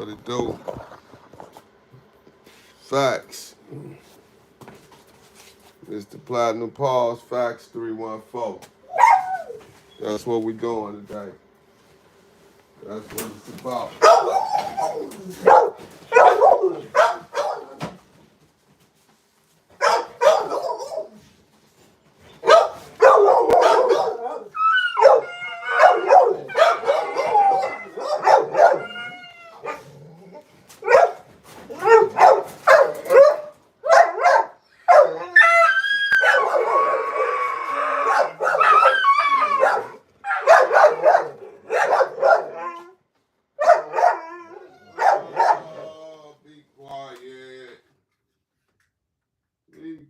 What it do? Facts. Mr. Platinum Paws, Facts 314. That's what we doing today. That's what it's about.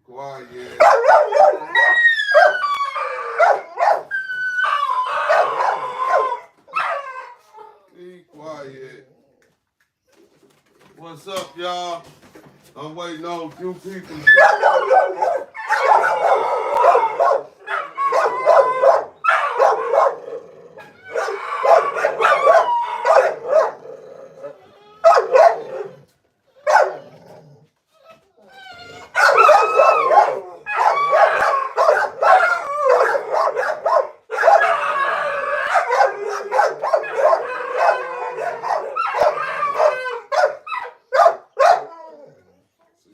Quiet. Be quiet. What's up, y'all? I'm waiting on a few people.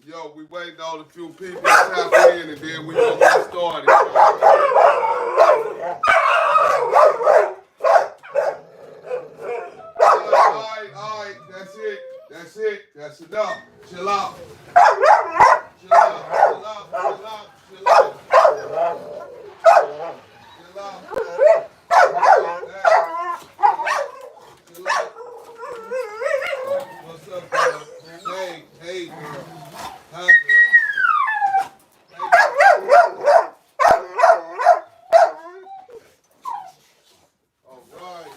Yo, we waiting on a few people to tap in and then we gonna get started. All right, that's it. That's enough. Chill out. Chill out. What's up, girl? Hey, girl. Hi, girl. All right.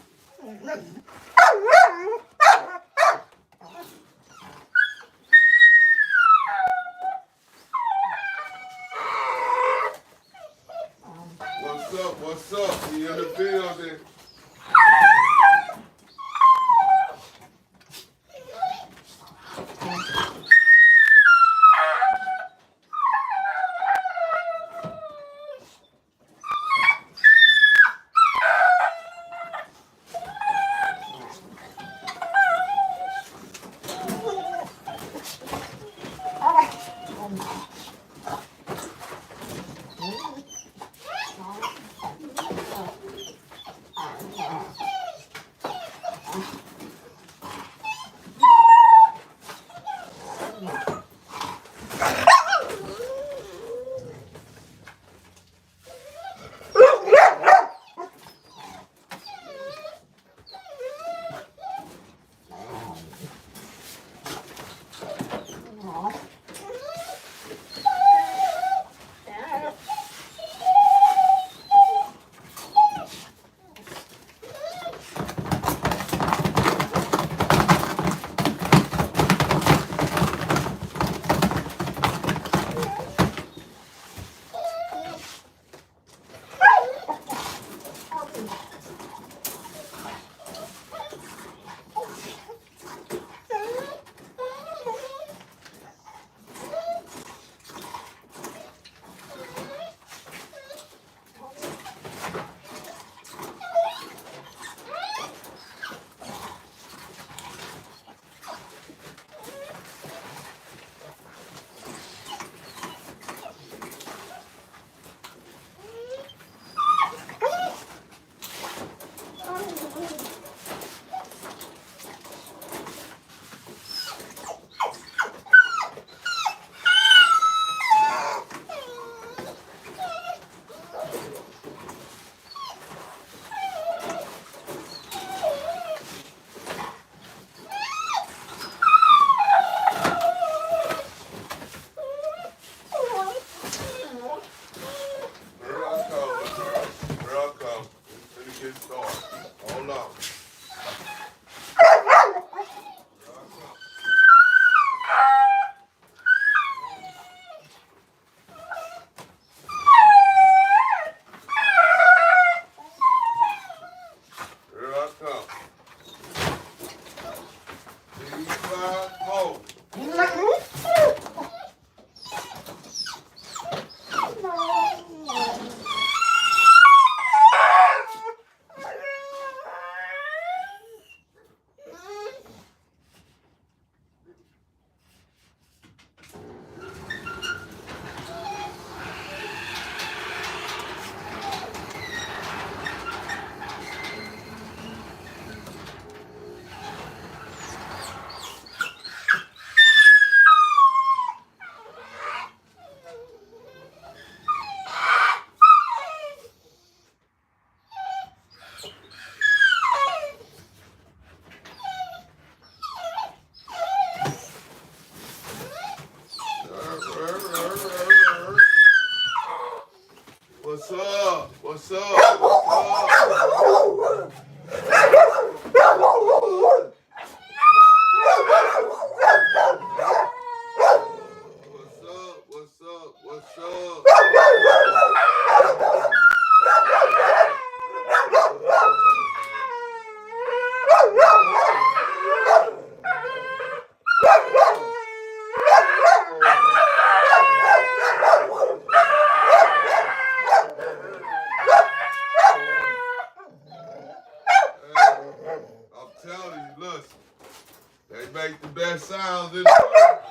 They make the best sounds in the world.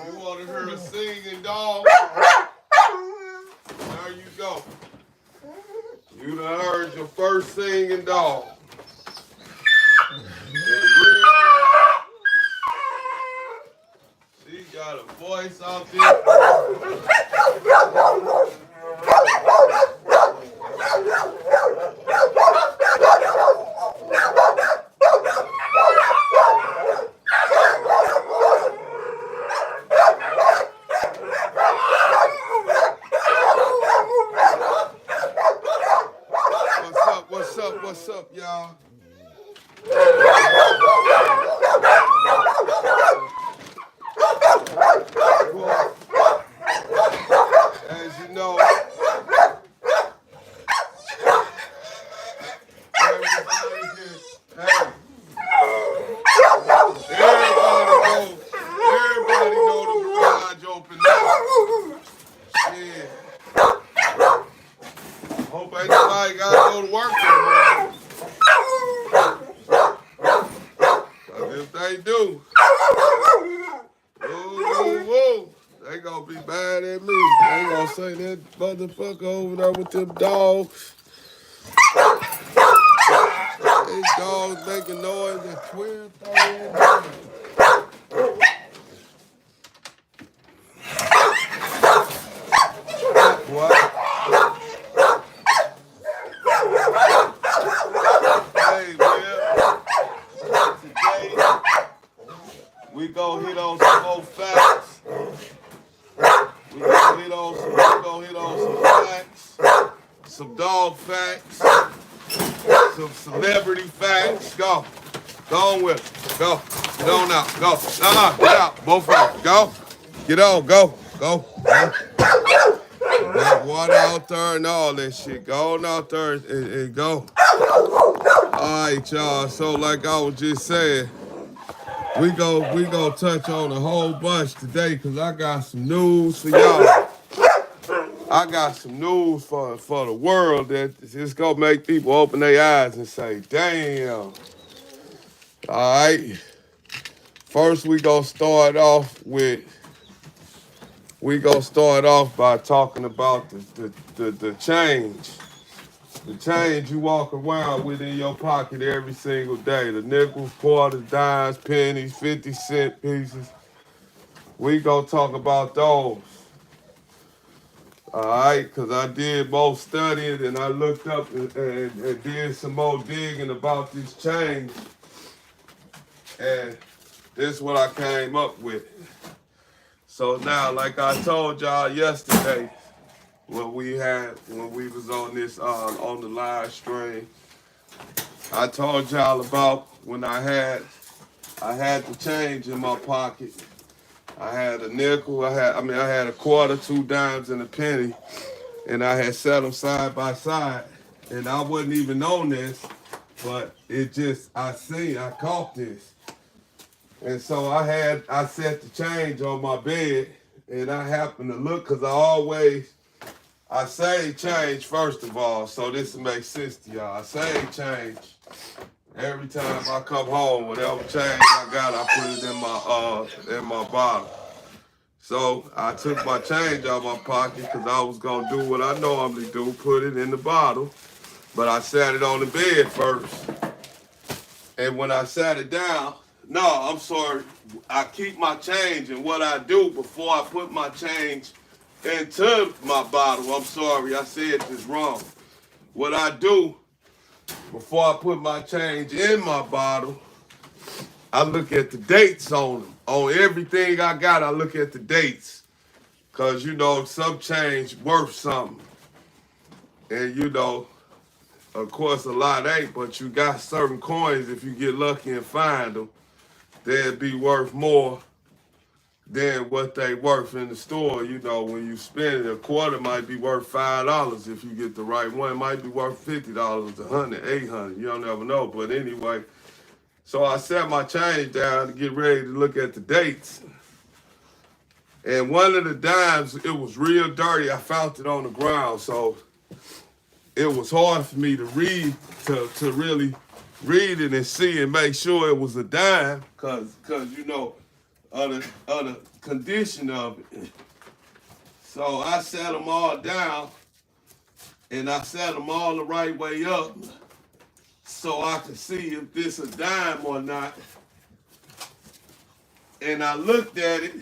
You want to hear a singing dog? There you go. You done heard your first singing dog. She got a voice out there. What's up, y'all? As you know, everybody know the garage open now. Shit. Hope ain't nobody gotta go to work tomorrow. But if they do, whoa, they gonna be mad at me. They gonna say that motherfucker over there with them dogs. These dogs making noise at 12:30. What? Hey, man. Today, we gonna hit on some more facts. We gonna hit on some facts. Some dog facts. Some celebrity facts. Go. Go on with it. Go. Get on out. Go. Get out. Both of them. Go. Get on. Go. Go. There's water out there and all that shit. Go on out there and go. Alright, y'all. So like I was just saying, we go touch on a whole bunch today because I got some news for y'all. I got some news for the world that it's gonna make people open their eyes and say, damn. Alright. First we gonna start off by talking about the change. The change you walk around with in your pocket every single day. The nickels, quarters, dimes, pennies, 50-cent pieces. We gonna talk about those. Alright, because I did more studying and I looked up and did some more digging about this change. And this is what I came up with. So now, like I told y'all yesterday, when we was on this on the live stream, I told y'all about when I had the change in my pocket. I had a nickel, I had a quarter, 2 dimes, and a penny, and I had set them side by side. And I wasn't even on this, but I caught this. And so I set the change on my bed, and I happened to look, because I save change first of all, so this makes sense to y'all. I save change every time I come home. Whatever change I got, I put it in my bottle. So I took my change out of my pocket because I was gonna do what I normally do, put it in the bottle. But I sat it on the bed first, and when I sat it down, I keep my change, and what I do before I put my change into my bottle, I'm sorry, I said this wrong. What I do before I put my change in my bottle, I look at the dates on them. On everything I got, I look at the dates. Because, some change worth something. And, of course, a lot ain't, but you got certain coins, if you get lucky and find them, they'd be worth more than what they worth in the store. You know, when you spend it, a quarter might be worth $5 if you get the right one. It might be worth $50, $100, $800. You don't never know. But anyway, so I set my change down to get ready to look at the dates. And one of the dimes, it was real dirty. I found it on the ground, so it was hard for me to read, to really read it and see and make sure it was a dime, cause you know, of the condition of it. So I set them all down, and I set them all the right way up, so I could see if this a dime or not. And I looked at it,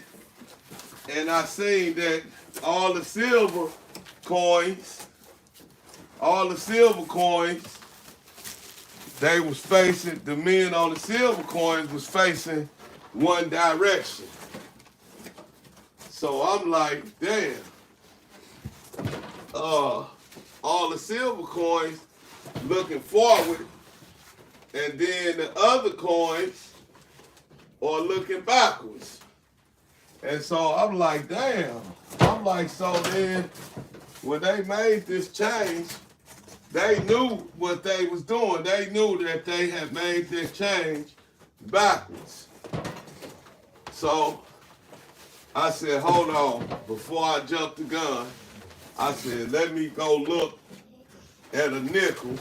and I seen that all the silver coins, they was facing, the men on the silver coins was facing one direction. So I'm like, damn, all the silver coins looking forward, and then the other coins are looking backwards. And so I'm like, damn. I'm like, so then when they made this change, they knew what they was doing. They knew that they had made this change backwards. So I said, hold on, before I jump the gun, I said, let me go look at a nickel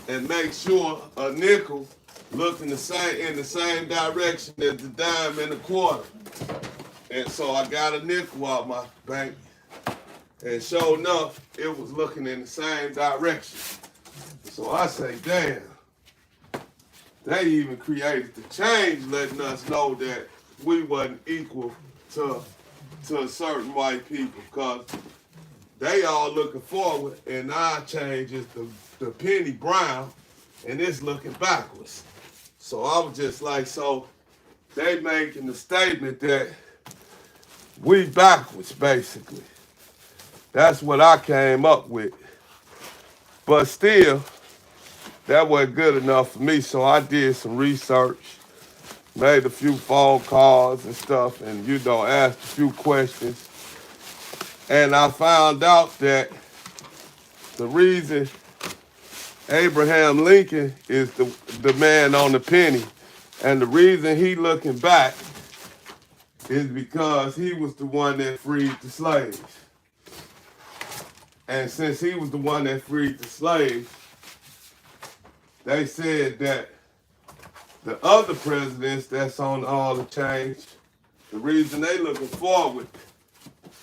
and make sure a nickel looked in the same direction as the dime and the quarter. And so I got a nickel out my bank, and sure enough, it was looking in the same direction. So I say, damn, they even created the change letting us know that we wasn't equal to certain white people, because they all looking forward, and our change is the penny brown, and it's looking backwards. So I was just like, so they making the statement that we backwards, basically. That's what I came up with. But still, that wasn't good enough for me, so I did some research, made a few phone calls and stuff, and, you know, asked a few questions. And I found out that the reason Abraham Lincoln is the man on the penny, and the reason he looking back is because he was the one that freed the slaves. And since he was the one that freed the slaves, they said that the other presidents that's on all the change, the reason they looking forward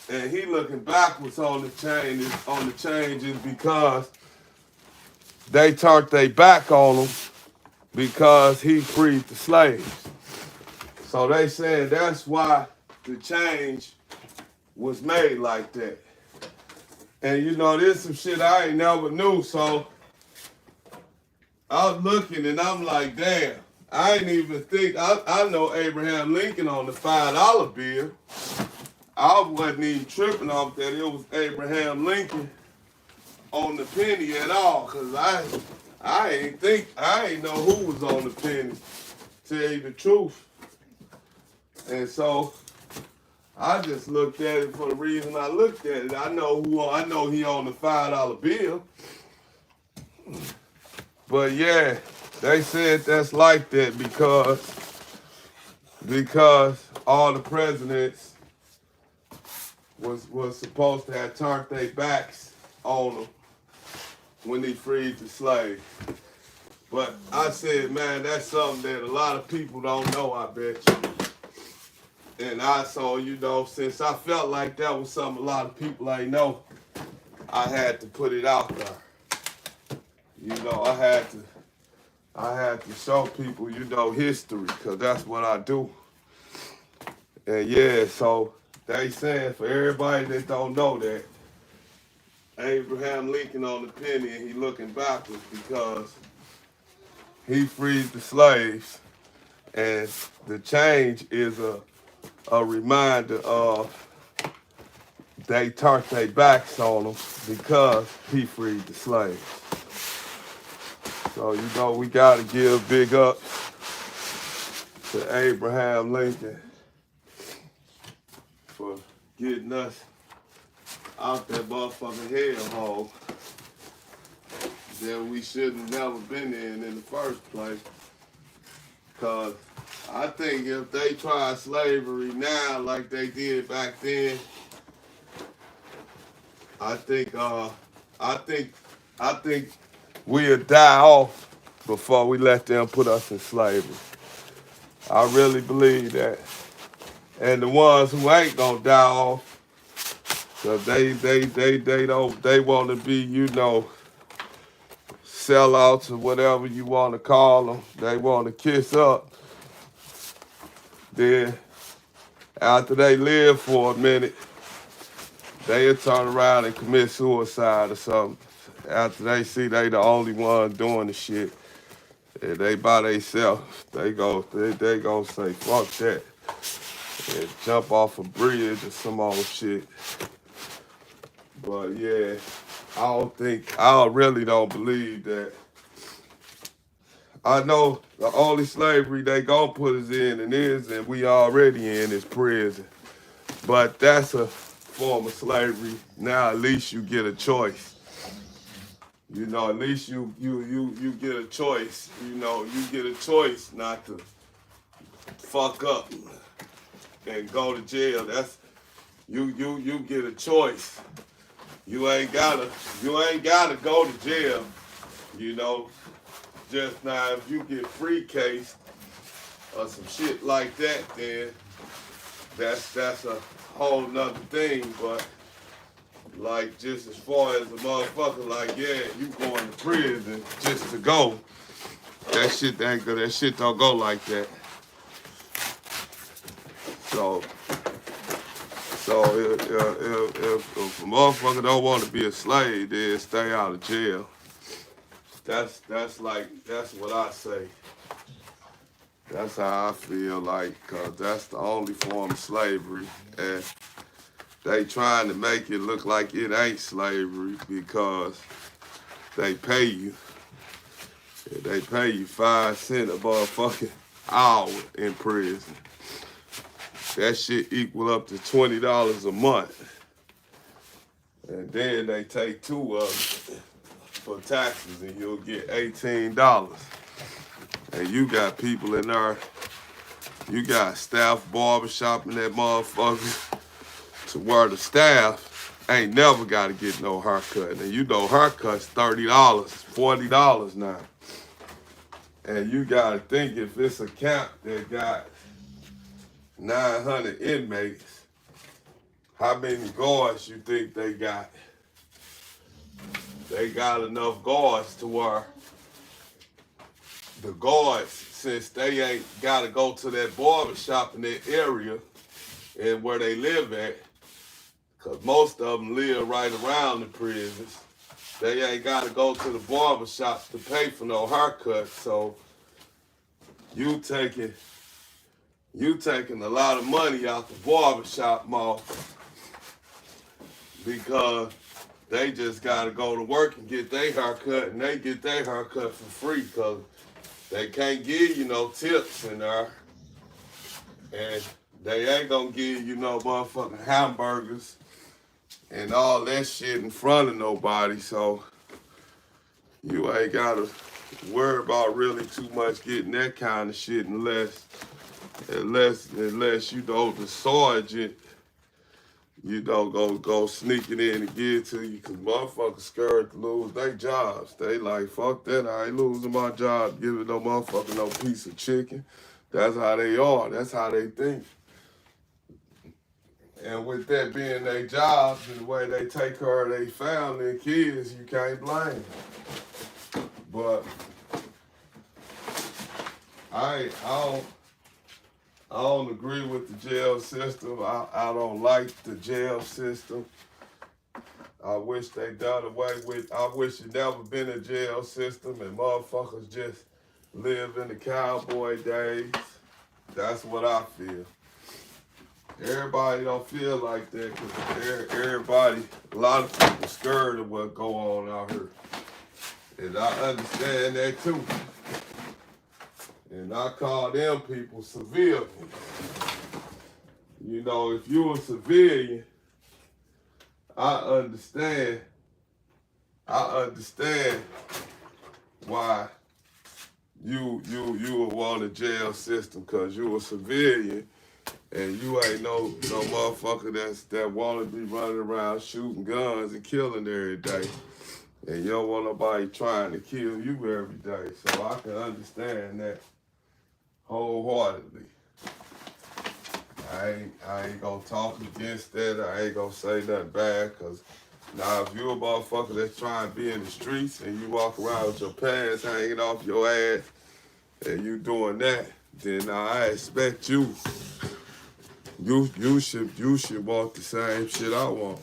and he looking backwards on the change is because they turned their back on him because he freed the slaves. So they said that's why the change was made like that. And you know, there's some shit I ain't never knew, so I was looking and I'm like, damn, I ain't even think, I know Abraham Lincoln on the $5 bill. I wasn't even tripping off that it was Abraham Lincoln on the penny at all, because I ain't know who was on the penny, to tell you the truth. And so I just looked at it for the reason I looked at it. I know he on the $5 bill. But yeah, they said that's like that because all the presidents was supposed to have turned their backs on them when he freed the slaves. But I said, man, that's something that a lot of people don't know, I bet you. And so, you know, since I felt like that was something a lot of people ain't know, I had to put it out there. You know, I had to show people, you know, history, because that's what I do. And yeah, so they saying for everybody that don't know that, Abraham Lincoln on the penny and he looking backwards because he freed the slaves, and the change is a reminder of they turned their backs on him because he freed the slaves. So, you know, we got to give big ups to Abraham Lincoln getting us out that motherfucking hellhole that we should have never been in the first place. Cause I think if they try slavery now like they did back then, I think we'll die off before we let them put us in slavery. I really believe that. And the ones who ain't gonna die off, cause they want to be, you know, sellouts or whatever you want to call them. They want to kiss up. Then after they live for a minute, they'll turn around and commit suicide or something. After they see they the only one doing the shit, and they by themselves, they gonna say fuck that and jump off a bridge or some old shit. But yeah, I really don't believe that. I know the only slavery they gonna put us in and we already in is prison. But that's a form of slavery. Now at least you get a choice. You know, at least you get a choice. You know, you get a choice not to fuck up and go to jail. That's you get a choice. You ain't gotta go to jail. You know, just now if you get free case or some shit like that, then that's a whole nother thing. But like just as far as a motherfucker, like yeah, you going to prison just to go. That shit ain't good. That shit don't go like that. So if a motherfucker don't want to be a slave, then stay out of jail. That's what I say. That's how I feel like, cause that's the only form of slavery, and they trying to make it look like it ain't slavery because they pay you. They pay you 5 cents a motherfucking hour in prison. That shit equal up to $20 a month. And then they take 2 of it for taxes and you'll get $18. And you got people in there, you got staff barbershop in that motherfucker to where the staff ain't never got to get no haircut. And you know haircuts $30, $40 now. And you got to think if it's a camp that got 900 inmates, how many guards you think they got? They got enough guards to where the guards, since they ain't got to go to that barber shop in that area and where they live at, because most of them live right around the prisons, they ain't got to go to the barber shops to pay for no haircut. So you taking a lot of money out the barber shop mouth because they just got to go to work and get their haircut, and they get their haircut for free because they can't give you no tips in there, and they ain't gonna give you no motherfucking hamburgers and all that shit in front of nobody. So you ain't gotta worry about really too much getting that kind of shit unless you know the sergeant, you know, go sneaking in and give it to you, because motherfuckers scared to lose their jobs. They like, fuck that, I ain't losing my job, giving no motherfucker no piece of chicken. That's how they are, that's how they think. And with that being their jobs and the way they take care of their family and kids, you can't blame them. But I don't agree with the jail system. I don't like the jail system. I wish they done away with. I wish it never been a jail system and motherfuckers just live in the cowboy days. That's what I feel. Everybody don't feel like that because a lot of people scared of what go on out here. And I understand that too. And I call them people civilians. You know, if you a civilian, I understand why you would want a jail system, cause you a civilian and you ain't no motherfucker that wanna be running around shooting guns and killing every day. And you don't want nobody trying to kill you every day. So I can understand that wholeheartedly. I ain't gonna talk against that. I ain't gonna say nothing bad, cause now if you a motherfucker that's trying to be in the streets and you walk around with your pants hanging off your ass and you doing that, then I expect you should want the same shit I want.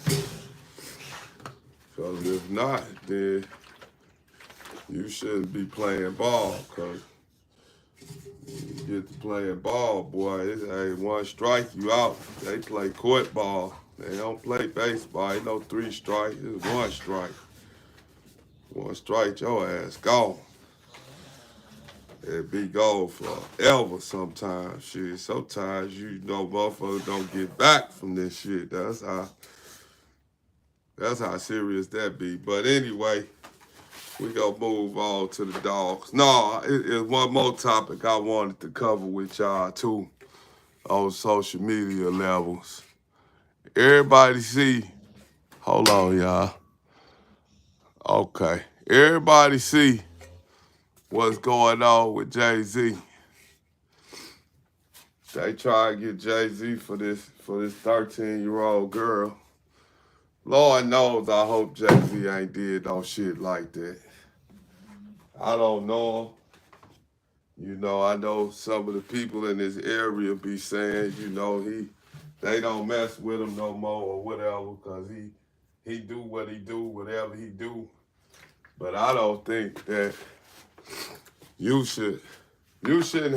Cause if not, then you shouldn't be playing ball, cause you get to playing ball, boy, it ain't one strike you out. They play court ball. They don't play baseball. Ain't no 3 strikes. It's 1 strike. 1 strike, your ass gone. It be gone forever sometimes. Shit, sometimes you know motherfuckers don't get back from this shit. That's how serious that be. But anyway, we gonna move on to the dogs. No, it's one more topic I wanted to cover with y'all too on social media levels. Everybody see, hold on y'all. Okay, everybody see what's going on with Jay-Z. They try to get Jay-Z for this 13-year-old girl. Lord knows I hope Jay-Z ain't did no shit like that. I don't know him. You know, I know some of the people in this area be saying, you know, they don't mess with him no more or whatever, because he do what he do, whatever he do. But I don't think that you shouldn't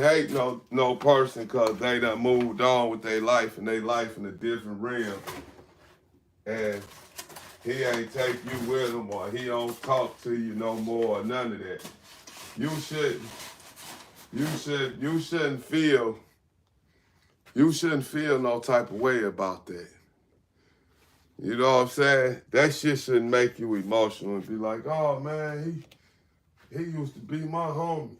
hate no person because they done moved on with their life and they life in a different realm. And he ain't take you with him or he don't talk to you no more or none of that. You shouldn't feel no type of way about that. You know what I'm saying? That shit shouldn't make you emotional and be like, oh man, he used to be my homie.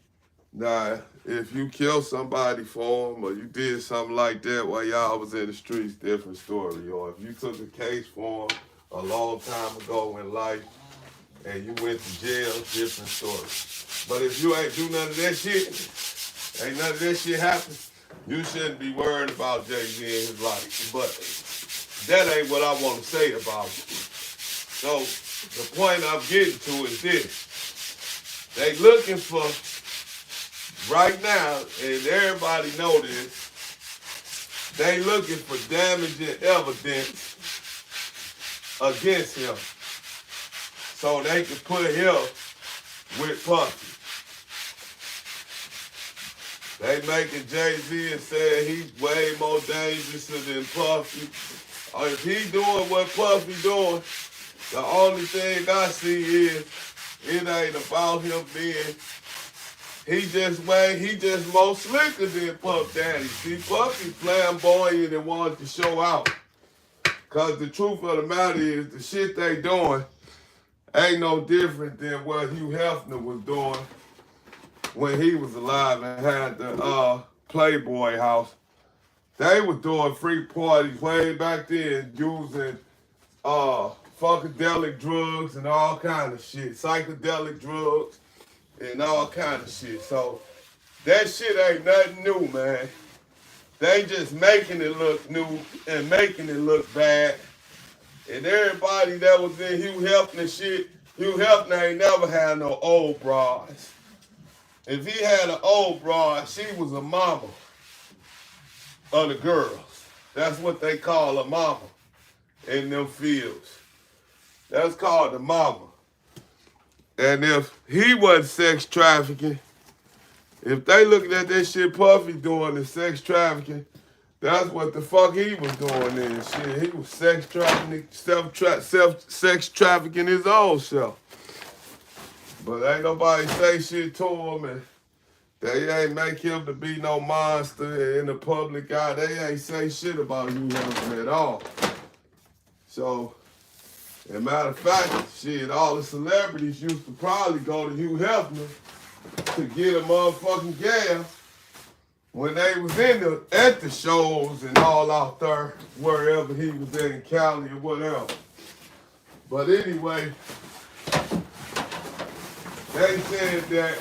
Nah, if you killed somebody for him or you did something like that while y'all was in the streets, different story. Or if you took a case for him a long time ago in life and you went to jail, different story. But if you ain't do none of that shit, ain't none of that shit happen, you shouldn't be worried about Jay-Z and his life. But that ain't what I want to say about it. So the point I'm getting to is this. They looking for, right now, and everybody know this, they looking for damaging evidence against him so they can put him with Puffy. They making Jay-Z and saying he's way more dangerous than Puffy. Or if he doing what Puffy doing, the only thing I see is it ain't about him being, he just more slicker than Puff Daddy. See, Puffy flamboyant and wanted to show out. Cause the truth of the matter is the shit they doing ain't no different than what Hugh Hefner was doing when he was alive and had the Playboy house. They were doing freak parties way back then using funkadelic drugs and all kind of shit, psychedelic drugs and all kind of shit. So that shit ain't nothing new, man. They just making it look new and making it look bad. And everybody that was in Hugh Hefner shit, Hugh Hefner ain't never had no old broads. If he had an old broad, she was a mama of the girls. That's what they call a mama in them fields. That's called the mama. And if he wasn't sex trafficking, if they looking at that shit Puffy doing the sex trafficking, that's what the fuck he was doing then. Shit, he was sex trafficking, sex trafficking his own self. But ain't nobody say shit to him, and they ain't make him to be no monster in the public eye. They ain't say shit about you at all. So As a matter of fact, shit, all the celebrities used to probably go to Hugh Hefner to get a motherfucking gas when they was at the shows and all out there, wherever he was in Cali or whatever. But anyway, they said that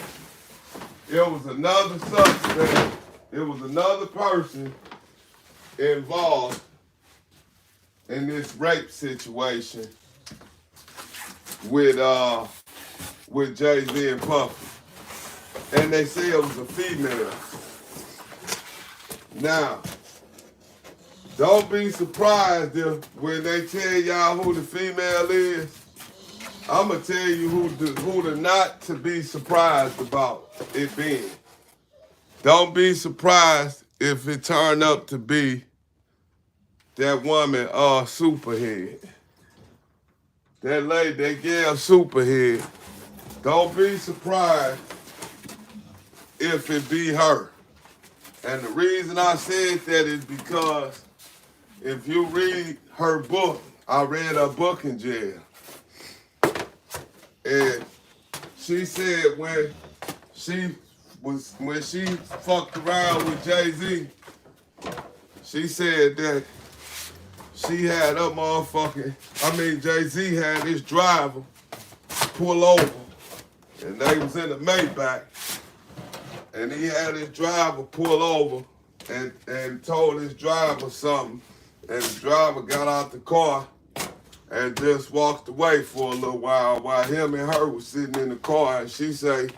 it was another suspect, it was another person involved in this rape situation with Jay-Z and Puffy. And they say it was a female. Now, don't be surprised if when they tell y'all who the female is, I'm going to tell you who the not to be surprised about it being. Don't be surprised if it turned up to be that woman, Superhead. That lady, that girl, Superhead. Don't be surprised if it be her. And the reason I said that is because if you read her book, I read her book in jail. And she said when she fucked around with Jay-Z, she said that she had her Jay-Z had his driver pull over, and they was in a Maybach, and he had his driver pull over and told his driver something, and the driver got out the car and just walked away for a little while him and her was sitting in the car, and she say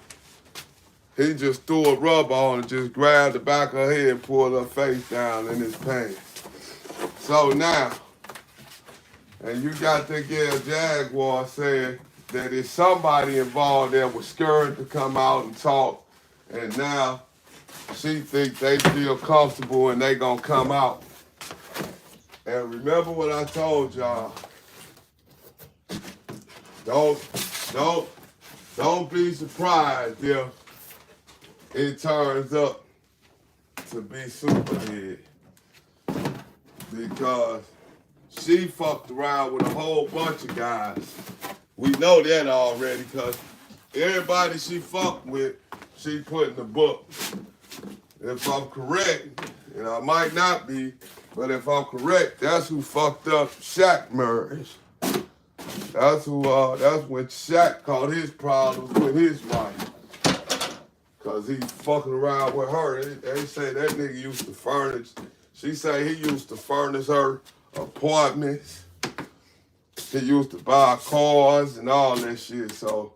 he just threw a rubber on and just grabbed the back of her head and pulled her face down in his pants. So now, and you got that girl Jaguar saying that it's somebody involved that was scared to come out and talk, and now she think they feel comfortable and they gonna come out. And remember what I told y'all. Don't be surprised if it turns up to be Superhead, because she fucked around with a whole bunch of guys. We know that already, because everybody she fucked with, she put in the book. If I'm correct, and I might not be, but if I'm correct, that's who fucked up Shaq marriage. That's when Shaq caught his problems with his wife. Cause he fucking around with her. They say that nigga used to furnish. She say he used to furnish her apartments. He used to buy cars and all that shit. So,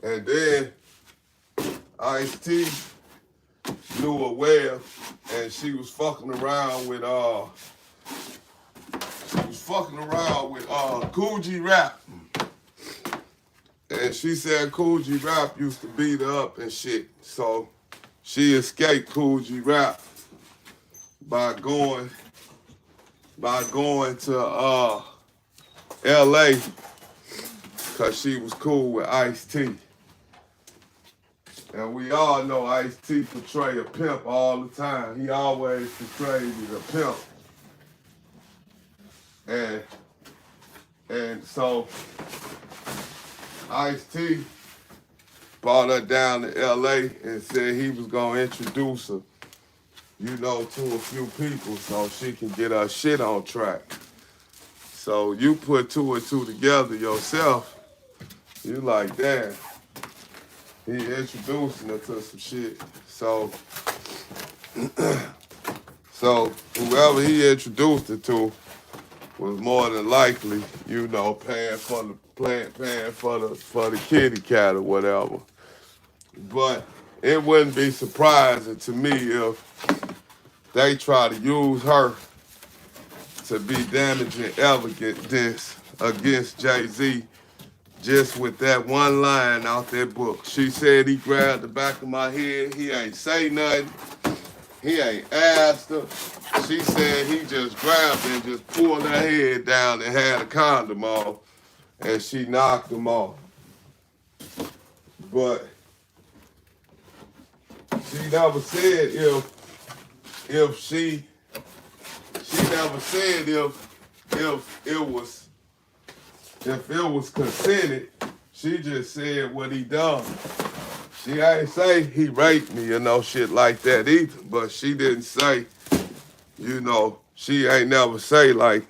and then Ice-T knew her well, and she was fucking around with Coogee Rap. And she said Coogee Rap used to beat her up and shit. So she escaped Coogee Rap by going to LA, because she was cool with Ice-T. And we all know Ice-T portray a pimp all the time. He always portrays as a pimp. And so Ice-T brought her down to LA and said he was gonna introduce her, to a few people so she can get her shit on track. So you put two and two together yourself, you like, damn, he introducing her to some shit. So whoever he introduced her to was more than likely, paying for the kitty cat or whatever. But it wouldn't be surprising to me if they try to use her to be damaging evidence against Jay-Z just with that one line out that book. She said he grabbed the back of my head. He ain't say nothing. He ain't asked her. She said he just grabbed her and just pulled her head down and had a condom off, and she knocked him off. But she never said if she never said if it was if it was consented, she just said what he done. She ain't say he raped me or no shit like that either, but she didn't say, you know, she ain't never say like,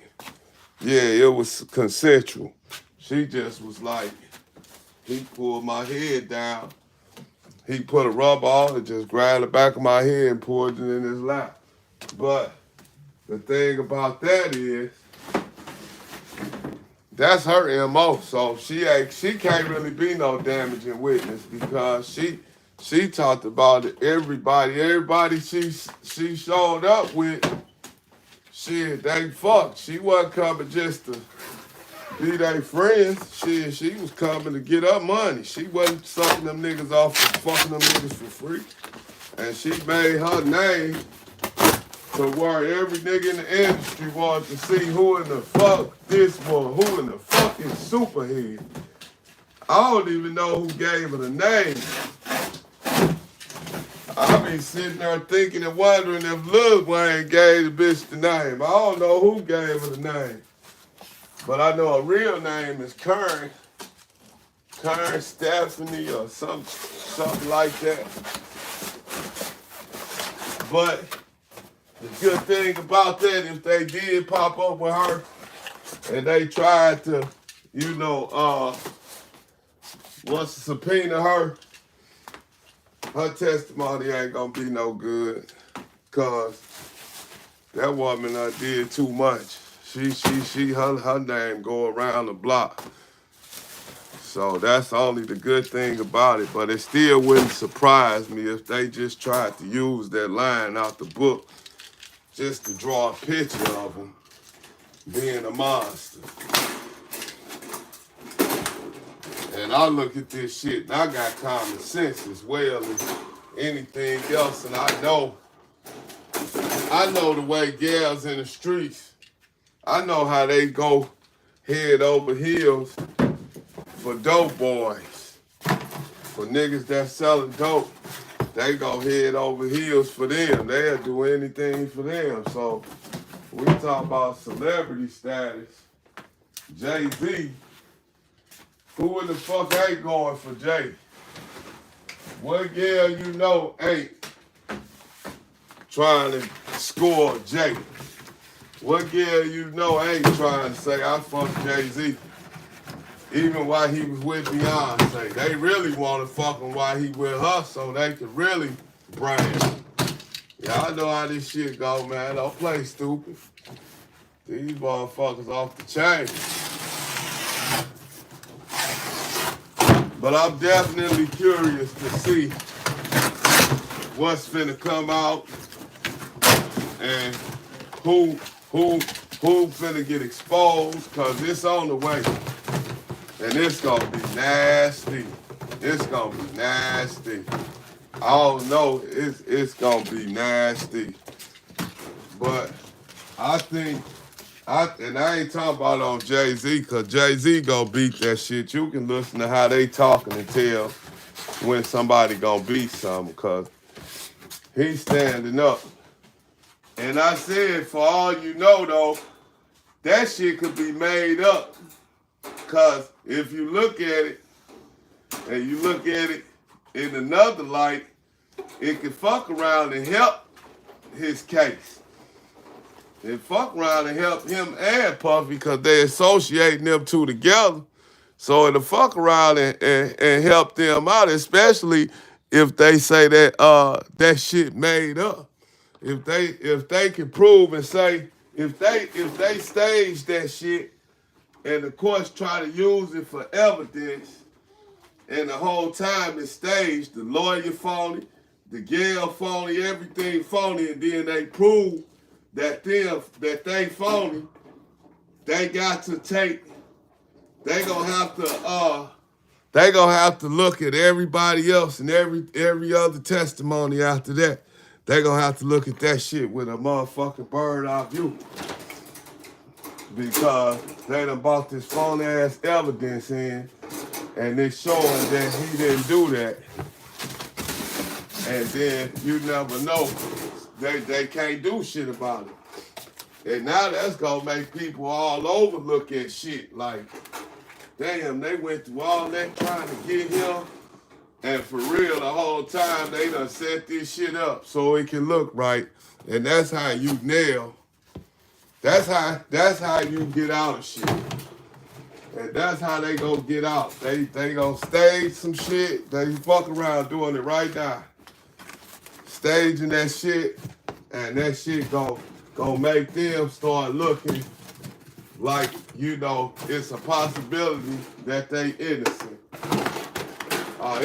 yeah, it was consensual. She just was like, he pulled my head down. He put a rubber on it, just grabbed the back of my head and poured it in his lap. But the thing about that is, that's her MO. So she can't really be no damaging witness because she talked about it. Everybody she showed up with, shit, they fucked. She wasn't coming just to be their friends. She was coming to get her money. She wasn't sucking them niggas off for fucking them niggas for free. And she made her name to where every nigga in the industry wanted to see who in the fuck this one, who in the fuck is Superhead. I don't even know who gave her the name. I be sitting there thinking and wondering if Lil Wayne gave the bitch the name. I don't know who gave her the name. But I know a real name is Kern Stephanie or something like that. But the good thing about that, if they did pop up with her and they tried to, you know, once subpoena her testimony ain't gonna be no good, cause that woman did too much. Her name go around the block. So that's only the good thing about it. But it still wouldn't surprise me if they just tried to use that line out the book just to draw a picture of him being a monster. And I look at this shit and I got common sense as well as anything else. And I know the way gals in the streets, I know how they go head over heels for dope boys. For niggas that selling dope, they go head over heels for them. They'll do anything for them. So we talk about celebrity status. Jay-Z, who in the fuck ain't going for Jay? What girl you know ain't trying to score Jay? What girl you know ain't trying to say, I fuck Jay-Z? Even while he was with Beyonce. They really want to fuck him while he with her so they can really brand. Y'all know how this shit go, man. Don't play stupid. These motherfuckers off the chain. But I'm definitely curious to see what's finna come out and who finna get exposed, cause it's on the way. And it's gonna be nasty. It's gonna be nasty. I don't know, it's gonna be nasty. But I think, and I ain't talking about on Jay-Z, cause Jay-Z gonna beat that shit. You can listen to how they talking and tell when somebody gonna beat something, cause he's standing up. And I said, for all you know though, that shit could be made up. Cause if you look at it, and you look at it in another light, it can fuck around and help his case. It fuck around and help him and Puffy because they associating them two together. So it'll fuck around and help them out, especially if they say that that shit made up. If they can prove and say, if they stage that shit and the courts try to use it for evidence, and the whole time it's staged, the lawyer phony, the girl phony, everything phony, and then they prove that they phony, they got to take, they gonna have to look at everybody else and every other testimony after that. They gonna have to look at that shit with a motherfucking bird eye view. Because they done bought this phony ass evidence in, and it's showing that he didn't do that. And then you never know. They can't do shit about it. And now that's gonna make people all over look at shit like, damn, they went through all that trying to get him. And for real, the whole time, they done set this shit up so it can look right. And that's how you nail. That's how you get out of shit. And that's how they gonna get out. They gonna stage some shit. They fuck around doing it right now. Staging that shit, and that shit gonna make them start looking like, you know, it's a possibility that they innocent.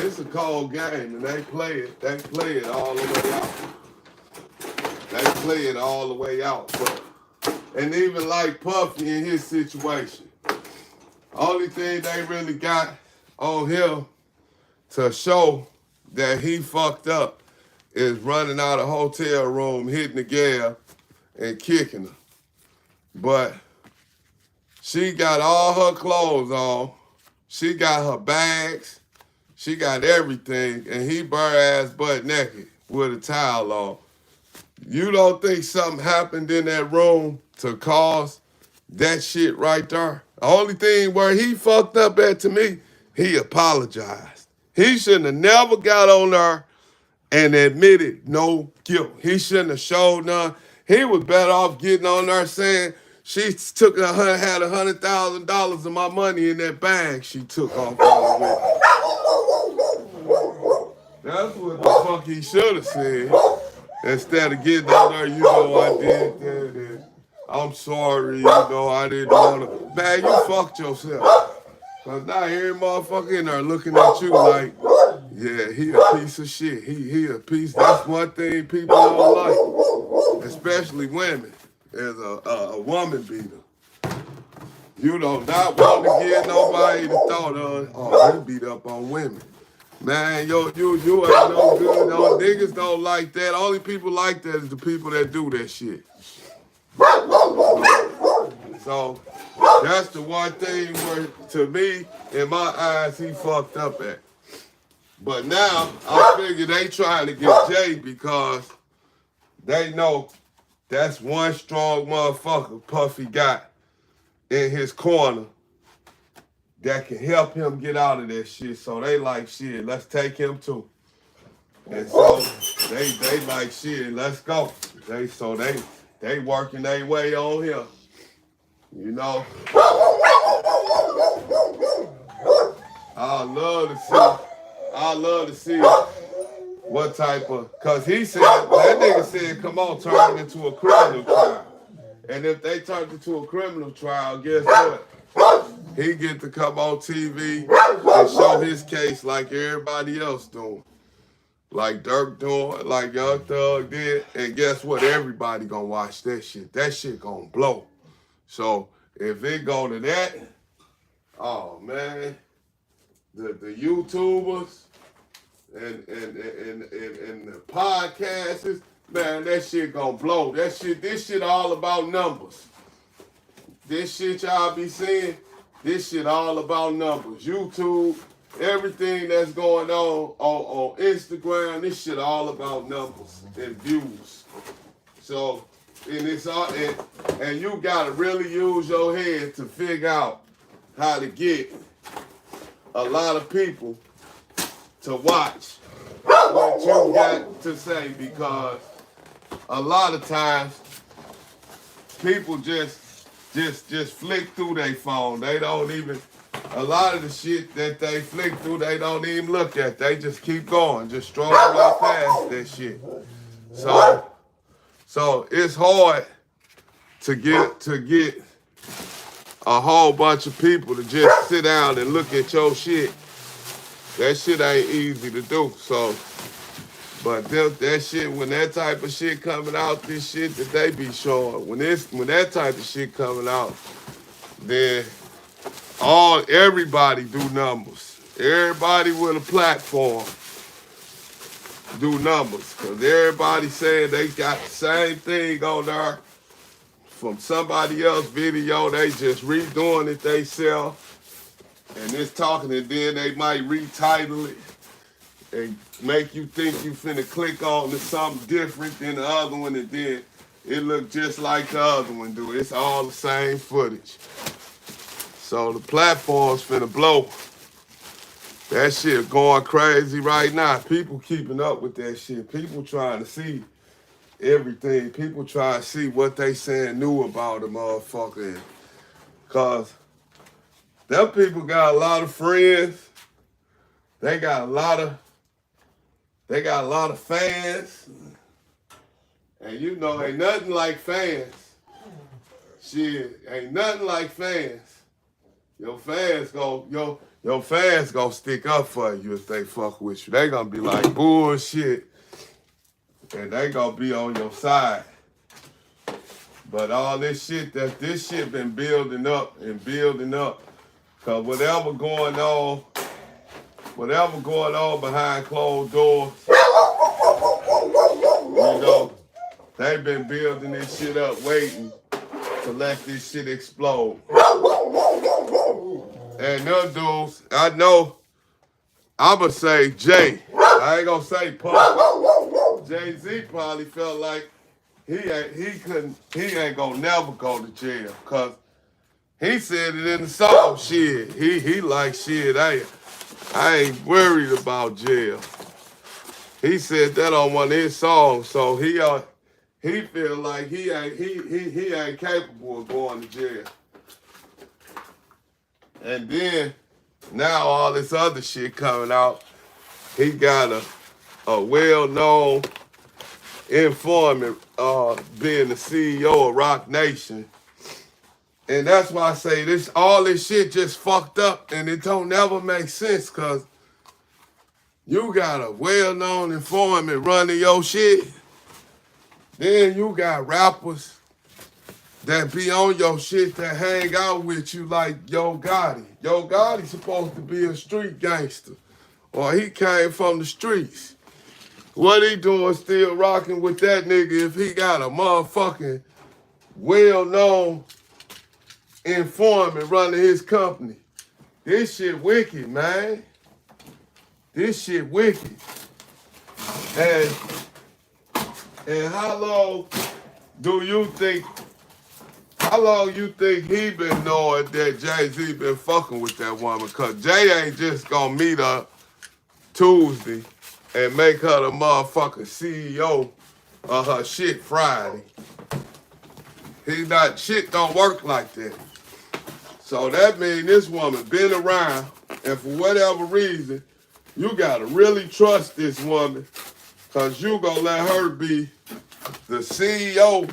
It's a cold game, and they play it all the way out. They play it all the way out. And even like Puffy in his situation, only thing they really got on him to show that he fucked up is running out of hotel room, hitting the gas, and kicking her. But she got all her clothes on. She got her bags. She got everything, and he bare ass butt naked with a towel on. You don't think something happened in that room to cause that shit right there? The only thing where he fucked up at, to me, he apologized. He shouldn't have never got on there and admitted no guilt. He shouldn't have showed none. He was better off getting on there saying, she had $100,000 of my money in that bag she took off of me. That's what the fuck he should have said. Instead of getting on there, you know, I did that, and I'm sorry, you know, I didn't want to. Man, you fucked yourself. Because now every motherfucker in there looking at you like, yeah, he a piece of shit. He a piece. That's one thing people don't like, especially women, as a woman beater. You don't not want to give nobody the thought of, oh, they beat up on women. Man, you ain't no good. No, niggas don't like that. Only people like that is the people that do that shit. So that's the one thing where, to me, in my eyes, he fucked up at. But now, I figure they trying to get Jay because they know that's one strong motherfucker Puffy got in his corner that can help him get out of that shit. So they like, shit, let's take him too. And so they like, shit, let's go. They working their way on here. You know? I love to see what type of, cause he said, that nigga said, come on, turn it into a criminal trial. And if they turn it into a criminal trial, guess what? He get to come on TV and show his case like everybody else doing. Like Dirk doing, like Young Thug did. And guess what? Everybody gonna watch that shit. That shit gonna blow. So if it go to that, oh man, the YouTubers and the podcasters, man, that shit gonna blow. This shit all about numbers. This shit y'all be seeing, this shit all about numbers. YouTube, everything that's going on Instagram, this shit all about numbers and views. So, and it's all, and you gotta really use your head to figure out how to get a lot of people to watch what you got to say, because a lot of times people just flick through their phone. They don't even, a lot of the shit that they flick through, they don't even look at. They just keep going, just strolling right past that shit. So it's hard to get a whole bunch of people to just sit down and look at your shit. That shit ain't easy to do. So, but that shit, when that type of shit coming out, this shit that they be showing, when that type of shit coming out, then everybody do numbers. Everybody with a platform do numbers, because everybody saying they got the same thing on there from somebody else's video. They just redoing it themselves, and it's talking, and then they might retitle it and make you think you finna click on to something different than the other one, and then it look just like the other one do. It's all the same footage. So the platform's finna blow. That shit going crazy right now. People keeping up with that shit. People trying to see everything. People trying to see what they saying new about the motherfucker. Cause them people got a lot of friends. They got a lot of fans. And you know, ain't nothing like fans. Shit, ain't nothing like fans. Your fans gonna stick up for you if they fuck with you. They gonna be like bullshit. And they gonna be on your side. But all this shit been building up and building up. Cause whatever going on behind closed doors, you know, they been building this shit up, waiting to let this shit explode. And them dudes, I know, I'ma say Jay. I ain't gonna say Paul. Jay-Z probably felt like he ain't gonna never go to jail. Cause he said it in the song, shit. He like shit, I ain't worried about jail. He said that on one of his songs, so he feel like he ain't capable of going to jail. And then now all this other shit coming out. He got a well-known informant being the CEO of Rock Nation. And that's why I say all this shit just fucked up and it don't never make sense because you got a well-known informant running your shit. Then you got rappers that be on your shit that hang out with you like Yo Gotti. Yo Gotti's supposed to be a street gangster. Or he came from the streets. What he doing still rocking with that nigga if he got a motherfucking well-known informant running his company? This shit wicked, man. This shit wicked. And how long you think he been knowing that Jay-Z been fucking with that woman? Cause Jay ain't just gonna meet her Tuesday and make her the motherfucking CEO of her shit Friday. Shit don't work like that. So that means this woman been around, and for whatever reason, you gotta really trust this woman, cause you gonna let her be the CEO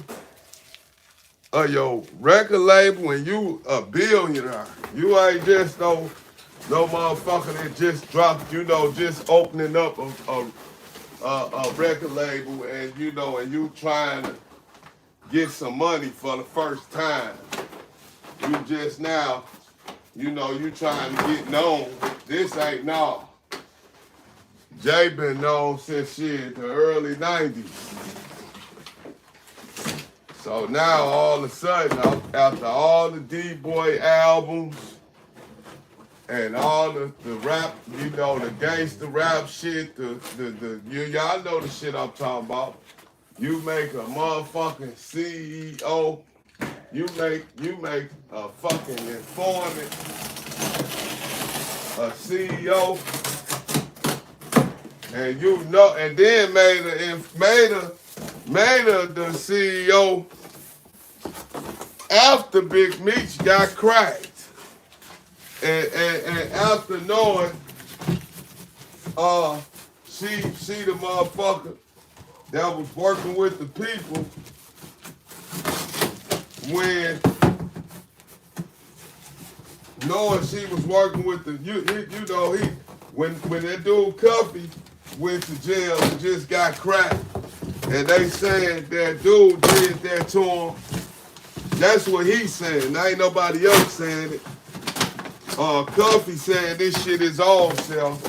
of your record label and you a billionaire. You ain't just no motherfucker that just dropped, just opening up a record label and you trying to get some money for the first time. You just now, you trying to get known. This ain't no. Jay been known since shit, the early 90s. So now all of a sudden, after all the D-Boy albums and all the rap, the gangster rap shit, y'all know the shit I'm talking about. You make a motherfucking CEO, you make a fucking informant, a CEO, and then made her the CEO after Big Meech got cracked. And after knowing she the motherfucker that was working with the people when knowing she was working with the when that dude Cuffy went to jail and just got cracked and they saying that dude did that to him. That's what he's saying. There ain't nobody else saying it. Cuffy saying this shit is all self.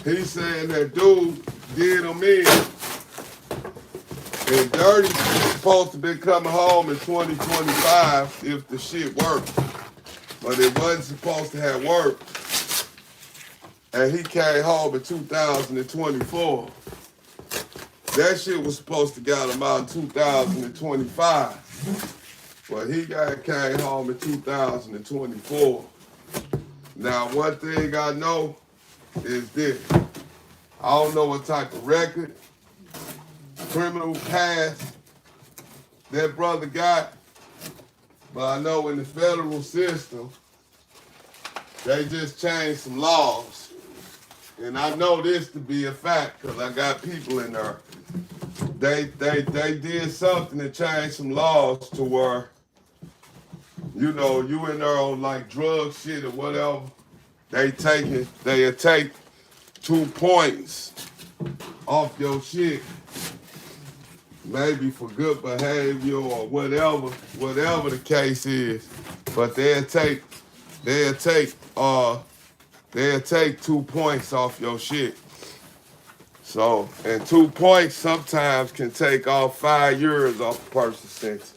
He's saying that dude did him in. And Dirty's supposed to be coming home in 2025 if the shit worked. But it wasn't supposed to have worked. And he came home in 2024. That shit was supposed to get him out in 2025. But he came home in 2024. Now, one thing I know is this. I don't know what type of record, criminal past that brother got, but I know in the federal system, they just changed some laws. And I know this to be a fact because I got people in there. They did something to change some laws to where, you know, you in there on like drug shit or whatever, they'll take 2 points off your shit, maybe for good behavior or whatever the case is. But they'll take 2 points off your shit. So, and 2 points sometimes can take off 5 years off a person's sentence.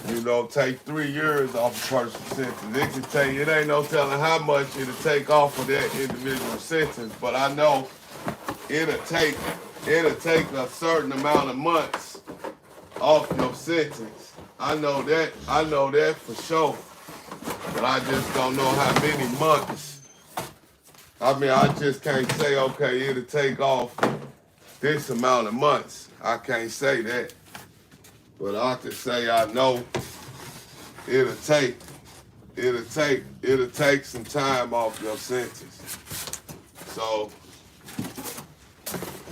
You know, take 3 years off a person's sentence. It ain't no telling how much it'll take off of that individual sentence, but I know it'll take a certain amount of months off your sentence. I know that for sure. But I just don't know how many months. I mean, I just can't say, okay, it'll take off this amount of months. I can't say that. But I can say I know it'll take some time off your sentence. So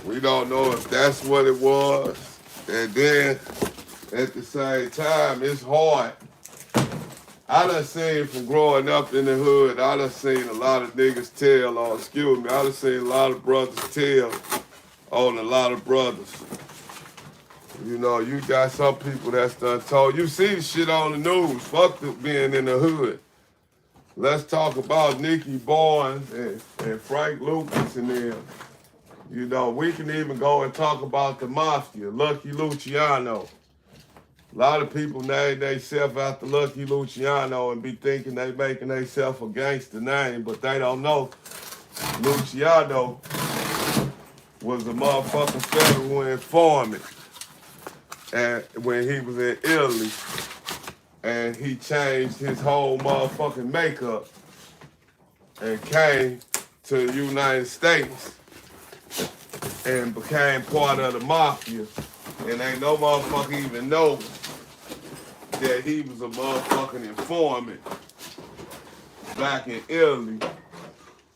we don't know if that's what it was. And then at the same time, it's hard. I done seen from growing up in the hood, I done seen a lot of niggas tell on, I done seen a lot of brothers tell on a lot of brothers. You know, you got some people that's done told, you see the shit on the news, fuck the being in the hood. Let's talk about Nicky Barnes and Frank Lucas and them. You know, we can even go and talk about the mafia, Lucky Luciano. A lot of people name themselves after Lucky Luciano and be thinking they making themselves a gangster name, but they don't know Luciano was a motherfucking federal informant. And when he was in Italy, and he changed his whole motherfucking makeup and came to the United States and became part of the mafia. And ain't no motherfucker even know that he was a motherfucking informant back in Italy,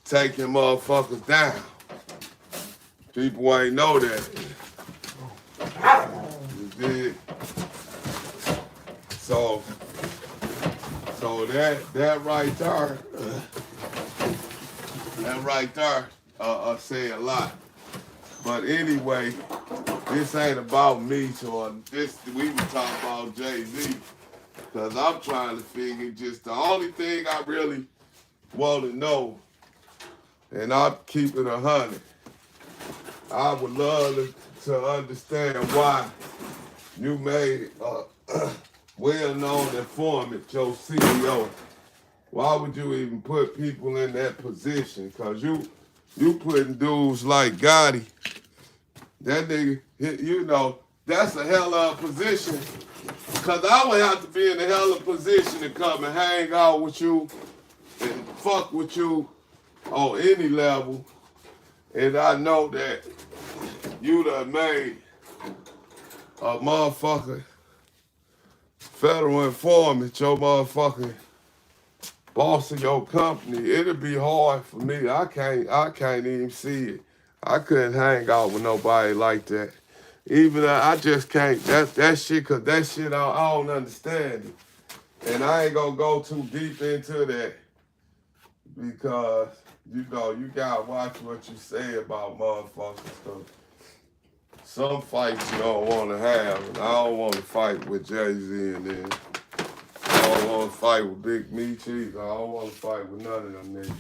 taking motherfuckers down. People ain't know that. You dig? So that right there say a lot. But anyway, this ain't about me, Jordan. We were talking about Jay-Z. Because I'm trying to figure just the only thing I really want to know, and I'm keeping 100. I would love to understand why you made a well-known informant your CEO. Why would you even put people in that position? Because you putting dudes like Gotti, that nigga, you know, that's a hell of a position. Because I would have to be in a hell of a position to come and hang out with you and fuck with you on any level. And I know that you done made a motherfucker federal informant, your motherfucking boss of your company. It'll be hard for me. I can't even see it. I couldn't hang out with nobody like that. Even I just can't. That shit, cause that shit I don't understand it. And I ain't gonna go too deep into that because you know you gotta watch what you say about motherfuckers. Cause some fights you don't want to have, and I don't want to fight with Jay-Z and then I don't want to fight with Big Meech either. I don't want to fight with none of them niggas.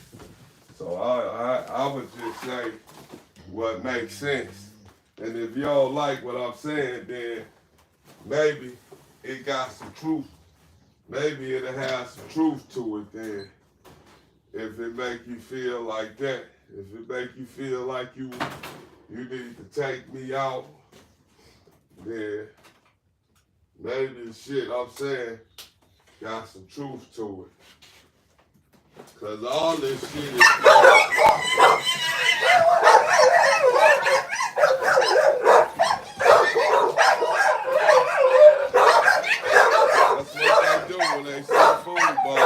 So I would just say what makes sense. And if y'all like what I'm saying, then maybe it got some truth. Maybe it'll have some truth to it then. If it make you feel like that. If it make you feel like you need to take me out, then maybe the shit I'm saying got some truth to it. Cause all this shit is that's what they do when they see food ball.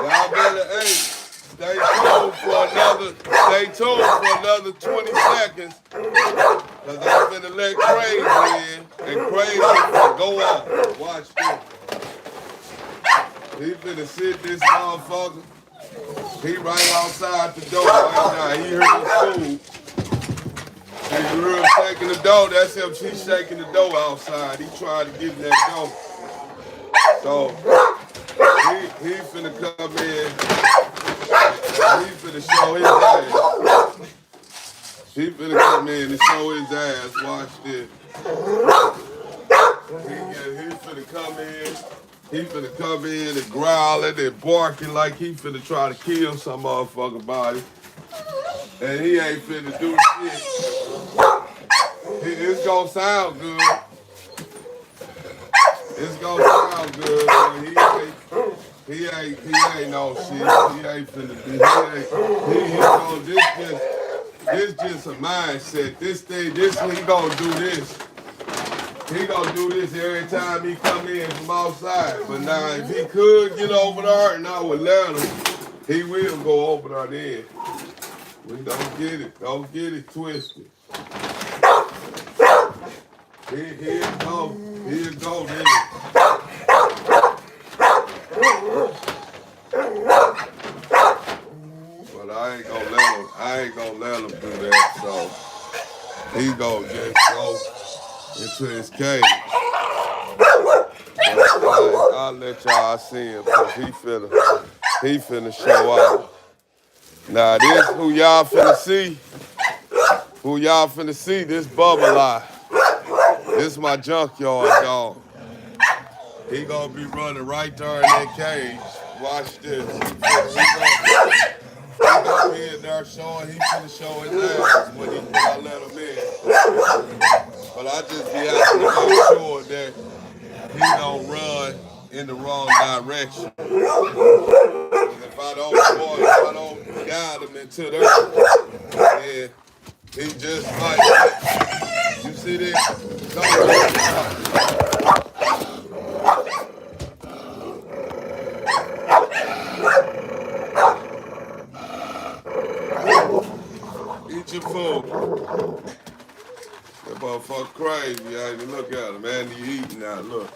Y'all better, hey, stay tuned for another 20 seconds. Cause I'm finna let Crazy in, and Crazy finna go off. Watch this. He finna sit this motherfucker. He right outside the door right now. He heard his food. And you heard him shaking the door. That's him. He's shaking the door outside. He trying to get in that door. So he finna come in. He finna show his ass. He finna come in and show his ass. Watch this. He finna come in. He finna come in and growling and barking like he finna try to kill some motherfucking body. And he ain't finna do shit. It's gonna sound good. It's gonna sound good, but he ain't no shit. He ain't finna do. This just a mindset. This he gonna do this. He gonna do this every time he come in from outside. But now if he could get over there and I would let him, he will go over there then. We don't get it twisted. Here it go then. But I ain't gonna let him do that, so he gonna just go into his cage. I'll let y'all see him because he finna show out. Now this who y'all finna see, this Bubble Eye. This my junkyard dog. He gonna be running right there in that cage. Watch this. He gonna be in there showing, he finna show his ass when I let him in. But I just be having to make sure that he don't run in the wrong direction. If I don't guide him into there, then he just like, you see this? Eat your food. That motherfucker crazy, ain't you? Look at him, man. He eating now, look.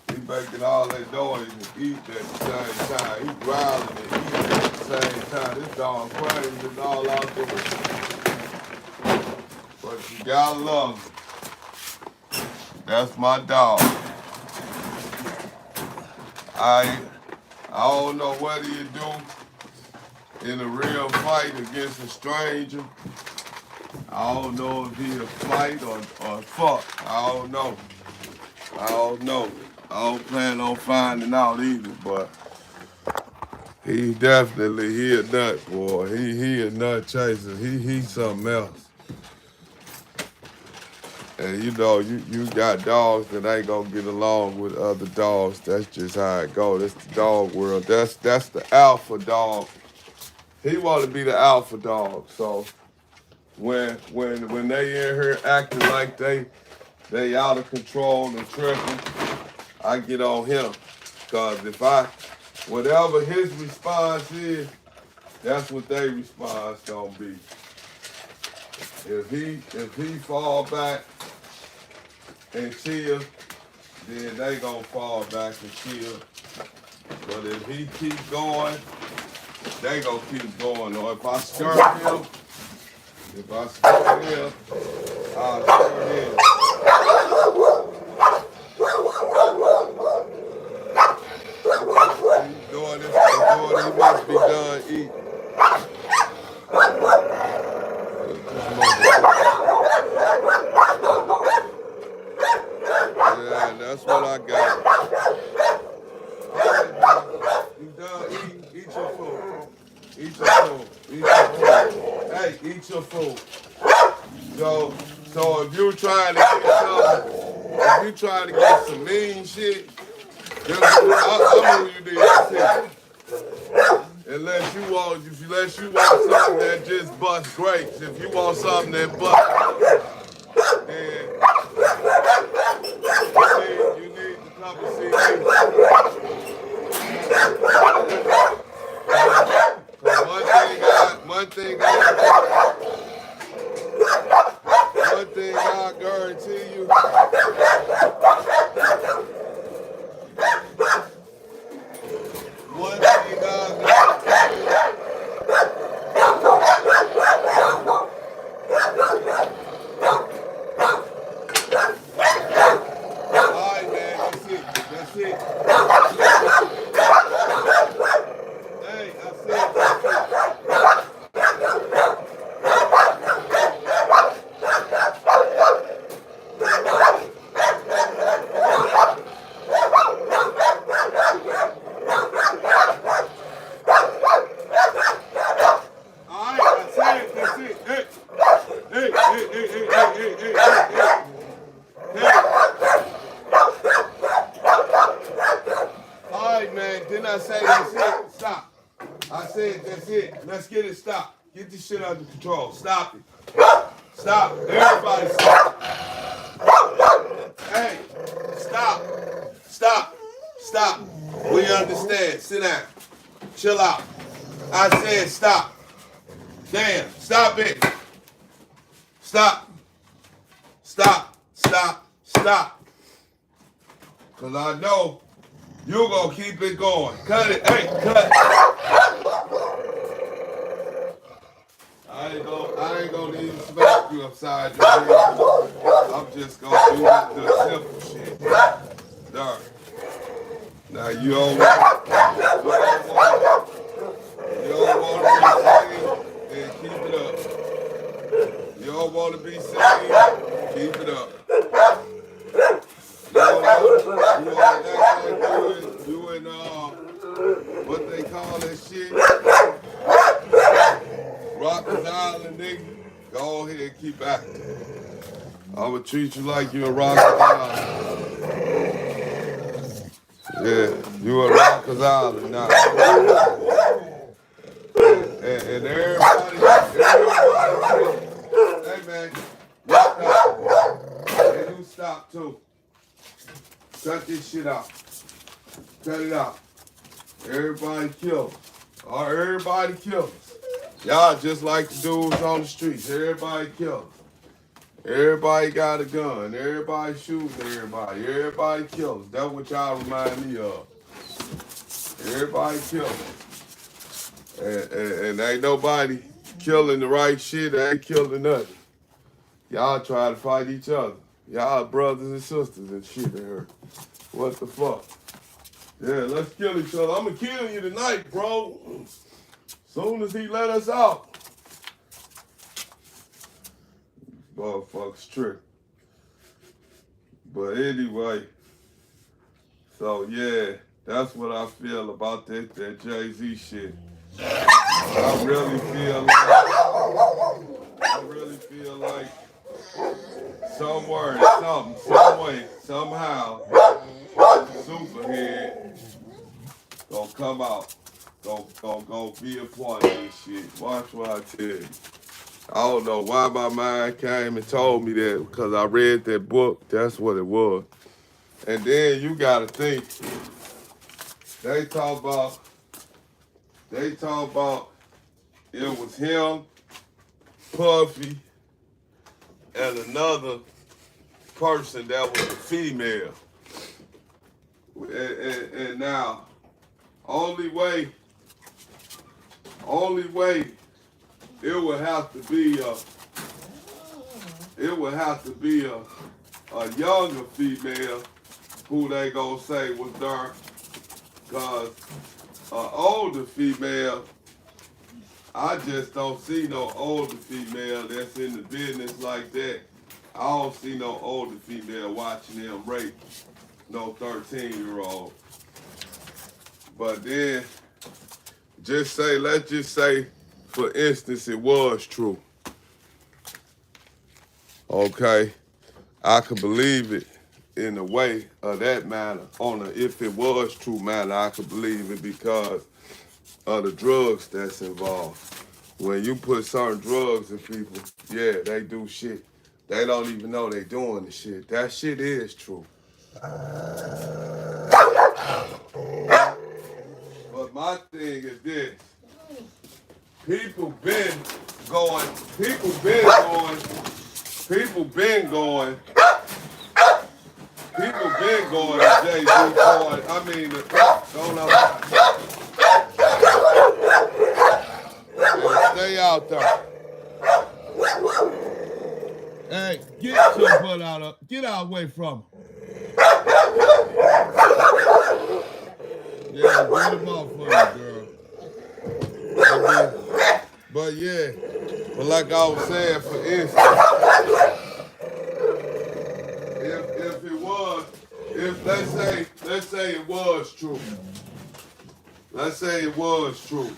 He making all that noise and eating at the same time. He growling and eating at the same time. This dog crazy, it's all out there. But you gotta love him. That's my dog. I don't know what you do in a real fight against a stranger. I don't know if he'll fight or fuck. I don't know. I don't plan on finding out either, but he definitely a nut, boy. He a nut chaser. He something else. And you know, you got dogs that ain't gonna get along with other dogs. That's just how it goes. That's the dog world. That's the alpha dog. He want to be the alpha dog. So when they in here acting like they out of control and tripping, I get on him. Cause whatever his response is, that's what their response gonna be. If he fall back and chill, then they gonna fall back and chill. But if he keep going, they gonna keep going. Or if I scare him, I'll scare him. He's doing this, he must be done eating. Yeah, that's what I got. You done eating? Eat your food. Eat your food. eat your food. So if you're trying to get something, if you trying to get some mean shit, then I'm who you need to see. Unless you want something that just busts grapes. If you want something that busts, then you need to come and see me. One thing I guarantee you. One thing I guarantee you. All right, man, that's it. That's it. Hey, I said that's it. Let's get it stopped. Get this shit under control. Stop it. Stop. Everybody stop. Hey, stop. Stop. Stop. We understand. Sit down. Chill out. I said stop. Damn. Stop it. Stop. Stop. Stop. Stop. Because I know you're going to keep it going. Cut it. Hey, cut it. I ain't gonna even smack you upside your head. I'm just gonna do the simple shit. Darn. Now you don't want to be seen, then keep it up. You don't want to be seen, keep it up. You want to act like you in what they call that shit? Rockers Island, nigga. Go ahead and keep acting. I'ma treat you like you a Rockers Island. Yeah, you a Rockers Island now. And everybody, hey man, stop. And you stop too. Cut this shit out. Cut it out. Everybody kill. Or everybody kills. Y'all just like the dudes on the streets. Everybody kills. Everybody got a gun. Everybody shooting everybody. Everybody kills. That's what y'all remind me of. Everybody kills. And ain't nobody killing the right shit. Ain't killing nothing. Y'all try to fight each other. Y'all brothers and sisters and shit in here. What the fuck? Yeah, let's kill each other. I'm gonna kill you tonight, bro. Soon as he let us out. Motherfuckers trick. But anyway, so yeah, that's what I feel about that Jay-Z shit. I really feel like somewhere, some way, somehow, Superhead gonna come out. Go be a part of this shit. Watch what I tell you. I don't know why my mind came and told me that, because I read that book. That's what it was. And then you gotta think, they talk about it was him, Puffy, and another person that was a female. And now, only way it would have to be a younger female who they gonna say was there, cause an older female, I just don't see no older female that's in the business like that. I don't see no older female watching them rape no 13-year-old. But then, let's just say, for instance, it was true. okay, I could believe it in a way of that matter. If it was true matter, I could believe it because of the drugs that's involved. When you put certain drugs in people, yeah, they do shit. They don't even know they doing the shit. That shit is true. But my thing is this. People been going, people been going, people been going, people been going to Jay-Z party. I mean, don't stay out there. Hey, get your butt out of, get out away from him. Yeah, get him off for me, girl. But yeah, but like I was saying, for instance, if it was, if let's say it was true. Let's say it was true.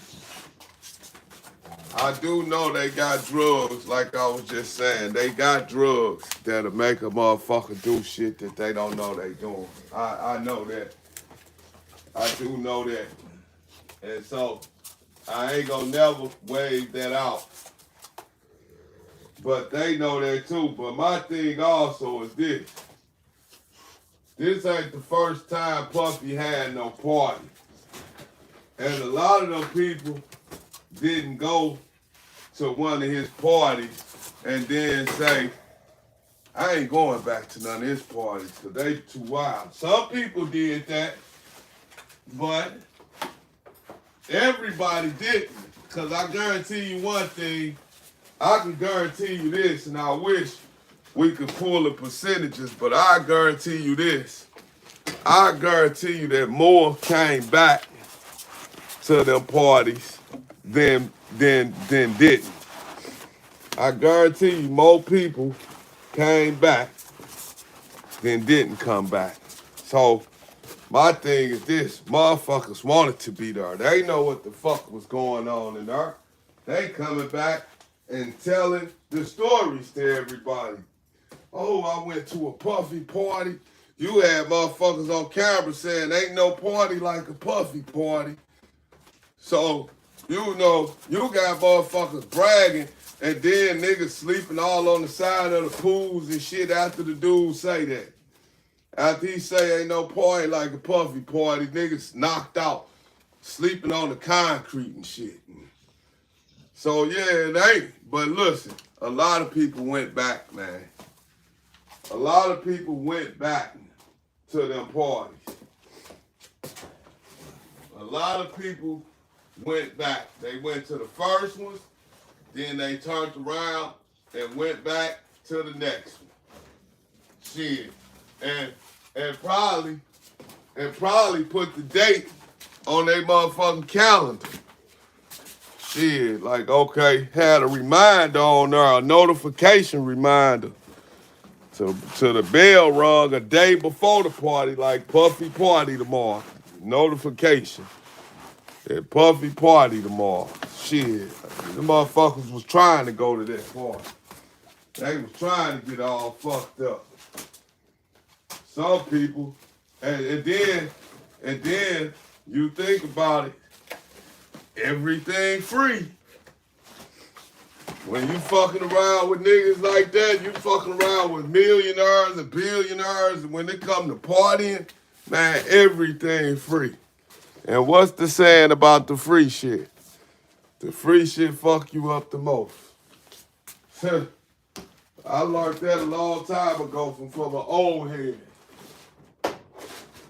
I do know they got drugs, like I was just saying. They got drugs that'll make a motherfucker do shit that they don't know they doing. I know that. I do know that. And so I ain't gonna never wave that out. But they know that too. But my thing also is this. This ain't the first time Puffy had no party. And a lot of them people didn't go to one of his parties and then say, I ain't going back to none of his parties because they too wild. Some people did that, but everybody didn't. Because I guarantee you one thing, I can guarantee you this, and I wish we could pull the percentages, but I guarantee you this. I guarantee you that more came back to them parties than didn't. I guarantee you more people came back than didn't come back. So my thing is this, motherfuckers wanted to be there. They know what the fuck was going on in there. They coming back and telling the stories to everybody. Oh, I went to a Puffy party. You had motherfuckers on camera saying ain't no party like a Puffy party. So, you know, you got motherfuckers bragging and then niggas sleeping all on the side of the pools and shit after the dude say that. After he say ain't no party like a Puffy party, niggas knocked out, sleeping on the concrete and shit. So yeah, it ain't. But listen, a lot of people went back, man. A lot of people went back to them parties. A lot of people went back. They went to the first ones, then they turned around and went back to the next one. Shit. And probably put the date on their motherfucking calendar. Shit, like, okay, had a reminder on there, a notification reminder to the bell rung a day before the party, like Puffy party tomorrow. Notification. That Puffy party tomorrow. Shit, the motherfuckers was trying to go to that party. They was trying to get all fucked up. Some people, and then you think about it, everything free. When you fucking around with niggas like that, you fucking around with millionaires and billionaires, and when they come to partying, man, everything free. And what's the saying about the free shit? The free shit fuck you up the most. I learned that a long time ago from an old head.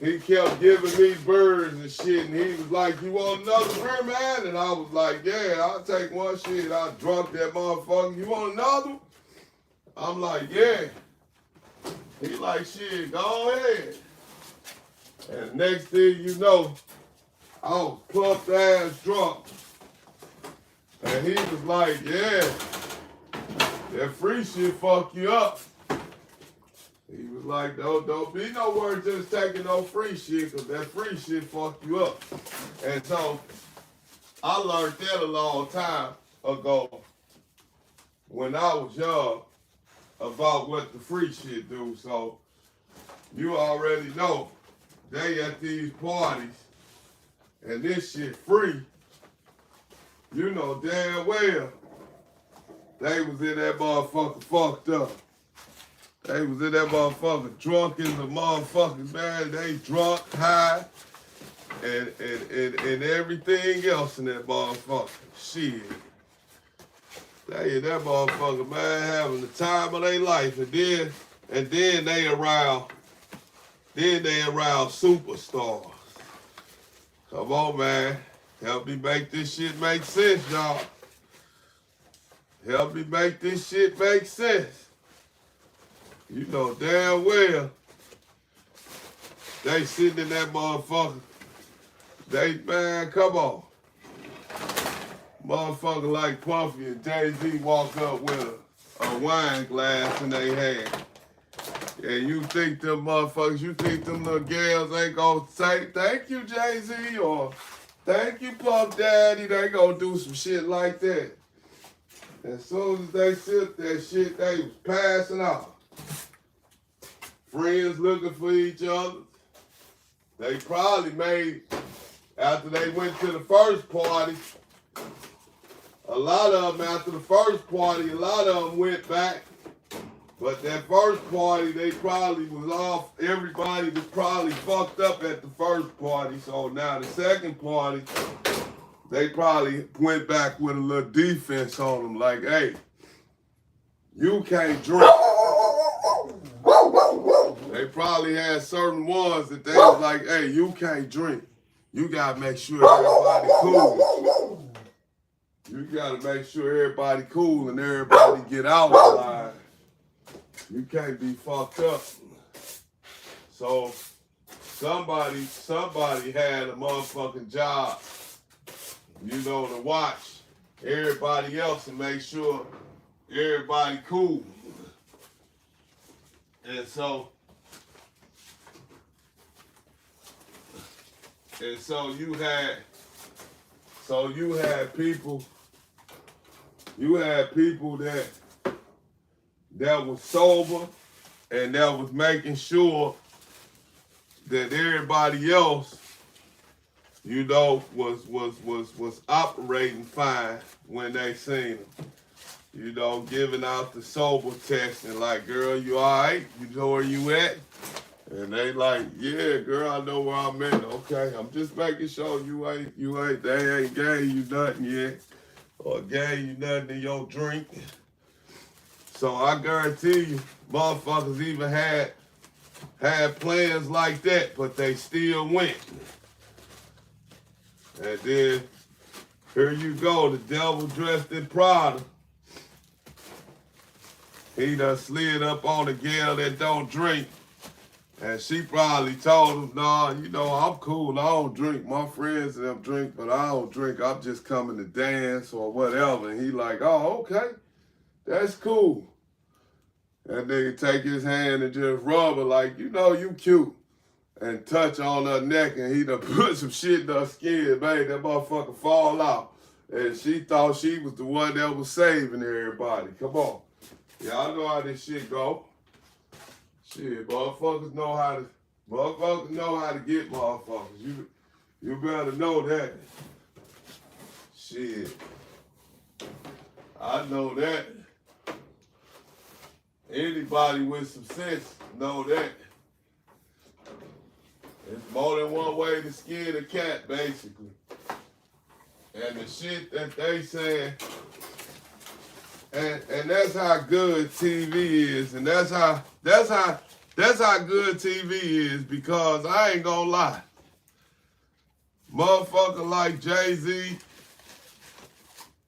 He kept giving me birds and shit, and he was like, you want another bird, man? And I was like, yeah, I'll take one shit. I drunk that motherfucker. You want another one? I'm like, yeah. He like, shit, go ahead. And the next thing you know, I was pumped ass drunk. And he was like, yeah, that free shit fuck you up. He was like, don't be nowhere just taking no free shit, because that free shit fuck you up. And so I learned that a long time ago when I was young. about what the free shit do. So you already know they at these parties and this shit free. You know damn well they was in that motherfucker fucked up. They was in that motherfucker drunk as a motherfucker, man. They drunk, high, and everything else in that motherfucker. Shit. They in that motherfucker, man, having the time of their life. And then they around superstars. Come on, man. Help me make this shit make sense, y'all. Help me make this shit make sense. You know damn well they sitting in that motherfucker. Man, come on. Motherfucker like Puffy and Jay-Z walk up with a wine glass in their hand. And you think them motherfuckers, you think them little girls ain't gonna say, thank you, Jay-Z, or thank you, Puff Daddy. They gonna do some shit like that. As soon as they sip that shit, they was passing out. Friends looking for each other. They probably made, after they went to the first party, a lot of them after the first party, a lot of them went back. But that first party, they probably was off. Everybody was probably fucked up at the first party. So now the second party, they probably went back with a little defense on them. Like, hey, you can't drink. They probably had certain ones that they was like, hey, you can't drink. You gotta make sure everybody cool. You gotta make sure everybody cool and everybody get out alive. You can't be fucked up. So somebody had a motherfucking job, you know, to watch everybody else and make sure everybody cool. And so you had people that was sober and that was making sure that everybody else, you know, was operating fine when they seen them. You know, giving out the sober test and like, girl, you all right? You know where you at? And they like, yeah, girl, I know where I'm at. Okay, I'm just making sure they ain't gave you nothing yet or gave you nothing in your drink. So I guarantee you, motherfuckers even had plans like that, but they still went. And then, here you go, the devil dressed in Prada. He done slid up on a girl that don't drink. And she probably told him, nah, you know, I'm cool, I don't drink. My friends and them drink, but I don't drink. I'm just coming to dance or whatever. And he like, oh, okay, that's cool. That nigga take his hand and just rub her like, you know, you cute. And touch on her neck and he done put some shit in her skin, made that motherfucker fall out. And she thought she was the one that was saving everybody. Come on. Y'all know how this shit go. Shit, motherfuckers know how to get motherfuckers. You better know that. Shit. I know that. Anybody with some sense know that. It's more than one way to skin a cat, basically. And the shit that they saying, and that's how good TV is, and that's how good TV is, because I ain't gonna lie. Motherfucker like Jay-Z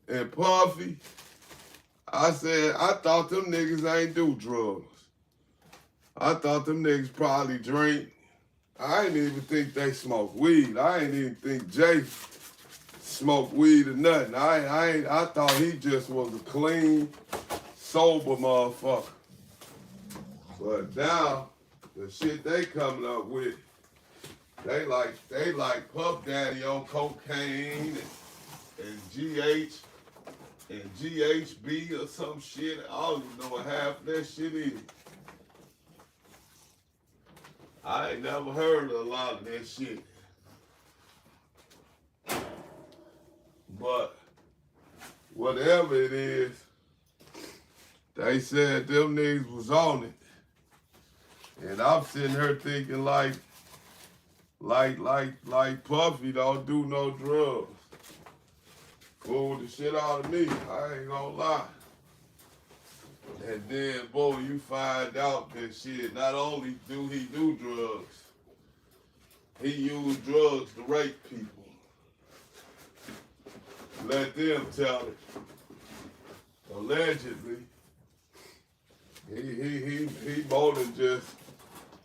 and Puffy, I thought them niggas ain't do drugs. I thought them niggas probably drink. I didn't even think they smoked weed. I didn't even think Jay smoked weed or nothing. I thought he just was a clean, sober motherfucker. But now, the shit they coming up with, they like Puff Daddy on cocaine and GH and GHB or some shit. I don't even know what half of that shit is. I ain't never heard of a lot of that shit. But whatever it is, they said them niggas was on it. And I'm sitting here thinking like Puffy don't do no drugs. Fool the shit out of me, I ain't gonna lie. And then, boy, you find out that shit, not only do he do drugs, he used drugs to rape people. Let them tell it. Allegedly, he more than just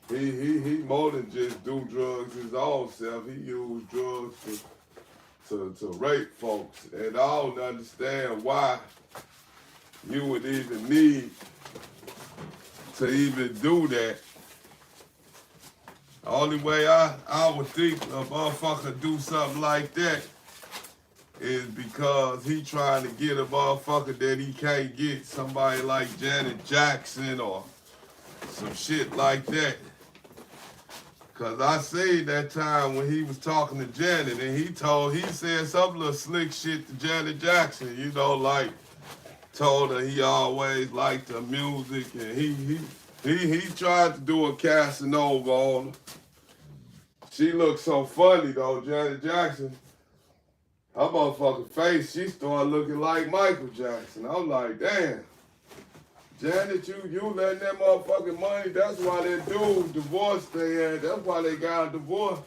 he more than just do drugs his own self. He used drugs to rape folks, and I don't understand why you would even need to even do that. The only way I would think a motherfucker do something like that is because he trying to get a motherfucker that he can't get, somebody like Janet Jackson or some shit like that. Cause I seen that time when he was talking to Janet and he said some little slick shit to Janet Jackson, you know, like told her he always liked her music and he tried to do a Casanova on her. She looked so funny though, Janet Jackson. Her motherfucking face, she started looking like Michael Jackson. I'm like, damn. Janet, you letting that motherfucking money, that's why that dude divorced they had. That's why they got a divorce.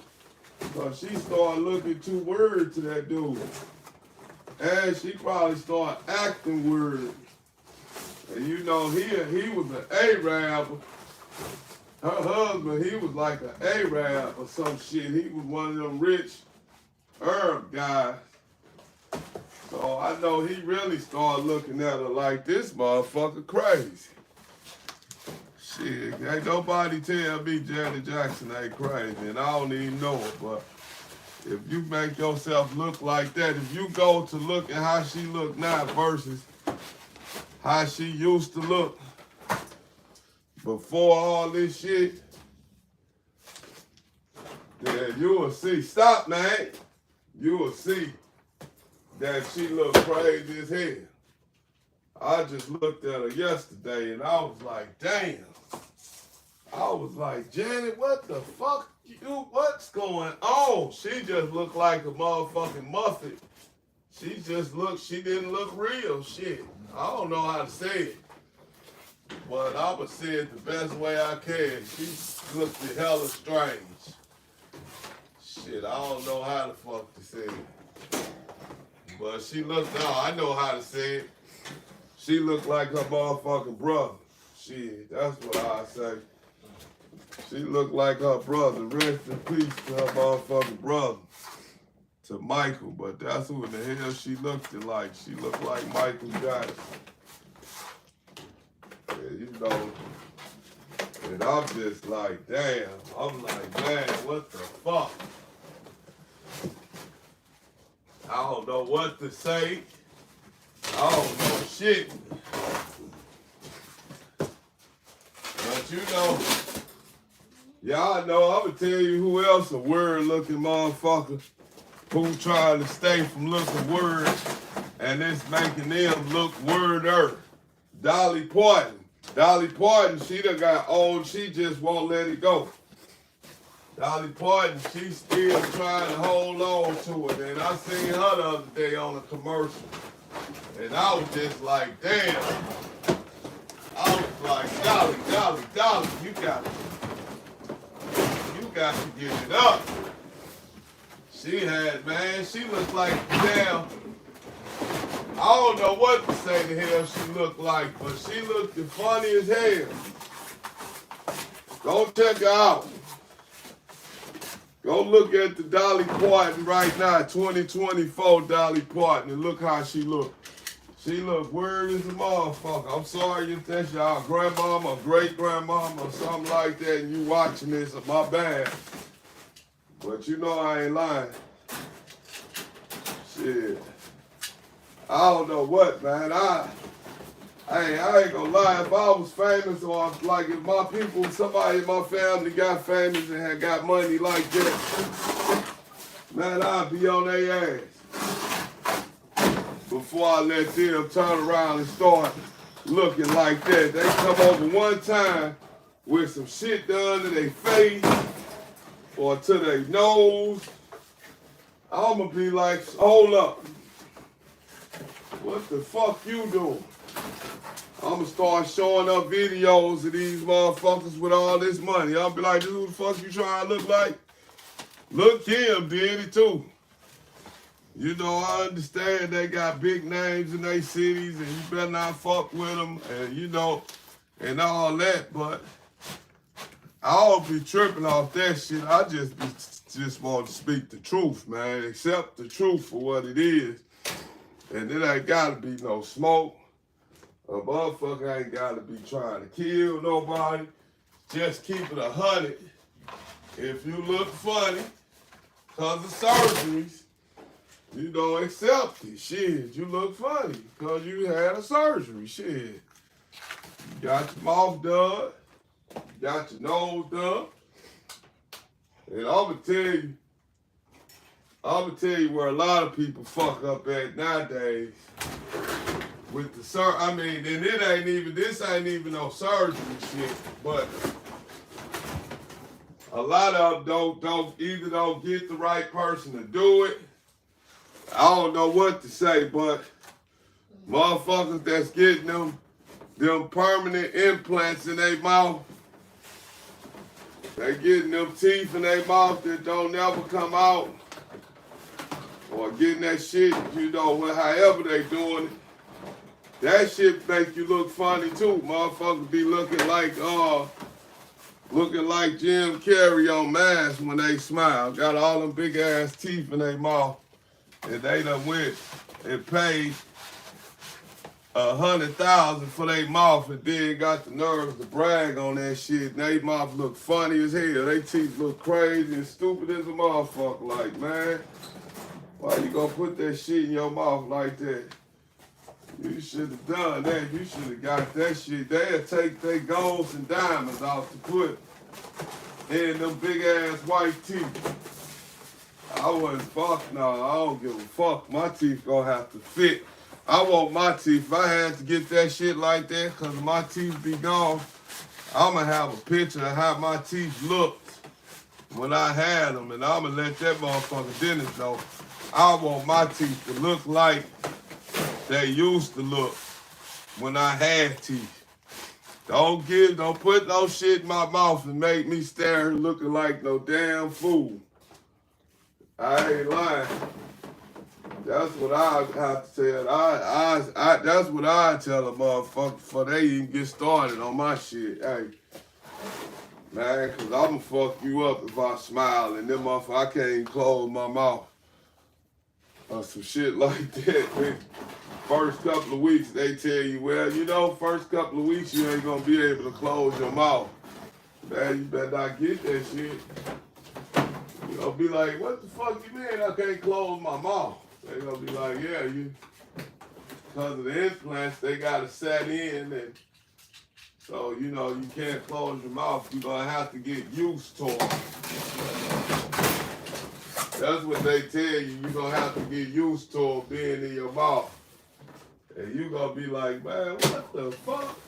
Because she started looking too weird to that dude. And she probably started acting weird. And you know, he was an A-rapper. Her husband, he was like an A-rap or some shit. He was one of them rich Arab guys. So I know he really started looking at her like this motherfucker crazy. Shit, ain't nobody tell me Janet Jackson ain't crazy, and I don't even know it, but if you make yourself look like that, if you go to look at how she look now versus how she used to look before all this shit, then you will see. Stop, man. You will see that she looked crazy as hell. I just looked at her yesterday and I was like, damn. I was like, Janet, what the fuck? What's going on? She just looked like a motherfucking Muffet. She didn't look real. Shit. I don't know how to say it. But I would say it the best way I can. She looked hella strange. Shit, I don't know how the fuck to say it. But she looked, no, I know how to say it. She looked like her motherfucking brother. Shit, that's what I say. She looked like her brother. Rest in peace to her motherfucking brother. To Michael, but that's who in the hell she looked like. She looked like Michael Jackson. Yeah, you know. And I'm just like, damn. I'm like, man, what the fuck? I don't know what to say. I don't know shit. But you know, y'all know, I'm gonna tell you who else a weird-looking motherfucker who trying to stay from looking weird and it's making them look weirder. Dolly Parton. Dolly Parton, she done got old, she just won't let it go. Dolly Parton, she's still trying to hold on to it. And I seen her the other day on a commercial. And I was just like, damn. I was like, Dolly, you got to give it up. She had, man, she looked like, damn, I don't know what to say the hell she looked like, but she looked funny as hell. Go check her out. Go look at the Dolly Parton right now, 2024 Dolly Parton, and look how she look. She look weird as a motherfucker. I'm sorry if that's y'all grandmama or great-grandmama or something like that and you watching this, my bad. But you know I ain't lying. Shit. I don't know what, man. I ain't gonna lie. If I was famous, or if my people, somebody in my family got famous and had got money like that, man, I'd be on their ass before I let them turn around and start looking like that. They come over one time with some shit done to their face or to their nose. I'm gonna be like, hold up. What the fuck you doing? I'm gonna start showing up videos of these motherfuckers with all this money. I'll be like, this who the fuck you trying to look like? Look, Kim did it too. You know, I understand they got big names in their cities and you better not fuck with them and you know, and all that, but I don't be tripping off that shit. I just want to speak the truth, man. Accept the truth for what it is. And it ain't gotta be no smoke. A motherfucker ain't gotta be trying to kill nobody. Just keep it 100. If you look funny, cause of surgeries, you don't accept it. Shit, you look funny because you had a surgery. Shit. You got your mouth done. You got your nose done. And I'ma tell you where a lot of people fuck up at nowadays with the I mean, and this ain't even no surgery shit, but a lot of them don't get the right person to do it. I don't know what to say, but motherfuckers that's getting them permanent implants in their mouth, they getting them teeth in their mouth that don't never come out, or getting that shit, you know, however they doing it. That shit make you look funny too. Motherfuckers be looking like Jim Carrey on Mask when they smile. Got all them big ass teeth in their mouth. And they done went and paid $100,000 for their mouth and then got the nerves to brag on that shit. And they mouth look funny as hell. They teeth look crazy and stupid as a motherfucker. Like, man, why you gonna put that shit in your mouth like that? You should have done that. You should have got that shit. They'll take their golds and diamonds off to put in them big ass white teeth. I wouldn't fuck, no, I don't give a fuck. My teeth gonna have to fit. I want my teeth. If I had to get that shit like that, cause my teeth be gone, I'ma have a picture of how my teeth looked when I had them, and I'ma let that motherfucker dentist know. I want my teeth to look like they used to look when I had teeth. Don't put no shit in my mouth and make me stare looking like no damn fool. I ain't lying. That's what I have to tell. That's what I tell a motherfucker before they even get started on my shit. Hey, man, cause I'ma fuck you up if I smile and them motherfucker, I can't even close my mouth. Or some shit like that. First couple of weeks, they tell you, well, you know, first couple of weeks, you ain't gonna be able to close your mouth. Man, you better not get that shit. You gonna be like, what the fuck you mean I can't close my mouth? They gonna be like, yeah, because of the implants, they gotta set in, and so, you know, you can't close your mouth. You're gonna have to get used to it. That's what they tell you. You're gonna have to get used to it being in your mouth. And you gonna be like, man, what the fuck?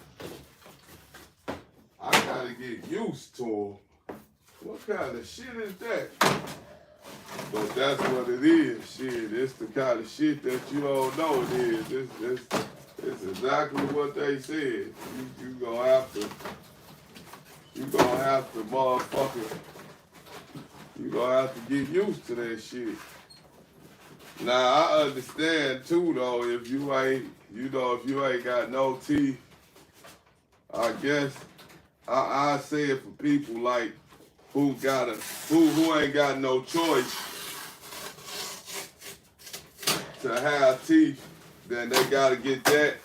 I gotta get used to it. What kind of shit is that? But that's what it is. Shit, it's the kind of shit that you don't know it is. It's exactly what they said. You gonna have to motherfucker, you gonna have to get used to that shit. Now, I understand too, though, if you ain't got no teeth, I guess I say it for people like who ain't got no choice to have teeth, then they gotta get that.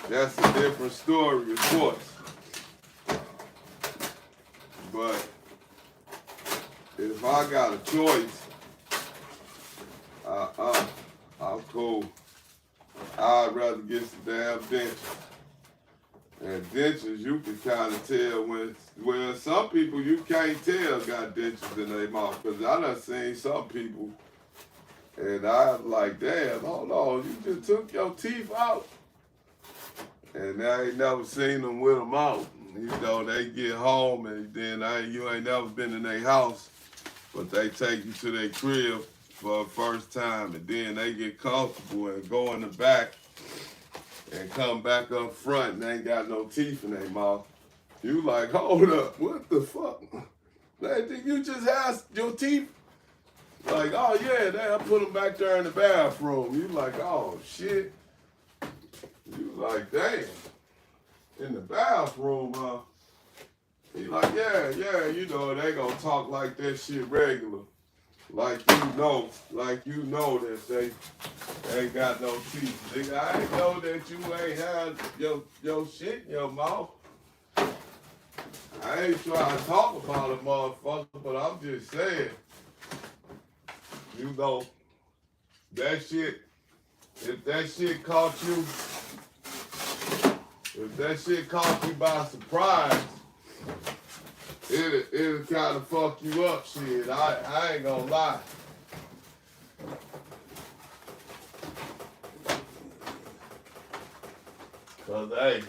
That's a different story, of course. But if I got a choice, I'm cool. I rather get some damn dentures. And dentures, you can kind of tell when some people you can't tell got dentures in their mouth. Because I done seen some people, and I like, damn, hold on, you just took your teeth out. And I ain't never seen them with them out. You know, they get home and then you ain't never been in their house, but they take you to their crib for the first time, and then they get comfortable and go in the back and come back up front and they ain't got no teeth in their mouth. You like, hold up, what the fuck? Like, you just had your teeth? Like, oh yeah, I put them back there in the bathroom. You like, oh shit. You like, damn, in the bathroom, huh? He like, yeah, you know, they gonna talk like that shit regular. Like you know that they ain't got no teeth. Nigga, I ain't know that you ain't had your shit in your mouth. I ain't trying to talk about it, motherfucker, but I'm just saying, you know, that shit, if that shit caught you by surprise, it'll kind of fuck you up, shit. I ain't gonna lie. Cause hey,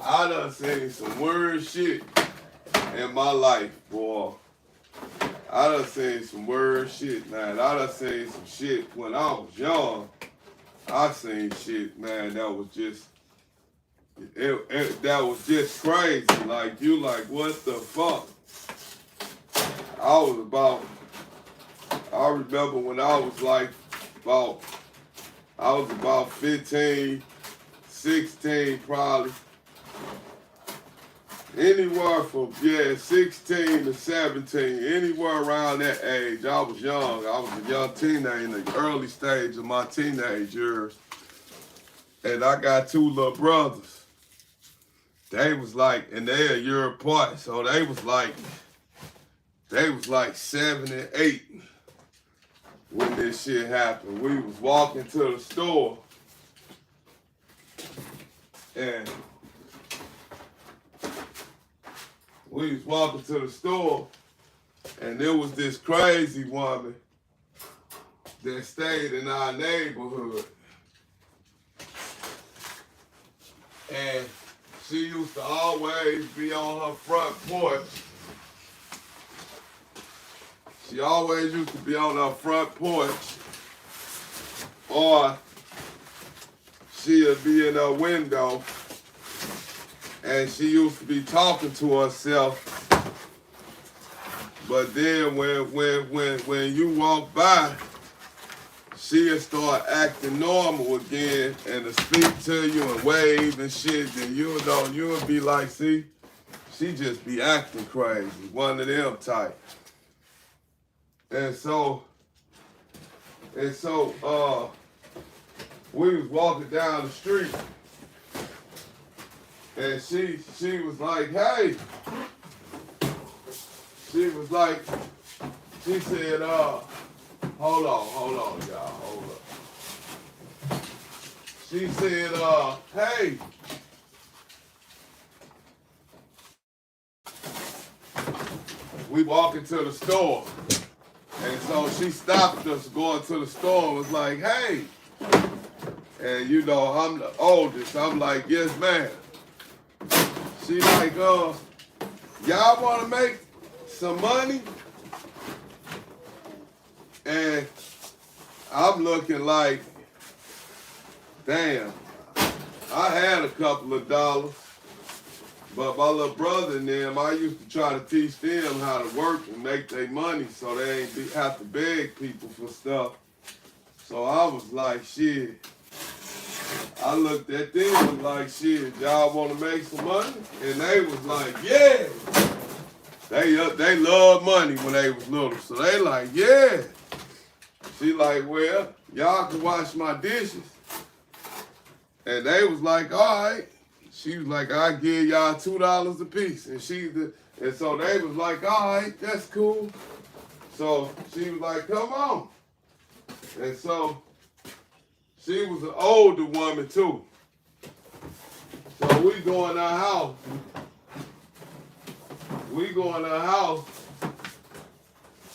I done seen some weird shit in my life, boy. I done seen some weird shit, man. I done seen some shit when I was young. I seen shit, man, that was just crazy. Like, you like, what the fuck? I remember when I was like about 15, 16 probably. Anywhere from, 16 to 17, anywhere around that age. I was young. I was a young teenager in the early stage of my teenage years. And I got two little brothers. They was like, and they're a year apart, so they was like 7 and 8 when this shit happened. We was walking to the store, and there was this crazy woman that stayed in our neighborhood. And she used to always be on her front porch. She always used to be on her front porch, or she'd be in her window, and she used to be talking to herself. But then when you walk by, she'll start acting normal again and to speak to you and wave and shit. Then you'll be like, see, she just be acting crazy, one of them type. And so we was walking down the street, and she was like, hey. She was like, she said, hold on, y'all, hold up. She said, hey. We walking to the store. And so she stopped us going to the store and was like, hey. And you know, I'm the oldest. I'm like, yes, ma'am. She like, y'all want to make some money? And I'm looking like, damn, I had a couple of dollars, but my little brother and them, I used to try to teach them how to work and make their money so they ain't have to beg people for stuff. So I was like, shit. I looked at them like, shit, y'all want to make some money? And they was like, yeah. They loved money when they was little, so they like, yeah. She like, well, y'all can wash my dishes. And they was like, all right. She was like, I give y'all $2 a piece. And so they was like, all right, that's cool. So she was like, come on. And so she was an older woman too. So we go in our house.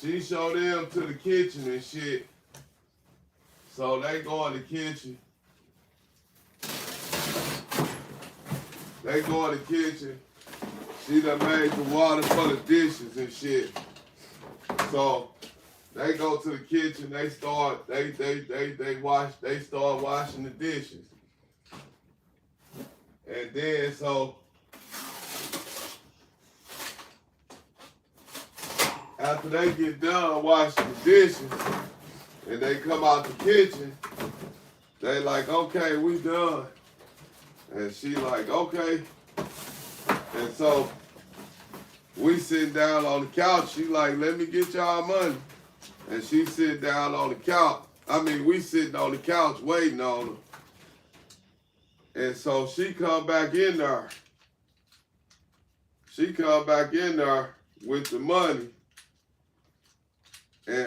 She showed them to the kitchen and shit. So they go in the kitchen. She done made the water for the dishes and shit. So they go to the kitchen, they start washing the dishes. And then so after they get done washing the dishes and they come out the kitchen, they like, okay, we done. And she like, okay. And so we sit down on the couch. She like, let me get y'all money. And she sit down on the couch. We sitting on the couch waiting on her. And so she come back in there. With the money. And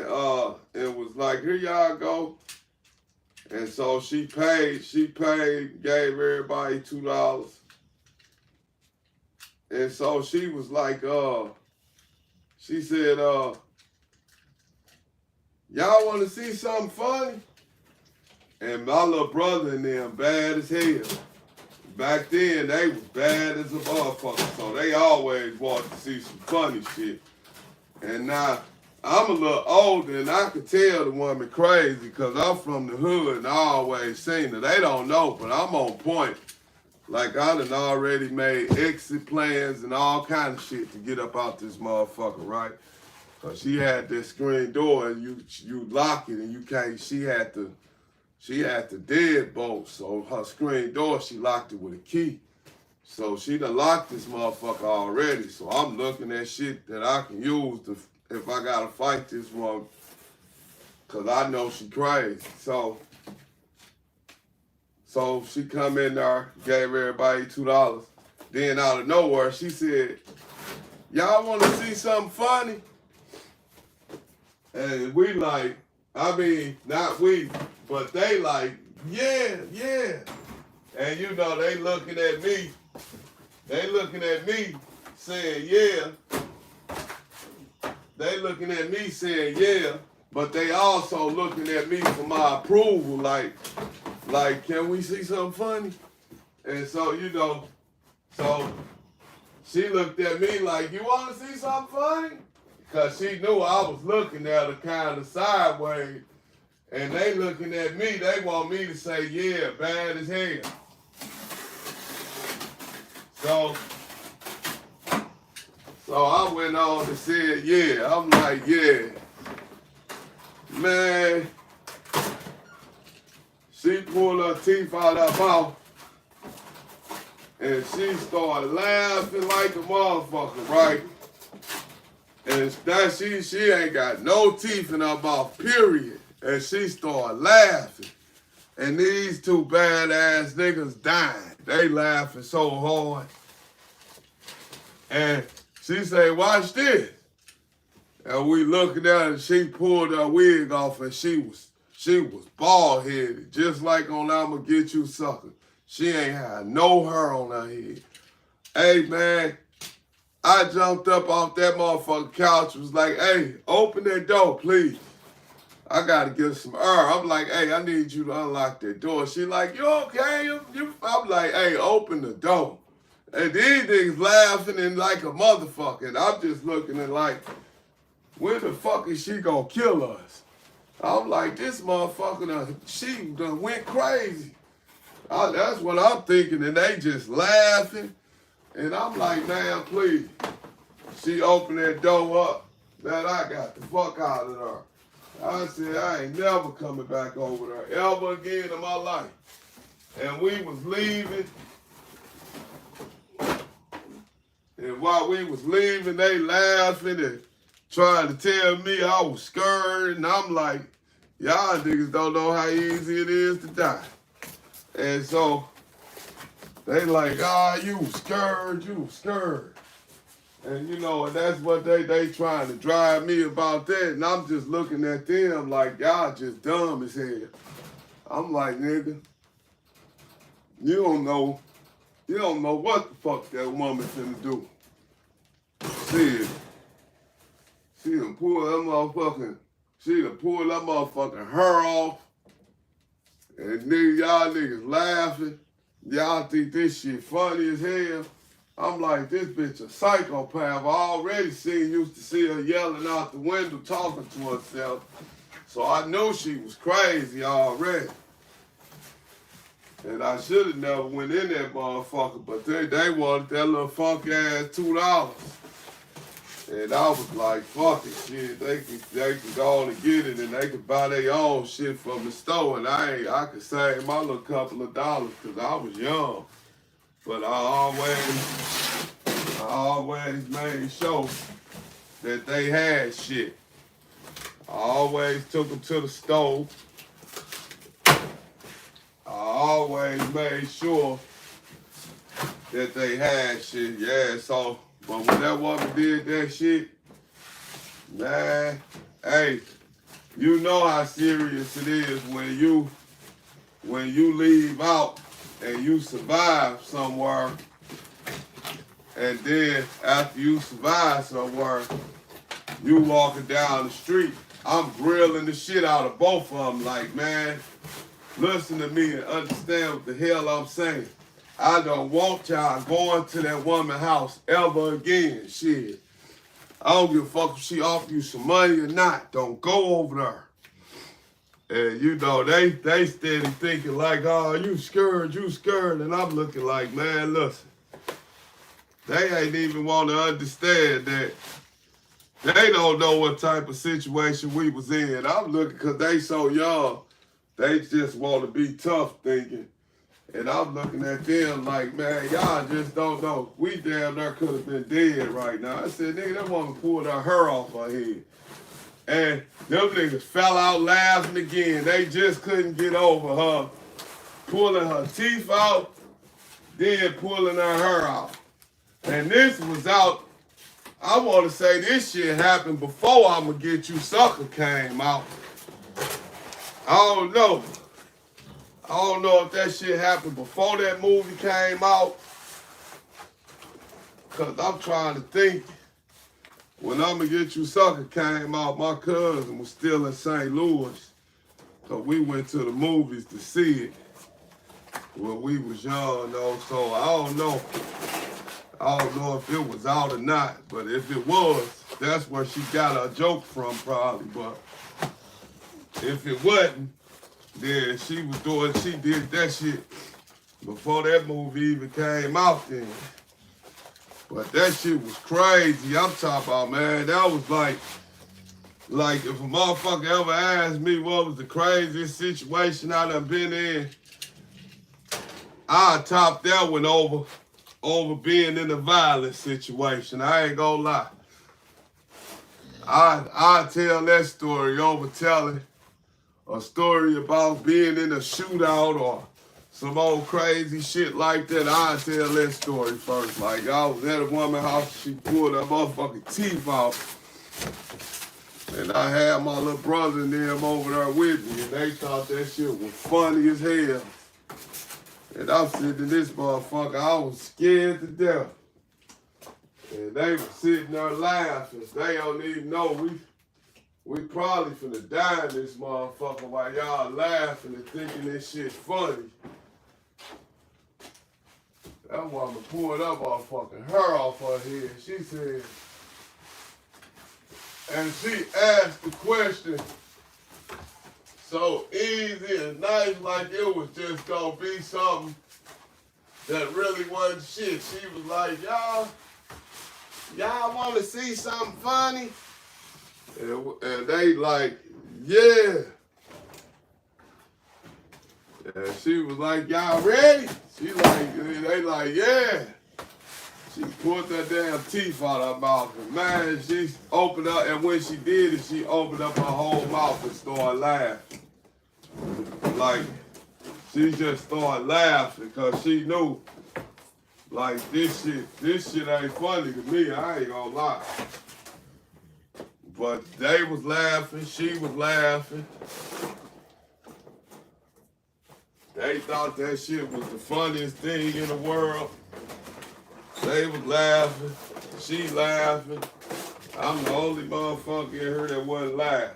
it was like, here y'all go. And so she paid, gave everybody $2. And so she was like, she said, y'all want to see something funny? And my little brother and them bad as hell. Back then, they was bad as a motherfucker. So they always wanted to see some funny shit. And now, I'm a little older and I could tell the woman crazy because I'm from the hood and I always seen her. They don't know, but I'm on point. Like I done already made exit plans and all kind of shit to get up out this motherfucker, right? Cause she had this screen door and you lock it and you can't, she had the deadbolt. So her screen door, she locked it with a key. So she done locked this motherfucker already. So I'm looking at shit that I can use to, if I gotta fight this one, cause I know she crazy. So she come in there, gave everybody $2. Then out of nowhere, she said, y'all wanna see something funny? And we like, not we, but they like, yeah. And you know, they looking at me saying, yeah. They looking at me saying, yeah, but they also looking at me for my approval, like, can we see something funny? And so, you know, so she looked at me like, you want to see something funny? Because she knew I was looking at her kind of sideways. And they looking at me, they want me to say, yeah, bad as hell. So I went on and said, yeah. I'm like, yeah. Man, she pulled her teeth out of her mouth and she started laughing like a motherfucker, right? And that she ain't got no teeth in her mouth, period. And she started laughing. And these two badass niggas dying. They laughing so hard. And she say, watch this. And we looking at her, and she pulled her wig off and she was bald headed, just like on I'ma Get You Sucker. She ain't had no hair on her head. Hey man, I jumped up off that motherfucking couch, was like, hey, open that door, please. I gotta get some air. I'm like, hey, I need you to unlock that door. She like, you okay? I'm like, hey, open the door. And these niggas laughing and like a motherfucker. And I'm just looking at like, when the fuck is she gonna kill us? I'm like, this motherfucker, she done went crazy. That's what I'm thinking. And they just laughing. And I'm like, man, please. She opened that door up. Man, I got the fuck out of there. I said, I ain't never coming back over there ever again in my life. And we was leaving. And while we was leaving, they laughing and trying to tell me I was scared. And I'm like, y'all niggas don't know how easy it is to die. And so they like, you was scared. And you know, and that's what they trying to drive me about that. And I'm just looking at them like, y'all just dumb as hell. I'm like, nigga, you don't know what the fuck that woman finna do. She done pulled that motherfucking hair off. And nigga, y'all niggas laughing. Y'all think this shit funny as hell. I'm like, this bitch a psychopath. I already used to see her yelling out the window talking to herself. So I knew she was crazy already. And I should have never went in that motherfucker, but they wanted that little funky ass $2. And I was like, fuck it, shit. They could go on and get it, and they could buy their own shit from the store. And I could save my little couple of dollars because I was young. But I always made sure that they had shit. I always took them to the stove. I always made sure that they had shit. Yeah, so, but when that woman did that shit, man, hey, you know how serious it is when you leave out and you survive somewhere, and then after you survive somewhere, you walking down the street. I'm grilling the shit out of both of them like, man, listen to me and understand what the hell I'm saying. I don't want y'all going to that woman's house ever again, shit. I don't give a fuck if she offer you some money or not. Don't go over there. And you know, they steady thinking like, oh, you scared. And I'm looking like, man, listen. They ain't even want to understand that they don't know what type of situation we was in. I'm looking because they so young. They just want to be tough thinking. And I'm looking at them like, man, y'all just don't know. We damn near could have been dead right now. I said, nigga, that woman pulled her hair off her head. And them niggas fell out laughing again. They just couldn't get over her pulling her teeth out, then pulling her hair out. And this was out, I want to say this shit happened before I'ma Get You Sucker came out. I don't know. I don't know if that shit happened before that movie came out. Cause I'm trying to think. When I'ma Get You Sucker came out, my cousin was still in St. Louis. So we went to the movies to see it when we was young though. So I don't know if it was out or not. But if it was, that's where she got her joke from probably. But if it wasn't, then she did that shit before that movie even came out then. But that shit was crazy. I'm talking about, man, that was like if a motherfucker ever asked me what was the craziest situation I done been in, I'd top that one over being in a violent situation. I ain't gonna lie. I tell that story over telling a story about being in a shootout or some old crazy shit like that. I tell that story first. Like, I was at a woman's house, she pulled her motherfucking teeth out. And I had my little brother and them over there with me, and they thought that shit was funny as hell. And I'm sitting in this motherfucker, I was scared to death. And they were sitting there laughing. They don't even know we probably finna die in this motherfucker while y'all laughing and thinking this shit funny. That woman pulled that motherfucking hair off her head. She said, and she asked the question so easy and nice, like it was just gonna be something that really wasn't shit. She was like, y'all wanna see something funny? And they like, yeah. And she was like, y'all ready? They like, yeah. She pulled that damn teeth out of her mouth. And man, she opened up, and when she did it, she opened up her whole mouth and started laughing. Like, she just started laughing because she knew Like this shit ain't funny to me, I ain't gonna lie. But they was laughing, she was laughing. They thought that shit was the funniest thing in the world. They was laughing, she laughing. I'm the only motherfucker in here that wasn't laughing.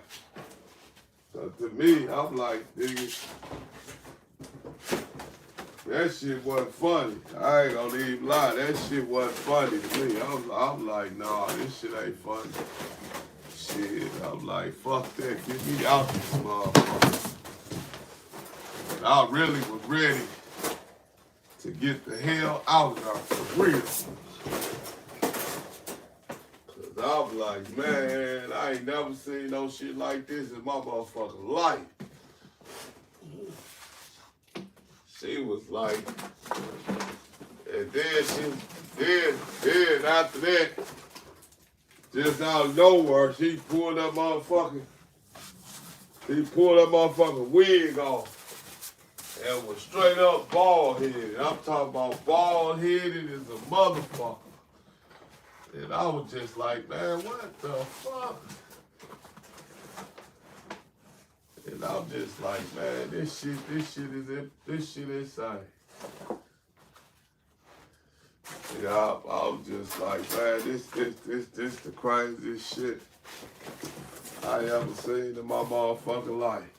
So to me, I'm like, nigga, that shit wasn't funny. I ain't gonna even lie, that shit wasn't funny to me. I'm like, nah, this shit ain't funny. Shit, I'm like, fuck that, get me out this motherfucker. And I really was ready to get the hell out of there for real. Cause I'm like, man, I ain't never seen no shit like this in my motherfucking life. She was like, and then after that, just out of nowhere, she pulled that motherfucking wig off and was straight up bald headed. I'm talking about bald headed as a motherfucker. And I was just like, man, what the fuck? And I'm just like, man, this shit insane. Yeah, I was just like, man, this the craziest shit I ever seen in my motherfucking life.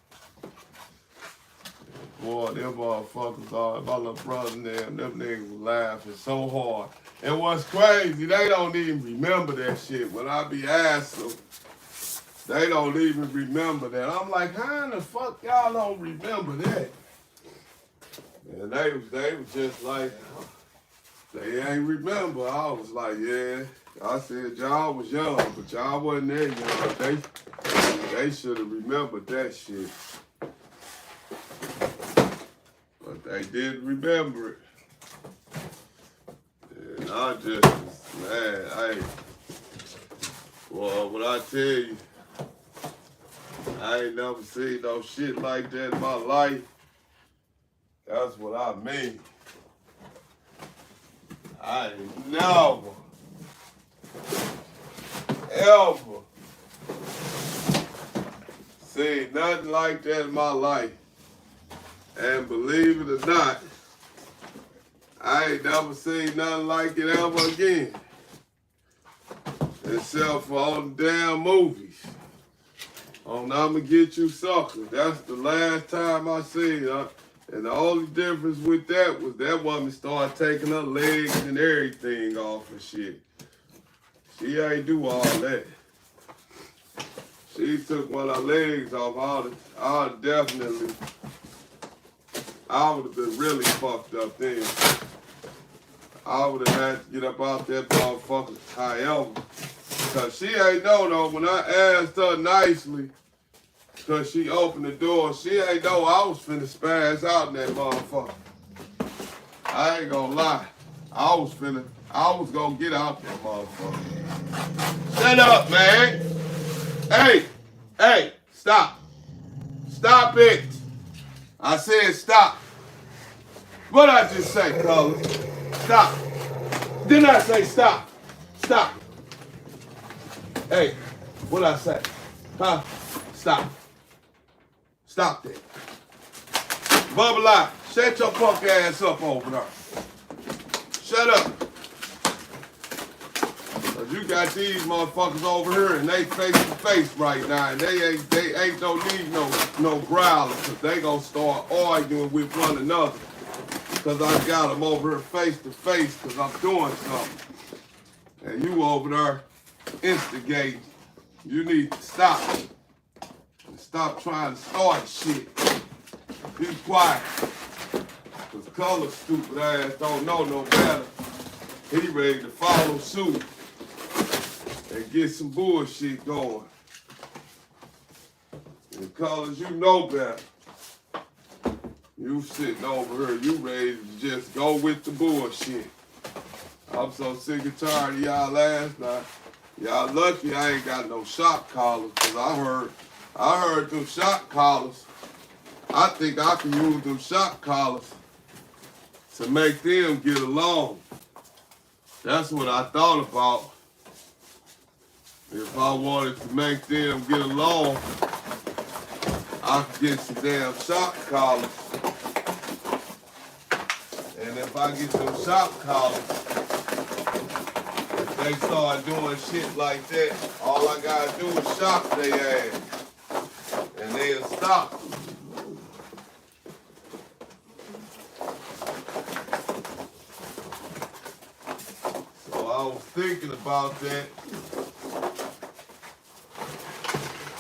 Boy, them motherfuckers, my little brother and them niggas was laughing so hard. And what's crazy, they don't even remember that shit. When I be asked them, they don't even remember that. I'm like, how in the fuck y'all don't remember that? And they was just like, they ain't remember. I was like, yeah. I said, y'all was young, but y'all wasn't that young. They should have remembered that shit. But they didn't remember it. And I just, man, well, when I tell you, I ain't never seen no shit like that in my life. That's what I mean. I ain't never, ever seen nothing like that in my life. And believe it or not, I ain't never seen nothing like it ever again. Except for all the damn movies. On I'ma Get You Sucker. That's the last time I seen her. And the only difference with that was that woman started taking her legs and everything off and shit. She ain't do all that. She took one of her legs off. I would have been really fucked up then. I would have had to get up out that motherfucker however. Cause she ain't know though, when I asked her nicely, cause she opened the door, she ain't know I was finna spaz out in that motherfucker. I ain't gonna lie. I was gonna get out that motherfucker. Shut up, man. Hey, stop. Stop it. I said stop. What I just say, Colin? Stop. Didn't I say stop? Stop. Hey, what I say? Huh? Stop. Stop that. Bubble Eye, shut your punk ass up over there. Shut up. Cause you got these motherfuckers over here and they face to face right now and they ain't don't need no growlers cause they gonna start arguing with one another. Cause I got them over here face to face cause I'm doing something. And you over there instigating. You need to stop. And stop trying to start shit. Be quiet. Cause Color stupid ass don't know no better. He ready to follow suit and get some bullshit going. And Colors, you know better. You sitting over here, you ready to just go with the bullshit. I'm so sick and tired of y'all last night. Y'all lucky I ain't got no shock collars, cause I heard them shock collars. I think I can use them shock collars to make them get along. That's what I thought about. If I wanted to make them get along, I could get some damn shock collars. And if I get some shock collars, if they start doing shit like that, all I gotta do is shock their ass. And they'll stop. So I was thinking about that.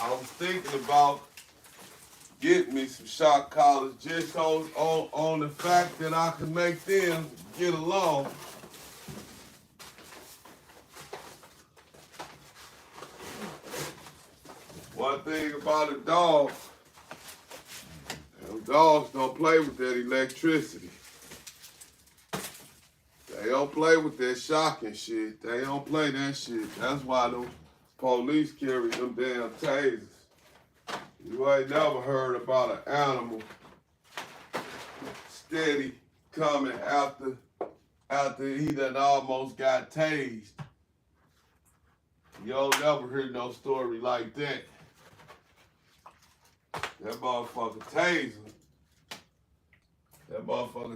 I was thinking about getting me some shock collars just on the fact that I can make them get along. One thing about a dog, dogs don't play with that electricity. They don't play with that shocking shit. They don't play that shit. That's why the police carry them damn tasers. You ain't never heard about an animal steady coming after he done almost got tased. You don't never hear no story like that. That motherfucker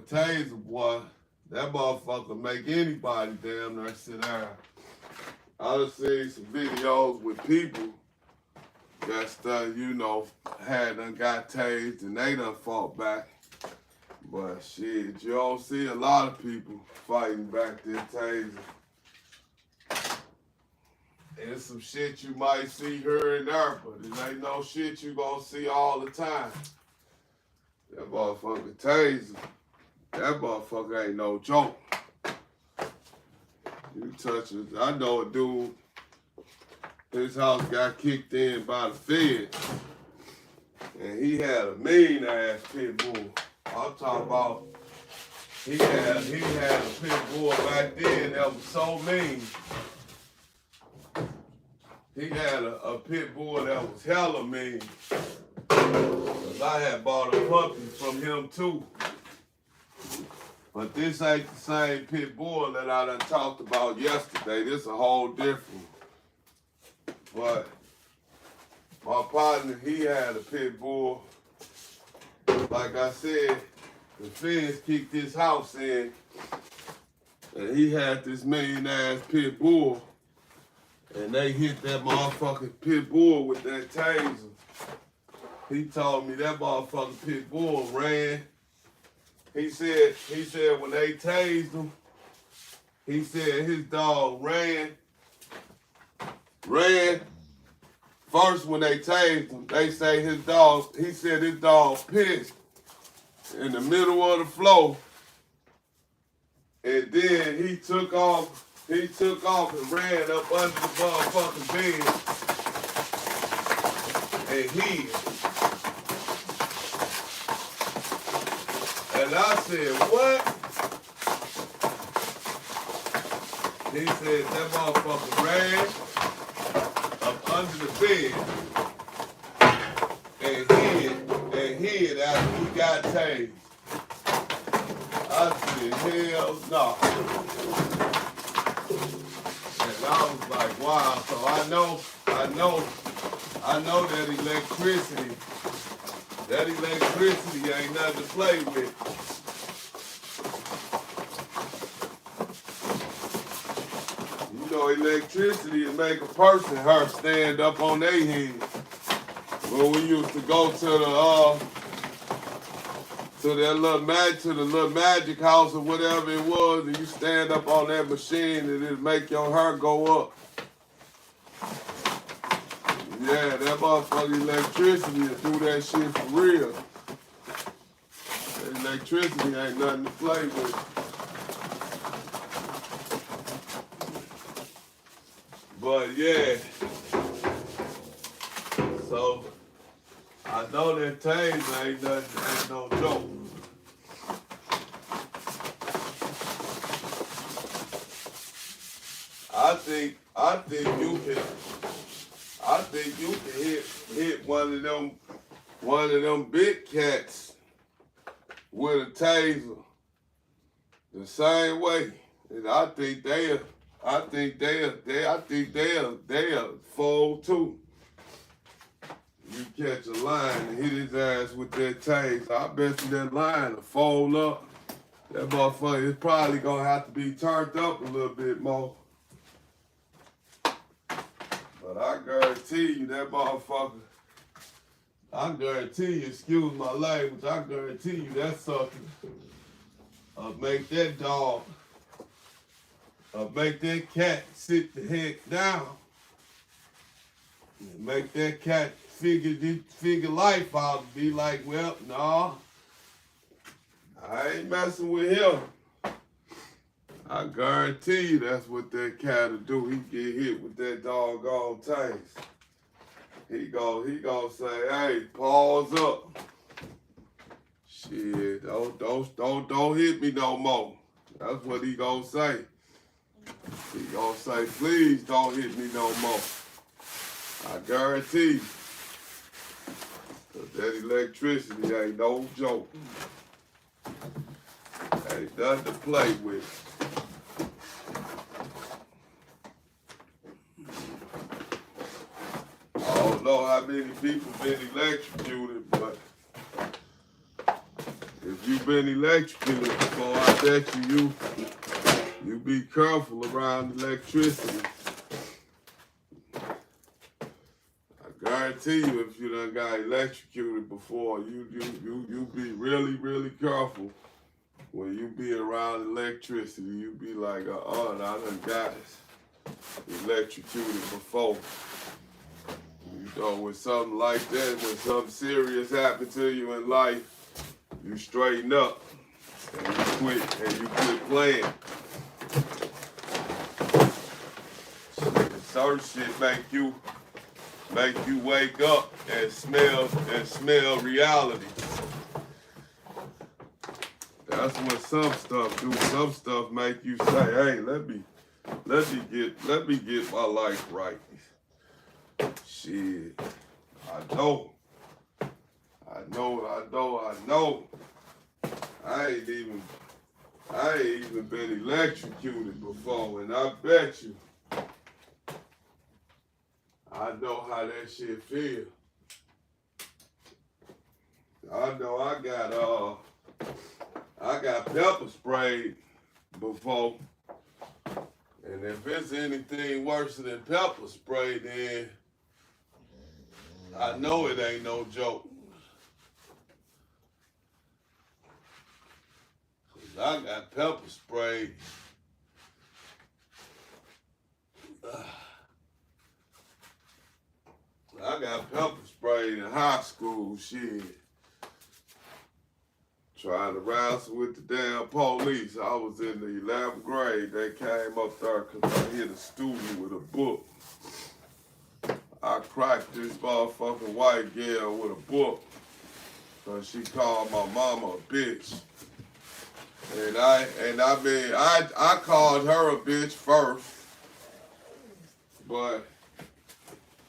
taser, boy. That motherfucker make anybody damn near sit down. I done seen some videos with people that done got tased and they done fought back. But shit, you don't see a lot of people fighting back their taser. It's some shit you might see here and there, but it ain't no shit you gonna see all the time. That motherfucker taser, that motherfucker ain't no joke. You touch it. I know a dude, his house got kicked in by the feds, and he had a mean ass pit bull. I'm talking about he had a pit bull back then that was so mean. He had a pit bull that was hella mean. 'Cause I had bought a puppy from him too. But this ain't the same pit bull that I done talked about yesterday. This a whole different. But my partner, he had a pit bull. Like I said, the feds kicked his house in, and he had this mean ass pit bull, and they hit that motherfucking pit bull with that taser. He told me that motherfucking pit bull ran. He said when they tased him, he said his dog ran. First when they tased him, they say he said his dog pissed in the middle of the floor. And then he took off and ran up under the motherfucking bed and hid. And I said, what? He said that motherfucker ran up under the bed and hid after he got tased. I said, hell no. And I was like, wow. So I know that electricity ain't nothing to play with. You know, electricity will make a person hurt stand up on their head. When we used to go to the little magic house or whatever it was, and you stand up on that machine and it'll make your hair go up. Yeah, that motherfucking electricity will do that shit for real. That electricity ain't nothing to play with. But yeah, so I know that taser ain't no joke. I think you can hit one of them big cats with a taser the same way. And I think they'll fold too. You catch a lion and hit his ass with that taser, I bet you that lion will fold up. That motherfucker is probably gonna have to be turned up a little bit more. But I guarantee you that motherfucker, I guarantee you, excuse my language, I guarantee you that sucker make that dog, make that cat sit the heck down. And make that cat figure life out and be like, well, nah, I ain't messing with him. I guarantee you that's what that cat will do. He get hit with that doggone taste. He gonna say, hey, Paws up. Shit, don't hit me no more. That's what he gonna say. He gonna say, please don't hit me no more. I guarantee you. 'Cause that electricity ain't no joke. Ain't nothing to play with. I don't know how many people been electrocuted, but if you've been electrocuted before, I bet you be careful around electricity. I guarantee you, if you done got electrocuted before, you be really careful when you be around electricity. You be like, I done got electrocuted before. You know, when something like that, when something serious happen to you in life, you straighten up and you quit playing. Certain shit make you wake up and smell reality. That's what some stuff do. Some stuff make you say, hey, let me get my life right. Shit. I know. I ain't even been electrocuted before, and I bet you I know how that shit feel. I know I got pepper sprayed before. And if it's anything worse than pepper spray, then I know it ain't no joke. 'Cause I got pepper sprayed. I got pepper sprayed in high school, shit. Trying to wrestle with the damn police. I was in the 11th grade. They came up there because I hit a student with a book. I cracked this motherfucking white girl with a book because she called my mama a bitch. And I called her a bitch first, but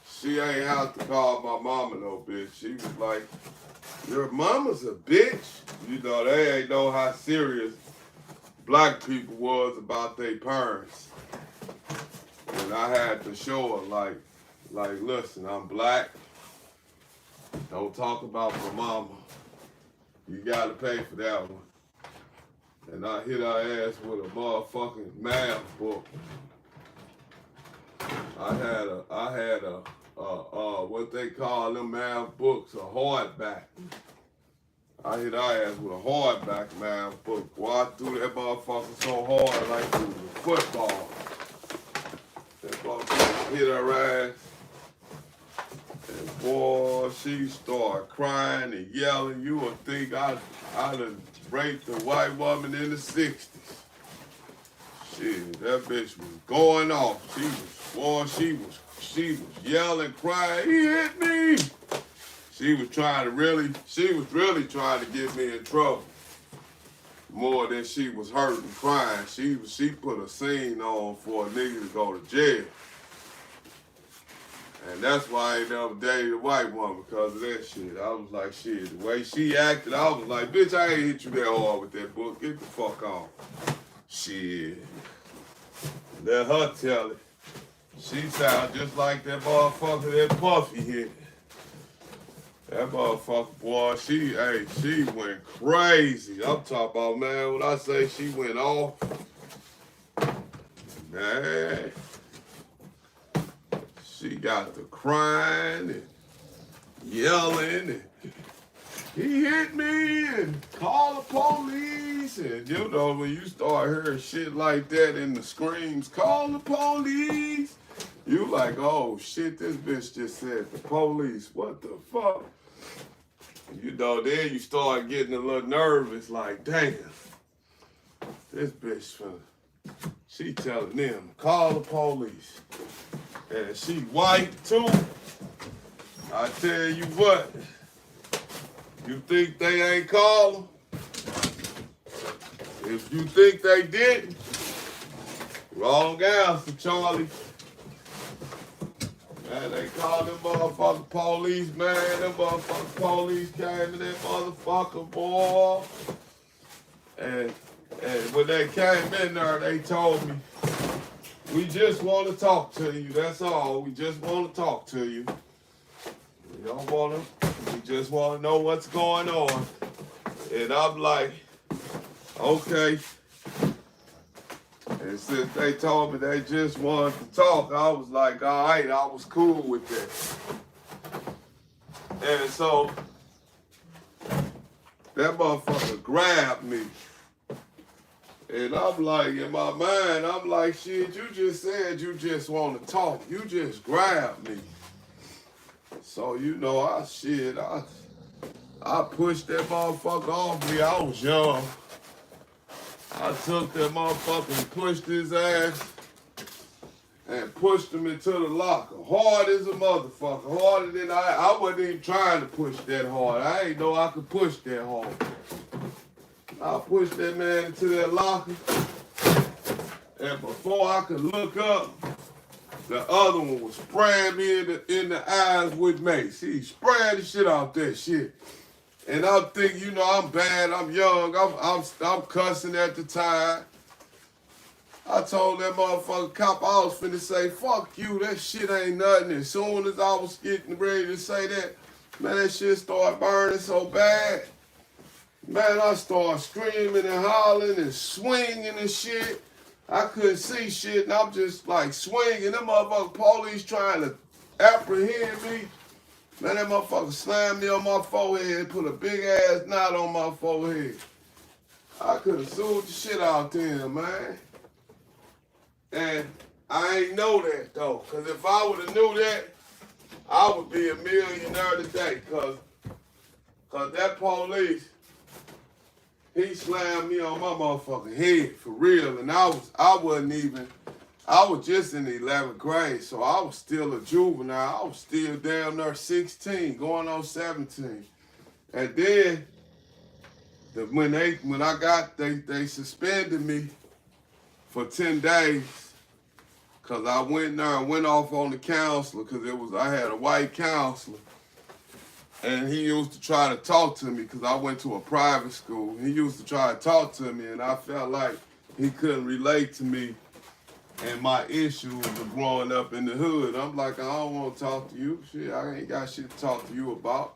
she ain't have to call my mama no bitch. She was like, your mama's a bitch? You know, they ain't know how serious black people was about their parents. And I had to show her, like, listen, I'm black. Don't talk about my mama. You gotta pay for that one. And I hit her ass with a motherfucking math book. I had a what they call them math books, a hardback. I hit her ass with a hardback math book. Boy, I threw that motherfucker so hard like it was a football. That motherfucker hit her ass. And boy, she started crying and yelling. You would think I'd have raped a white woman in the 60s. Shit, that bitch was going off. She was yelling, crying, he hit me. She was really trying to get me in trouble. More than she was hurting, crying. She put a scene on for a nigga to go to jail. And that's why I ain't never dated a white woman, because of that shit. I was like, shit, the way she acted, I was like, bitch, I ain't hit you that hard with that book. Get the fuck on. Shit. Let her tell it. She sound just like that motherfucker that Puffy hit. That motherfucker, boy, she went crazy. I'm talking about, man, when I say she went off, man, she got the crying and yelling and he hit me and call the police. And you know, when you start hearing shit like that in the screams, call the police, you like, oh shit, this bitch just said the police. What the fuck? You know, then you start getting a little nervous, like, damn, this bitch, she telling them, call the police. And she white too. I tell you what, you think they ain't call them? If you think they didn't, wrong answer, Charlie. Man, they called them motherfucking police, man. Them motherfucking police came in that motherfucker, boy. And when they came in there, they told me, we just want to talk to you. That's all. We just want to talk to you. We don't want to. We just want to know what's going on. And I'm like, okay. And since they told me they just wanted to talk, I was like, all right, I was cool with that. And so that motherfucker grabbed me. And I'm like, in my mind, I'm like, shit, you just said you just want to talk. You just grabbed me. So, you know, I pushed that motherfucker off me. I was young. I took that motherfucker and pushed his ass and pushed him into the locker. Hard as a motherfucker. Harder than I wasn't even trying to push that hard. I ain't know I could push that hard. I pushed that man into that locker. And before I could look up, the other one was spraying me in the eyes with mace. He spraying the shit out that shit. And I'm thinking, you know, I'm bad, I'm young, I'm cussing at the time. I told that motherfucker cop I was finna say, fuck you, that shit ain't nothing. As soon as I was getting ready to say that, man, that shit started burning so bad. Man, I started screaming and hollering and swinging and shit. I couldn't see shit, and I'm just like swinging. Them motherfucking police trying to apprehend me. Man, that motherfucker slammed me on my forehead and put a big ass knot on my forehead. I could have sued the shit out to him, man. And I ain't know that though, cause if I would have knew that, I would be a millionaire today. Cause that police, he slammed me on my motherfucking head for real, and I was just in the 11th grade, so I was still a juvenile. I was still down there 16, going on 17. And then when they suspended me for 10 days, cause I went there and went off on the counselor, cause I had a white counselor. And he used to try to talk to me because I went to a private school. He used to try to talk to me, and I felt like he couldn't relate to me and my issues of growing up in the hood. I'm like, I don't want to talk to you. Shit, I ain't got shit to talk to you about.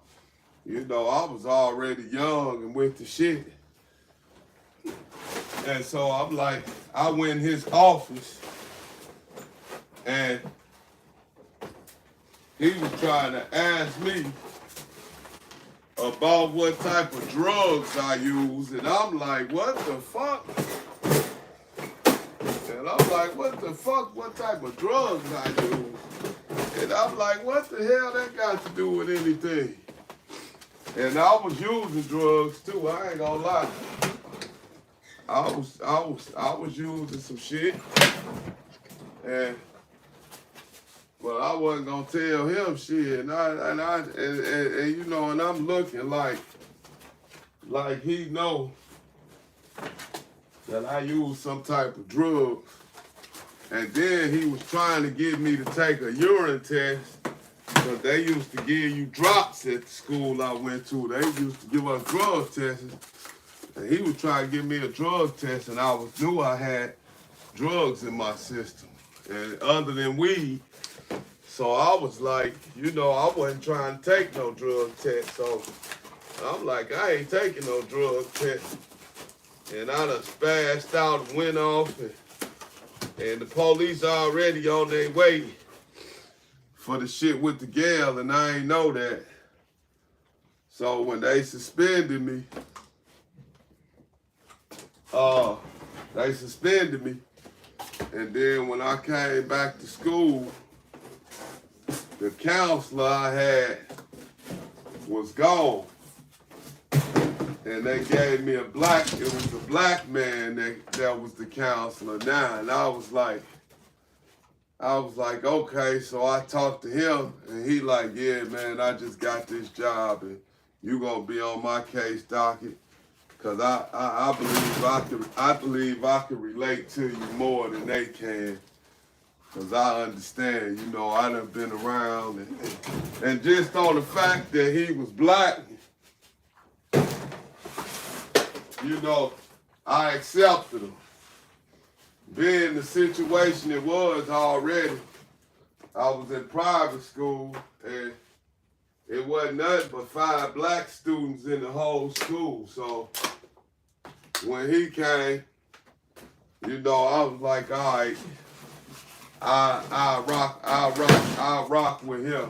You know, I was already young and with the shit. And so I'm like, I went in his office, and he was trying to ask me about what type of drugs I use, and I'm like, what the fuck? And I'm like, what the fuck? What type of drugs I use? And I'm like, what the hell that got to do with anything? And I was using drugs too, I ain't gonna lie. I was using some shit, but I wasn't gonna tell him shit, and you know, and I'm looking like he know that I use some type of drugs. And then he was trying to get me to take a urine test, because they used to give you drops at the school I went to. They used to give us drug tests. And he was trying to give me a drug test, and I knew I had drugs in my system, and other than weed. So I was like, you know, I wasn't trying to take no drug test. So I'm like, I ain't taking no drug test. And I done spazzed out and went off, and the police already on their way for the shit with the gal, and I ain't know that. So when they suspended me, and then when I came back to school, the counselor I had was gone. And they gave me it was a black man that was the counselor now. And I was like, okay. So I talked to him, and he like, yeah, man, I just got this job, and you gonna be on my case docket. Cause I believe I can relate to you more than they can. Cause I understand, you know, I done been around, and just on the fact that he was black, you know, I accepted him. Being the situation it was already, I was in private school, and it wasn't nothing but 5 black students in the whole school. So when he came, you know, I was like, all right, I'll rock with him.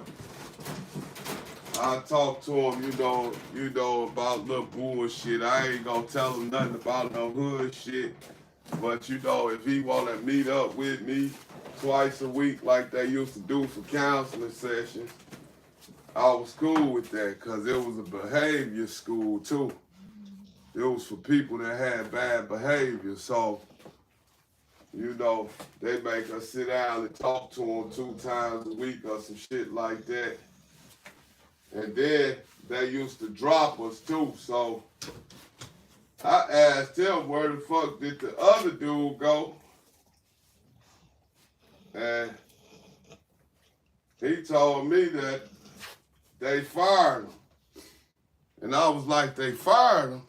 I talked to him, you know, about little bullshit. I ain't gonna tell him nothing about no hood shit. But you know, if he wanna meet up with me twice a week like they used to do for counseling sessions, I was cool with that, because it was a behavior school too. It was for people that had bad behavior. So, you know, they make us sit down and talk to them 2 times a week or some shit like that. And then they used to drop us too. So I asked him, where the fuck did the other dude go? And he told me that they fired him. And I was like, they fired him?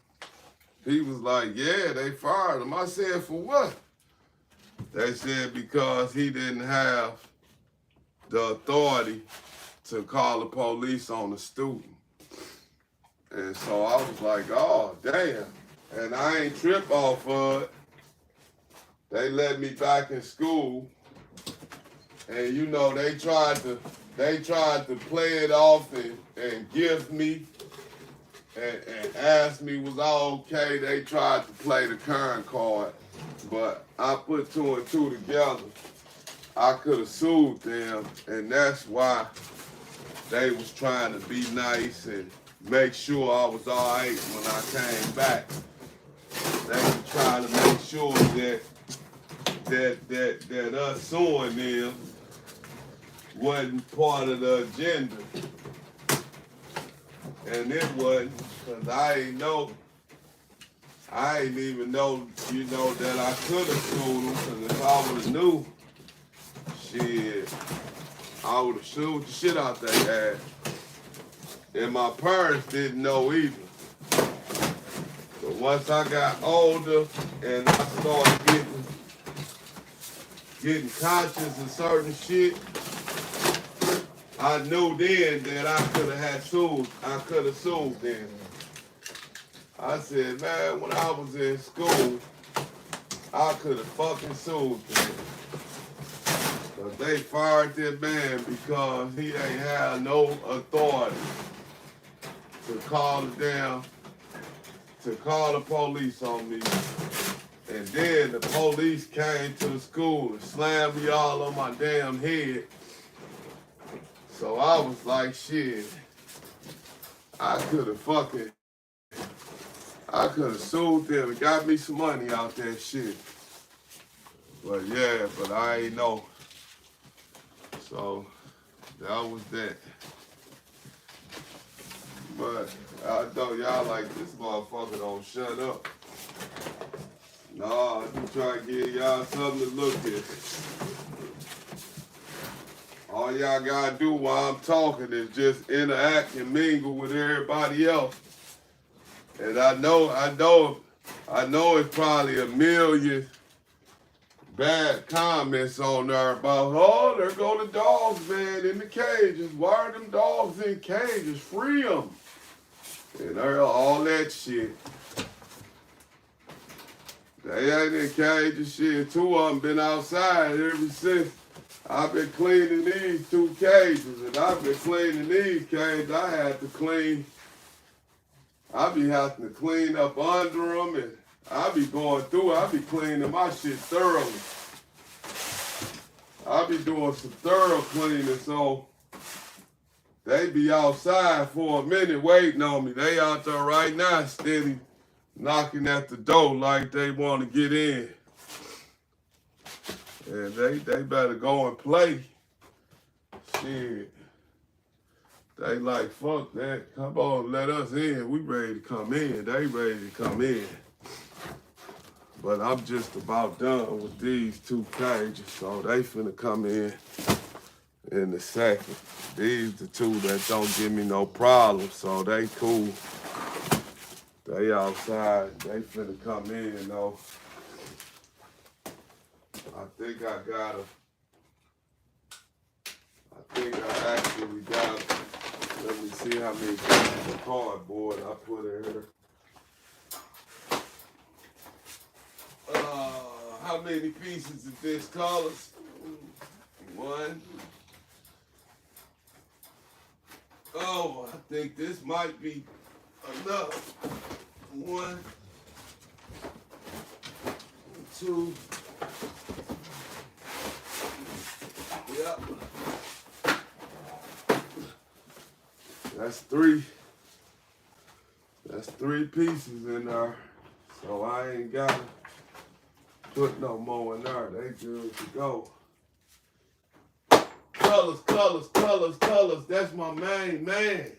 He was like, yeah, they fired him. I said, for what? They said because he didn't have the authority to call the police on the student. And so I was like, oh, damn. And I ain't trip off of it. They let me back in school. And you know, they tried to play it off and give me and ask me was I okay. They tried to play the current card. But I put 2 and 2 together. I could have sued them, and that's why they was trying to be nice and make sure I was all right when I came back. They were trying to make sure that us suing them wasn't part of the agenda. And it wasn't, because I ain't even know, you know, that I could have sued them, because if I would have knew, shit, I would have sued the shit out their ass. And my parents didn't know either. But once I got older and I started getting conscious of certain shit, I knew then that I could have sued them. I said, man, when I was in school, I could have fucking sued them. But they fired that man because he ain't had no authority to call the police on me. And then the police came to the school and slammed me all on my damn head. So I was like, shit, I could have sued them and got me some money out that shit. But yeah, but I ain't know. So that was that. But I know y'all like, this motherfucker don't shut up. Nah, I'm trying to give y'all something to look at. All y'all gotta do while I'm talking is just interact and mingle with everybody else. And I know it's probably a million bad comments on there about, oh, there go the dogs, man, in the cages. Why are them dogs in cages? Free them. And all that shit. They ain't in cages, shit. Two of them been outside ever since. I've been cleaning these 2 cages, and I've been cleaning these cages. I had to clean. I be having to clean up under them, and I be going through it. I be cleaning my shit thoroughly. I be doing some thorough cleaning, so they be outside for a minute waiting on me. They out there right now steady knocking at the door like they want to get in. And they better go and play. Shit. They like, fuck that. Come on, let us in. We ready to come in. They ready to come in. But I'm just about done with these 2 cages, so they finna come in a second. These the 2 that don't give me no problem, so they cool. They outside. They finna come in, though. I think I actually got, let me see how many pieces of cardboard I put in here. How many pieces of this colors? 1. Oh, I think this might be enough. 1, 2. Yep. That's 3. That's 3 pieces in there. So I ain't gotta put no more in there. They good to go. Colors, colors, colors, colors. That's my main man.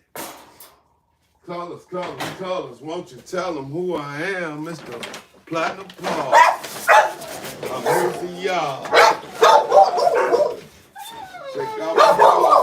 Colors, colors, colors. Won't you tell them who I am, Mr. Platinum Paws? I'm here for y'all. Check out my dog.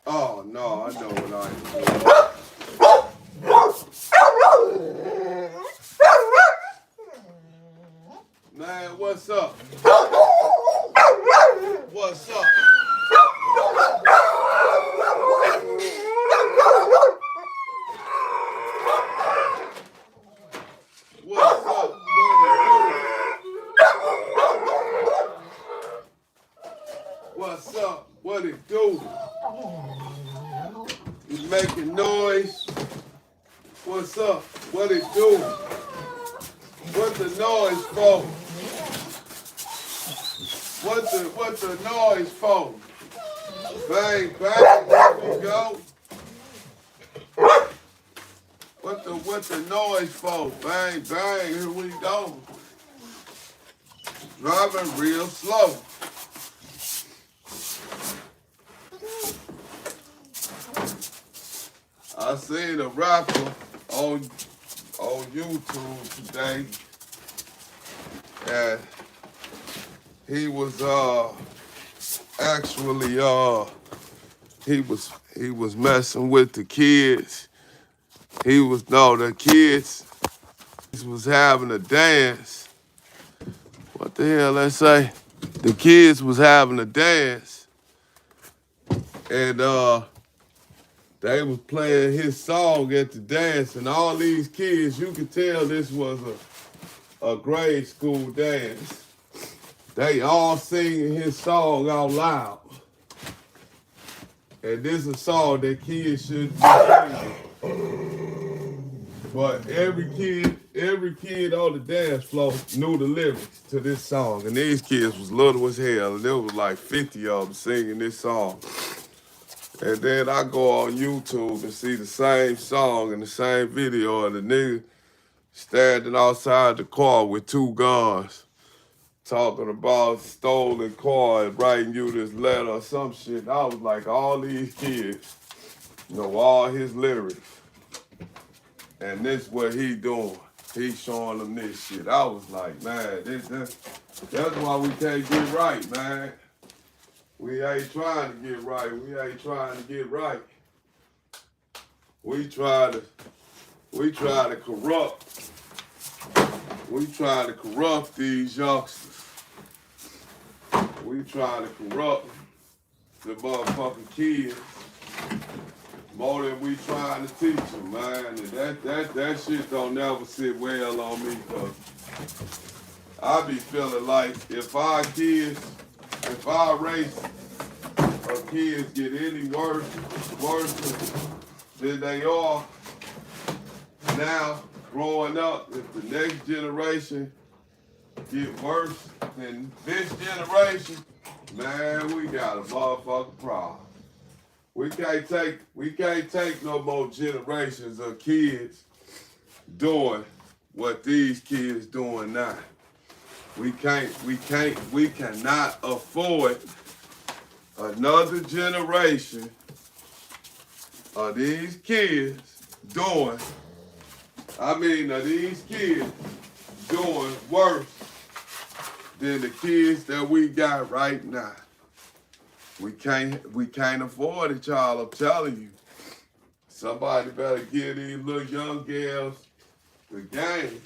Oh no, I know what I am. Man, what's up? What's up? What's up? What's up? What it do? You making noise? What's up? What it do? What the noise for? What the noise for? Bang, bang, here we go. What the noise for? Bang, bang, here we go. Driving real slow. I seen a rapper on YouTube today, and he was actually he was messing with the kids. The kids was having a dance. What the hell they say? The kids was having a dance, and they was playing his song at the dance, and all these kids, you could tell this was a grade school dance. They all singing his song out loud. And this is a song that kids should be singing. But every kid on the dance floor knew the lyrics to this song. And these kids was little as hell. And there was like 50 of them singing this song. And then I go on YouTube and see the same song and the same video of the nigga standing outside the car with 2 guns, talking about stolen car and writing you this letter or some shit. And I was like, all these kids know all his lyrics. And this what he doing. He showing them this shit. I was like, man, that's why we can't get right, man. We ain't trying to get right. We ain't trying to get right. We try to corrupt. We try to corrupt these youngsters. We try to corrupt the motherfucking kids more than we trying to teach them, man. And that shit don't never sit well on me, cause I be feeling like if our race of kids get any worse than they are now growing up, if the next generation get worse than this generation, man, we got a motherfucking problem. We can't take no more generations of kids doing what these kids doing now. We cannot afford another generation of these kids doing worse than the kids that we got right now. We can't afford it, y'all. I'm telling you. Somebody better give these little young girls the game.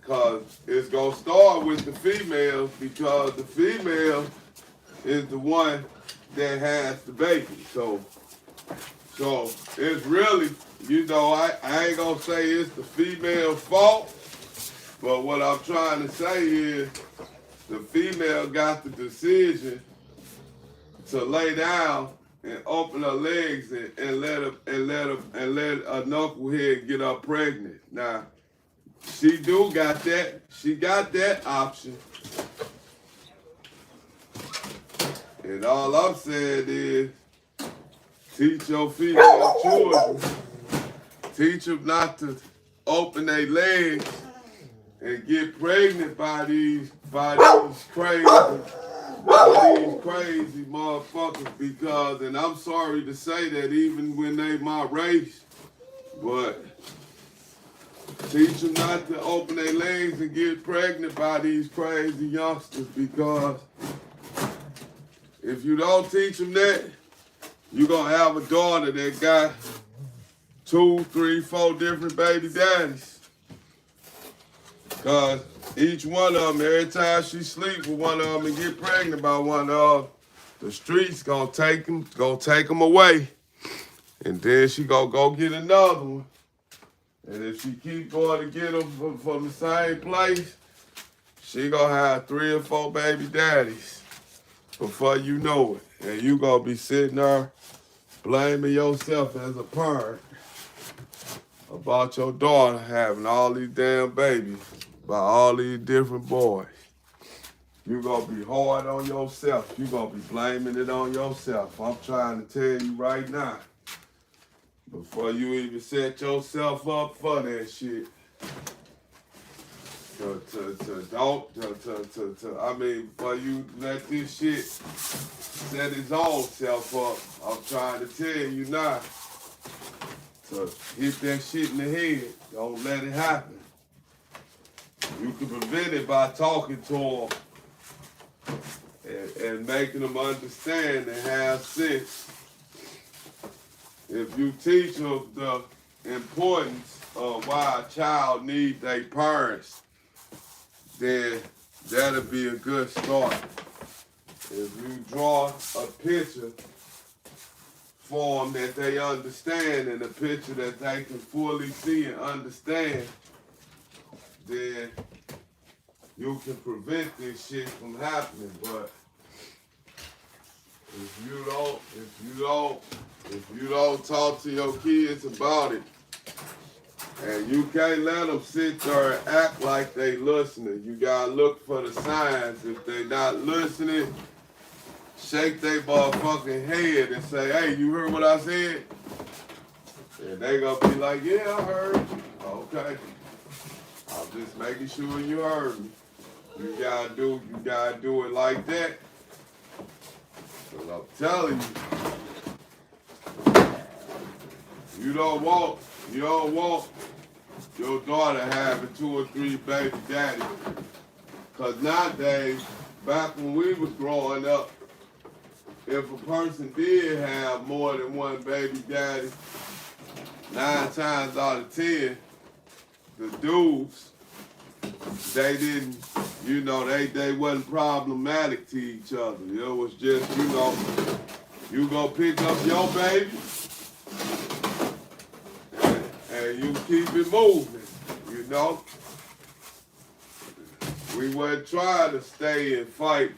Cause it's gonna start with the females, because the female is the one that has the baby. So it's really, I ain't gonna say it's the female's fault, but what I'm trying to say is the female got the decision to lay down and open her legs and let a knucklehead get her pregnant. Now, she got that option. And all I'm saying is, teach your female children, teach them not to open their legs and get pregnant by these crazy motherfuckers, because, and I'm sorry to say that even when they my race, but teach them not to open their legs and get pregnant by these crazy youngsters, because if you don't teach them that, you're going to have a daughter that got 2, 3, 4 different baby daddies. Because each one of them, every time she sleep with one of them and get pregnant by one of them, the streets going to take them away. And then she going to go get another one. And if she keep going to get them from the same place, she going to have 3 or 4 baby daddies before you know it. And you going to be sitting there blaming yourself as a parent about your daughter having all these damn babies by all these different boys. You going to be hard on yourself. You going to be blaming it on yourself. I'm trying to tell you right now, before you even set yourself up for that shit, before you let this shit set its own self up, I'm trying to tell you now to hit that shit in the head. Don't let it happen. You can prevent it by talking to them and making them understand and have sense. If you teach them the importance of why a child needs their parents, then that'll be a good start. If you draw a picture for them that they understand, and a picture that they can fully see and understand, then you can prevent this shit from happening. But if you don't talk to your kids about it, and you can't let them sit there and act like they listening. You gotta look for the signs. If they not listening, shake their motherfucking head and say, hey, you heard what I said? And they gonna be like, yeah, I heard you. Okay. I'm just making sure you heard me. You gotta do it like that. Cause I'm telling you, you don't want your daughter having 2 or 3 baby daddies. Cause nowadays, back when we was growing up, if a person did have more than 1 baby daddy, 9 times out of 10, the dudes, they didn't, they wasn't problematic to each other. It was just, you go pick up your baby and you keep it moving, We wasn't trying to stay and fight,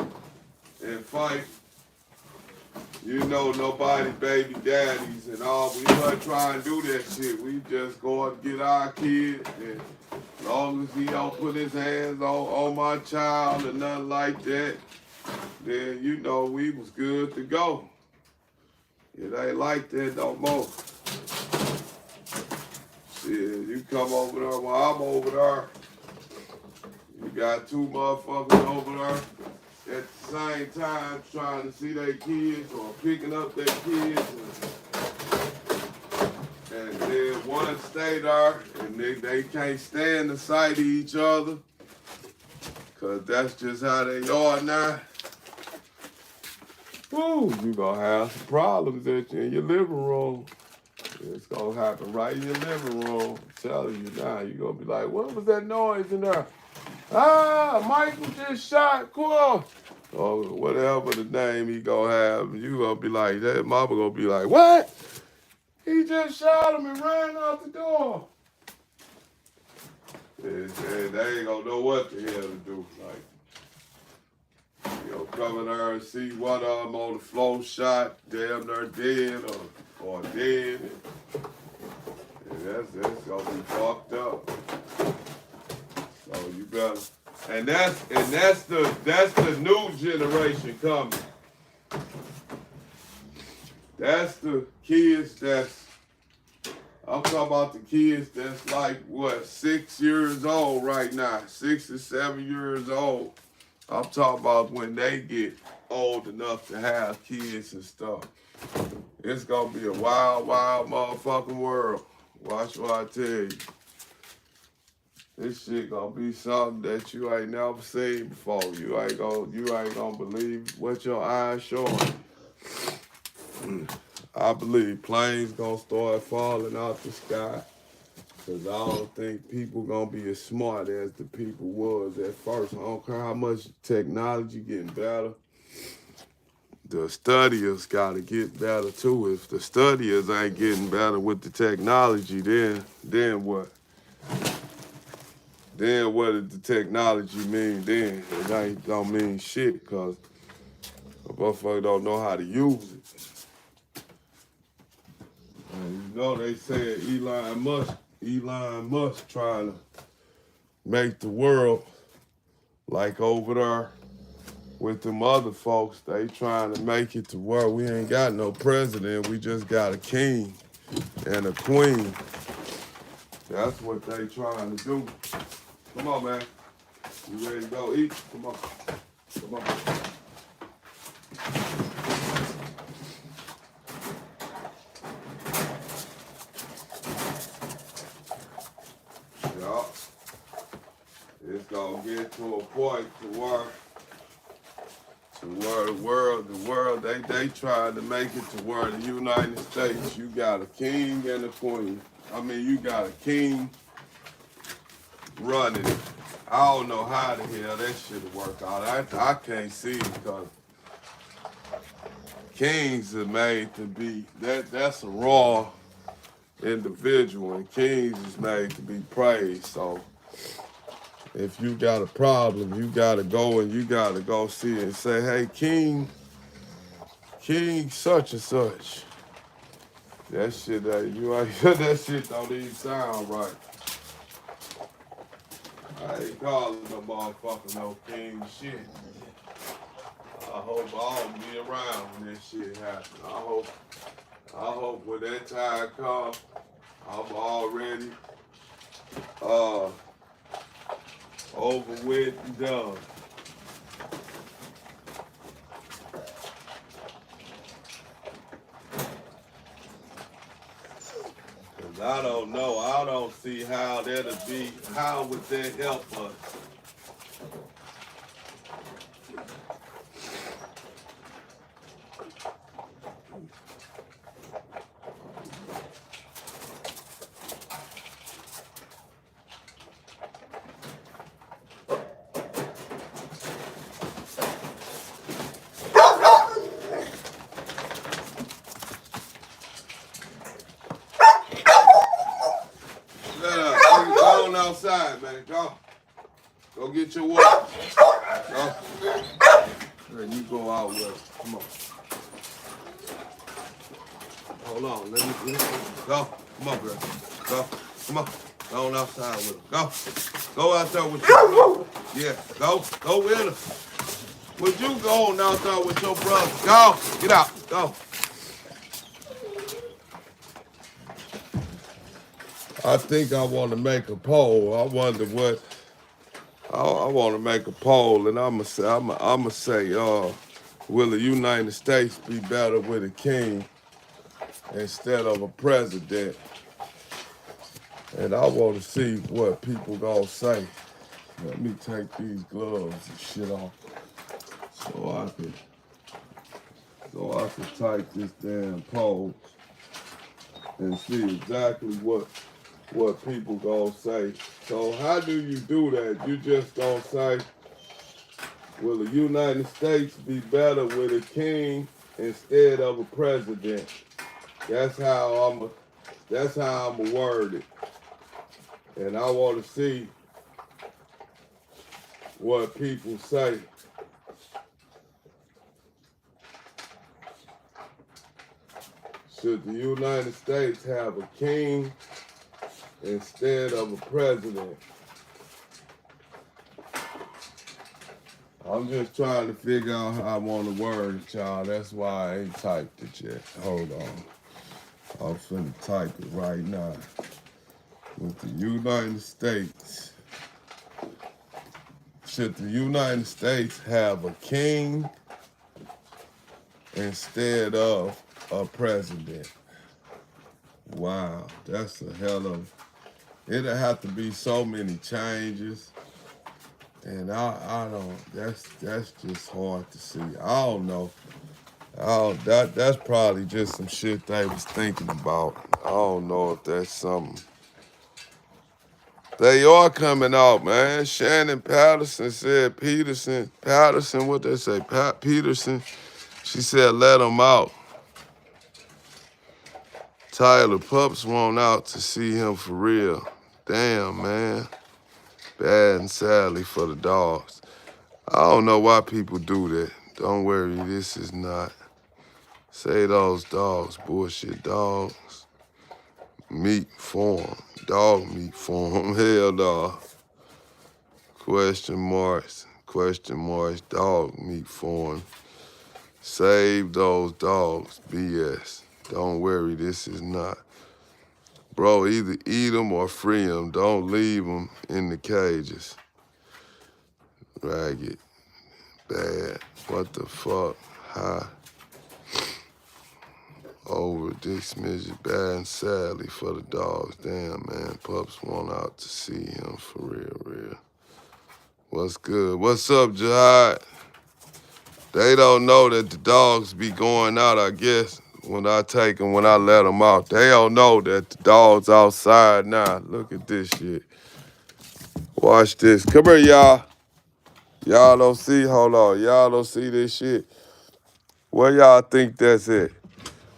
nobody baby daddies and all. We wasn't trying to do that shit. We just go and get our kid, and as long as he don't put his hands on my child or nothing like that, then we was good to go. It ain't like that no more. Shit, you come over there while I'm over there. You got 2 motherfuckers over there at the same time trying to see their kids or picking up their kids. And then one stay there and they can't stand the sight of each other. Cause that's just how they are now. Woo, you gonna have some problems in your living room. It's gonna happen right in your living room. I'm telling you now, you're gonna be like, what was that noise in there? Ah, Michael just shot, cool. Or whatever the name he gonna have, you gonna be like, that mama gonna be like, what? He just shot him and ran out the door. And they ain't gonna know what the hell to do. Like, come in there and see one of them on the floor shot, damn near dead or dead. And that's gonna be fucked up. So you better, and that's the new generation coming. That's the kids I'm talking about the kids that's like, 6 years old right now, 6 to 7 years old. I'm talking about when they get old enough to have kids and stuff. It's gonna be a wild, wild motherfucking world. Watch what I tell you. This shit gonna be something that you ain't never seen before. You ain't gonna believe what your eyes showing. I believe planes gonna start falling out the sky. Cause I don't think people gonna be as smart as the people was at first. I don't care how much technology getting better. The studiers gotta get better too. If the studiers ain't getting better with the technology, then what? Then what does the technology mean then? It don't mean shit, cause a motherfucker don't know how to use it. And they said Elon Musk trying to make the world like over there with them other folks. They trying to make it to where we ain't got no president. We just got a king and a queen. That's what they trying to do. Come on, man. You ready to go eat? Come on. Come on. Yeah. It's gonna get to a point to where the world, they tried to make it to where the United States, you got a king and a queen. I mean, you got a king running it. I don't know how the hell that shit'll work out. I can't see it because kings are made to be, that's a raw individual, and kings is made to be praised. So if you got a problem, you gotta go see it and say, hey, King such and such. That shit that shit don't even sound right. I ain't calling no motherfucker no king shit. I hope I'll be around when this shit happens. I hope when that time comes, I'm already over with and done. Cause I don't know. I don't see how that'll be. How would that help us? Go on outside, man. Go. Go get your water. Go. There, you go out with it. Come on. Hold on. Let me go. Come on, girl. Go. Come on. Go on outside with him. Go. Go out there with your brother. Yeah. Go. Go with him. Would you go on out there with your brother? Go. Get out. Go. I think I want to make a poll. I wonder what. I want to make a poll, and I'ma say, will the United States be better with a king instead of a president? And I want to see what people gonna say. Let me take these gloves and shit off so I can type this damn poll and see exactly what people gonna say. So how do you do that? You just gonna say, will the United States be better with a king instead of a president? That's how I'm word it. And I want to see what people say. Should the United States have a king instead of a president? I'm just trying to figure out how I want to word it, y'all. That's why I ain't typed it yet. Hold on. I'm finna type it right now. With the United States, should the United States have a king instead of a president? Wow, that's a hell of, it'll have to be so many changes. And I don't, that's just hard to see. I don't know. That's probably just some shit they was thinking about. I don't know if that's something. They are coming out, man. Shannon Patterson said Patterson, what they say? Peterson. She said let him out. Tyler Pups want out to see him for real. Damn, man. Bad and sadly for the dogs. I don't know why people do that. Don't worry, this is not. Say those dogs, bullshit dogs. Meat form, dog meat form. Hell no. Question marks, dog meat form. Save those dogs, BS. Don't worry, this is not. Bro, either eat them or free them. Don't leave them in the cages. Ragged. Bad. What the fuck? High. Over this midget. Bad and sadly for the dogs. Damn, man. Pups want out to see him for real. What's good? What's up, Jihad? They don't know that the dogs be going out, I guess, when I take them, when I let them out. They don't know that the dog's outside now. Look at this shit. Watch this. Come here, y'all. Y'all don't see, hold on. Y'all don't see this shit. Where y'all think that's it?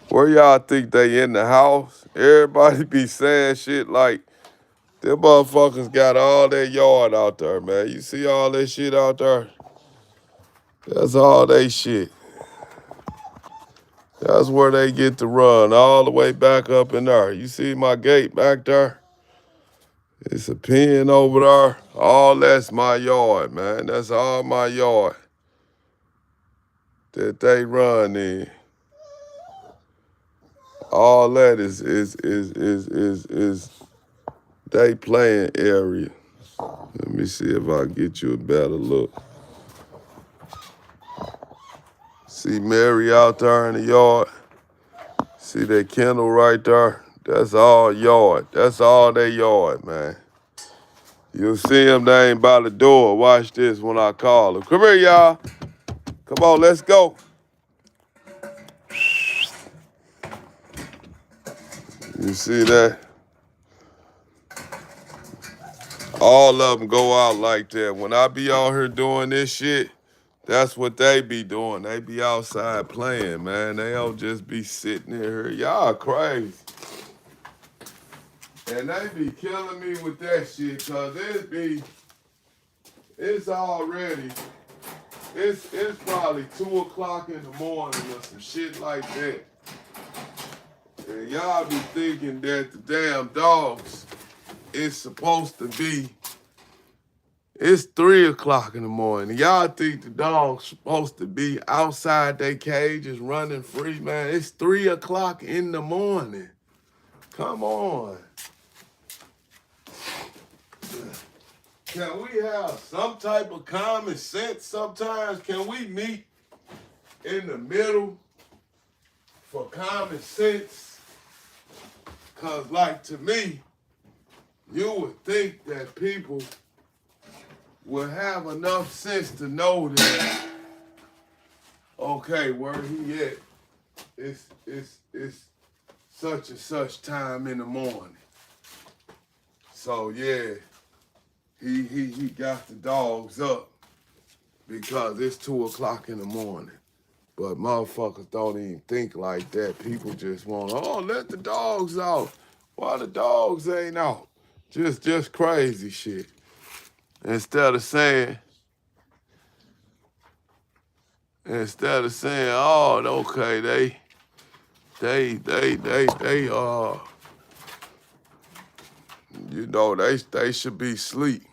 Where y'all think they in the house? Everybody be saying shit like, them motherfuckers got all their yard out there, man. You see all that shit out there? That's all they shit. That's where they get to run, all the way back up in there. You see my gate back there? It's a pen over there. All that's my yard, man. That's all my yard. that they run in. All that is they playing area. Let me see if I can get you a better look. See Mary out there in the yard? See that kennel right there? That's all yard. That's all they yard, man. You'll see them, they ain't by the door. Watch this when I call them. Come here, y'all. Come on, let's go. You see that? All of them go out like that. When I be out here doing this shit, that's what they be doing. They be outside playing, man. They don't just be sitting in here. Y'all crazy. And they be killing me with that shit, cause it's probably 2 o'clock in the morning or some shit like that. And y'all be thinking that the damn dogs is supposed to be, it's 3 o'clock in the morning. Y'all think the dogs supposed to be outside their cages running free, man. It's 3 o'clock in the morning. Come on. Can we have some type of common sense sometimes? Can we meet in the middle for common sense? Because, like, to me, you would think that people would have enough sense to know that, okay, where he at, it's such and such time in the morning. So, yeah, he got the dogs up because it's 2 o'clock in the morning. But motherfuckers don't even think like that. People just want, oh, let the dogs out. Why the dogs ain't out? Just crazy shit. Instead of saying, oh, okay, they should be asleep.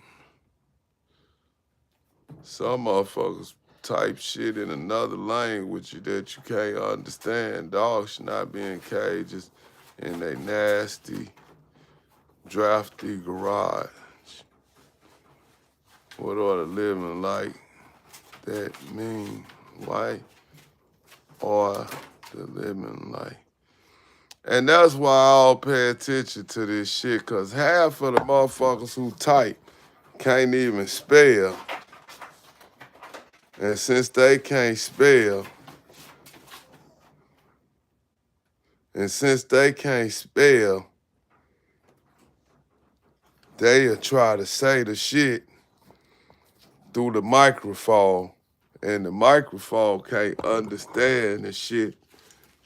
Some motherfuckers type shit in another language that you can't understand. Dogs should not be in cages in a nasty, drafty garage. What ought to living like that mean? White or the living like? And that's why I all pay attention to this shit, because half of the motherfuckers who type can't even spell. And since they can't spell, they'll try to say the shit through the microphone, and the microphone can't understand the shit.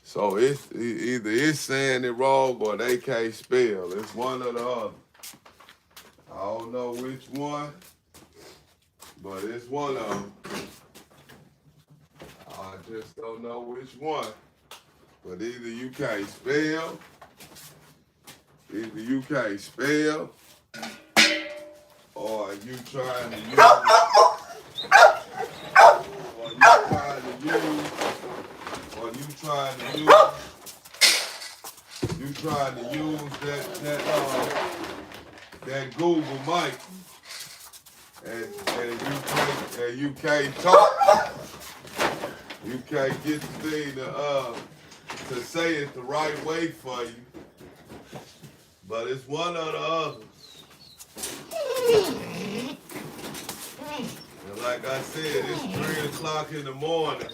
So it's either it's saying it wrong or they can't spell. It's one or the other. I don't know which one, but it's one of them. I just don't know which one. But either you can't spell, or you trying to use, that Google mic, and you can't talk. You can't get the thing to say it the right way for you. But it's one or the other. And like I said, it's 3 o'clock in the morning.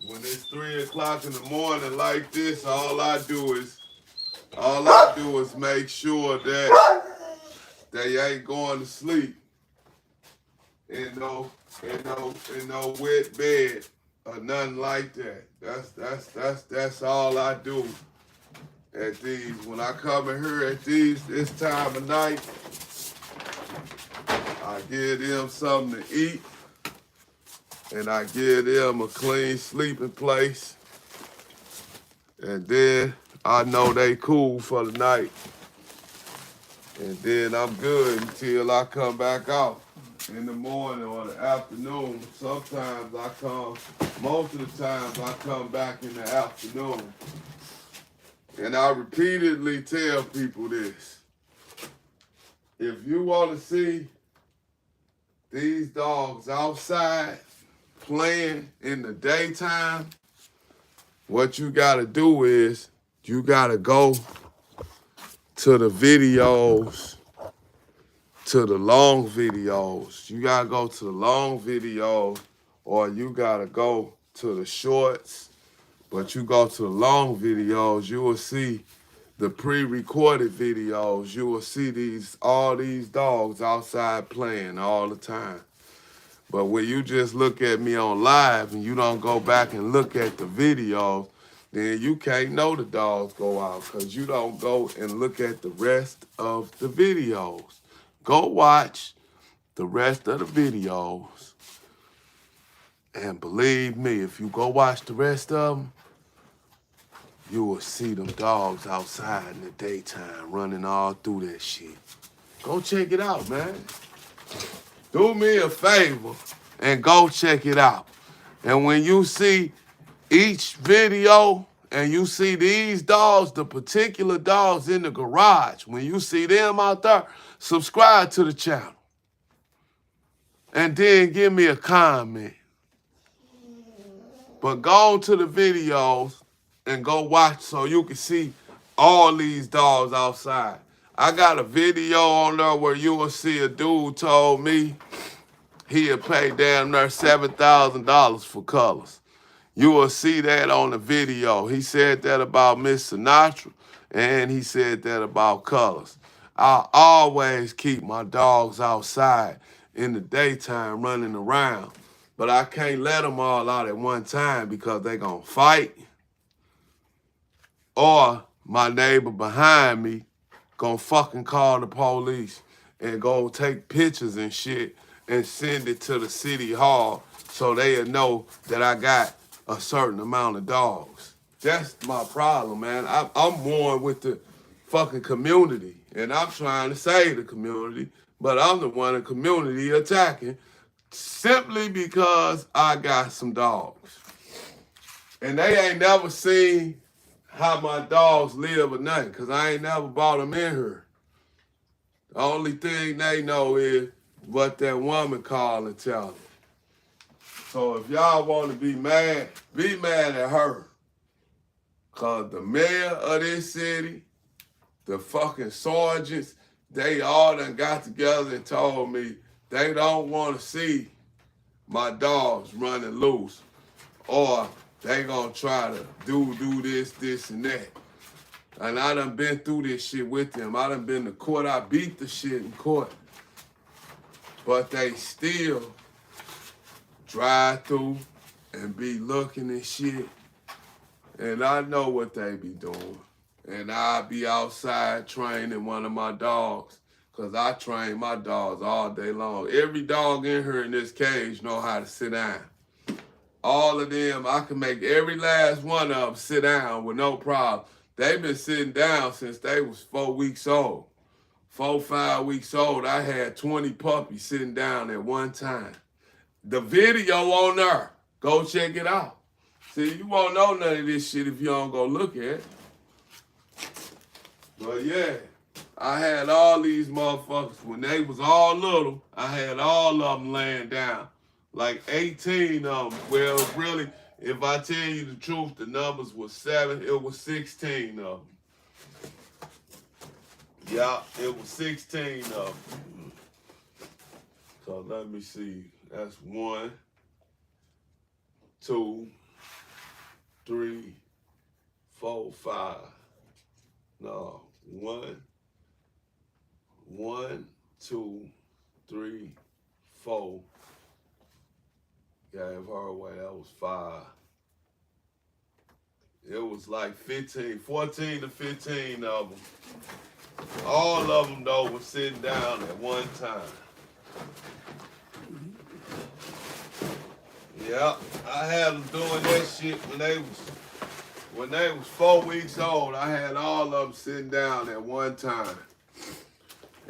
When it's 3 o'clock in the morning like this, all I do is make sure that they ain't going to sleep in no wet bed or nothing like that. That's all I do at these. When I come in here at this time of night, I give them something to eat, and I give them a clean sleeping place, and then I know they cool for the night, and then I'm good until I come back out. in the morning or the afternoon. Sometimes most of the times I come back in the afternoon. And I repeatedly tell people this. If you want to see these dogs outside playing in the daytime, what you got to do is you got to go to the videos, to the long videos. You got to go to the long videos, or you got to go to the shorts. But you go to the long videos, you will see the pre-recorded videos. You will see all these dogs outside playing all the time. But when you just look at me on live and you don't go back and look at the videos, then you can't know the dogs go out because you don't go and look at the rest of the videos. Go watch the rest of the videos. And believe me, if you go watch the rest of them, you will see them dogs outside in the daytime running all through that shit. Go check it out, man. Do me a favor and go check it out. And when you see each video and you see these dogs, the particular dogs in the garage, when you see them out there, subscribe to the channel. And then give me a comment. But go on to the videos and go watch so you can see all these dogs outside. I got a video on there where you will see a dude told me he'd pay damn near $7,000 for colors. You will see that on the video. He said that about Miss Sinatra, and he said that about colors. I always keep my dogs outside in the daytime running around, but I can't let them all out at one time because they gonna fight, or my neighbor behind me gonna fucking call the police and go take pictures and shit and send it to the city hall so they'll know that I got a certain amount of dogs. That's my problem, man. I'm one with the fucking community, and I'm trying to save the community, but I'm the one in the community attacking simply because I got some dogs. And they ain't never seen how my dogs live or nothing, because I ain't never brought them in here. The only thing they know is what that woman call and tell them. So if y'all want to be mad at her. Because the mayor of this city, the fucking sergeants, they all done got together and told me they don't want to see my dogs running loose, or they gonna try to do this, and that. And I done been through this shit with them. I done been to court. I beat the shit in court. But they still drive through and be looking and shit. And I know what they be doing. And I be outside training one of my dogs, because I train my dogs all day long. Every dog in here in this cage know how to sit down. All of them, I can make every last one of them sit down with no problem. They've been sitting down since they was 4 weeks old. 4, 5 weeks old, I had 20 puppies sitting down at one time. The video on there, go check it out. See, you won't know none of this shit if you don't go look at it. But yeah, I had all these motherfuckers, when they was all little, I had all of them laying down. Like 18 of them. Well, really, if I tell you the truth, the numbers was 7, it was 16 of them. Yeah, it was 16 of them. So let me see. That's 1, 2, 3, 4, 5. No, 1, 2, 3, 4. Gave her away, that was 5. It was like 14 to 15 of them. All of them, though, were sitting down at one time. Yeah, I had them doing that shit when they was 4 weeks old. I had all of them sitting down at one time.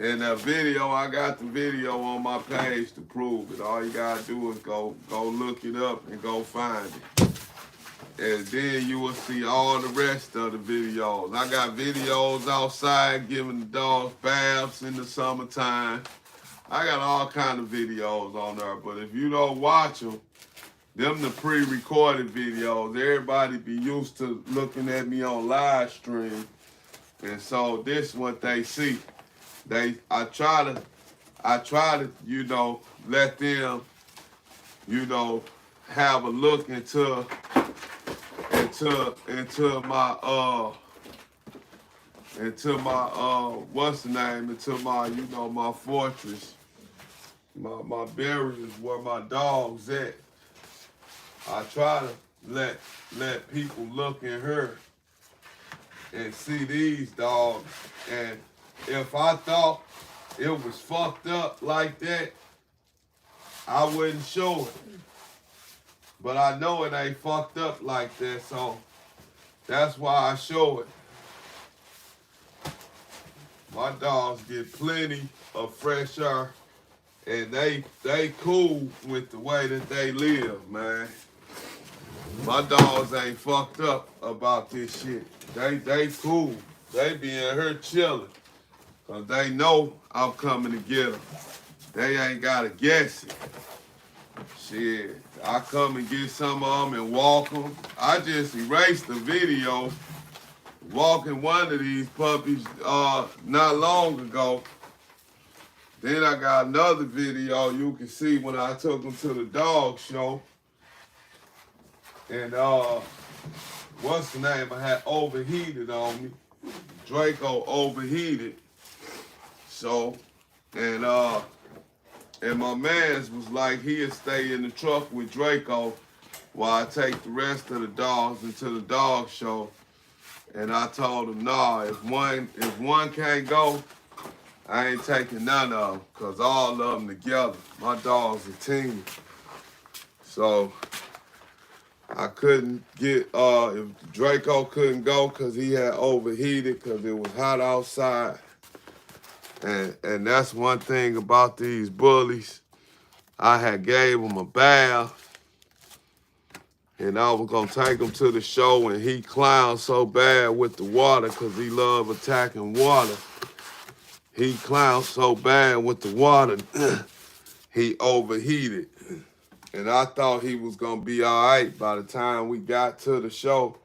And the video, I got the video on my page to prove it. All you gotta do is go look it up and go find it. And then you will see all the rest of the videos. I got videos outside giving the dogs baths in the summertime. I got all kind of videos on there, but if you don't watch them the pre-recorded videos. Everybody be used to looking at me on live stream. And so this what they see. I try to, you know, let them, you know, have a look into my what's the name, into my, you know, my fortress, my barriers where my dogs at. I try to let people look in her and see these dogs, and if I thought it was fucked up like that, I wouldn't show it. But I know it ain't fucked up like that, so that's why I show it. My dogs get plenty of fresh air, and they cool with the way that they live, man. My dogs ain't fucked up about this shit. They cool. They be in here chilling, cause they know I'm coming to get them. They ain't gotta guess it. Shit, I come and get some of them and walk them. I just erased the video walking one of these puppies not long ago. Then I got another video you can see when I took them to the dog show. And what's the name? I had overheated on me. Draco overheated. So, and my mans was like he'd stay in the truck with Draco while I take the rest of the dogs into the dog show. And I told him, nah, if one can't go, I ain't taking none of them, cause all of them together. My dog's a team. So I couldn't get, if Draco couldn't go cause he had overheated cause it was hot outside. And that's one thing about these bullies. I had gave him a bath, and I was gonna take him to the show, and he clowned so bad with the water cause he loved attacking water. He clowned so bad with the water, he overheated. And I thought he was gonna be all right by the time we got to the show,